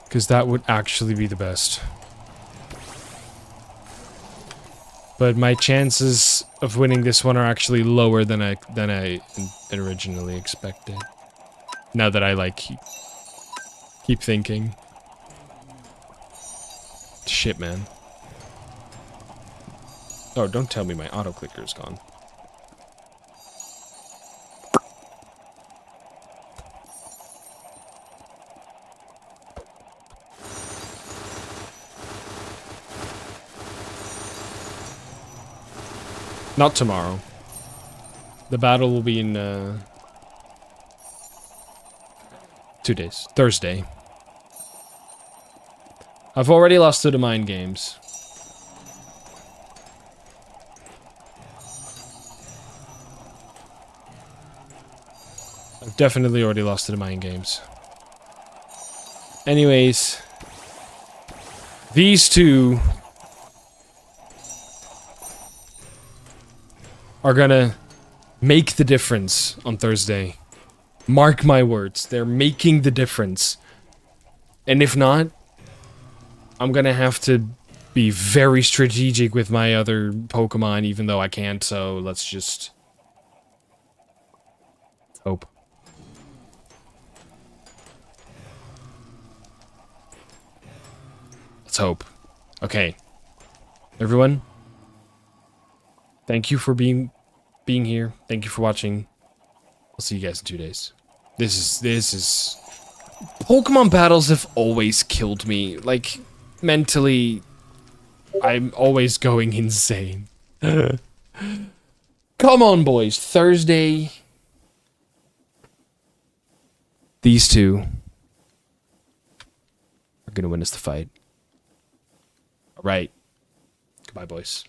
Because that would actually be the best. But my chances of winning this one are actually lower than I originally expected. Now that I, like, keep thinking. Shit, man. Oh, don't tell me my auto-clicker is gone. Not tomorrow. The battle will be in, 2 days. Thursday. I've already lost to the mind games. I've definitely already lost to the mind games. Anyways. These two are gonna make the difference on Thursday. Mark my words, they're making the difference. And if not, I'm gonna have to be very strategic with my other Pokemon, even though I can't, so let's just hope. Let's hope. Okay. Everyone, thank you for being here. Thank you for watching. I'll see you guys in 2 days. This is Pokemon battles have always killed me. Like, mentally, I'm always going insane. Come on, boys. Thursday. These two are going to win us the fight. All right. Goodbye, boys.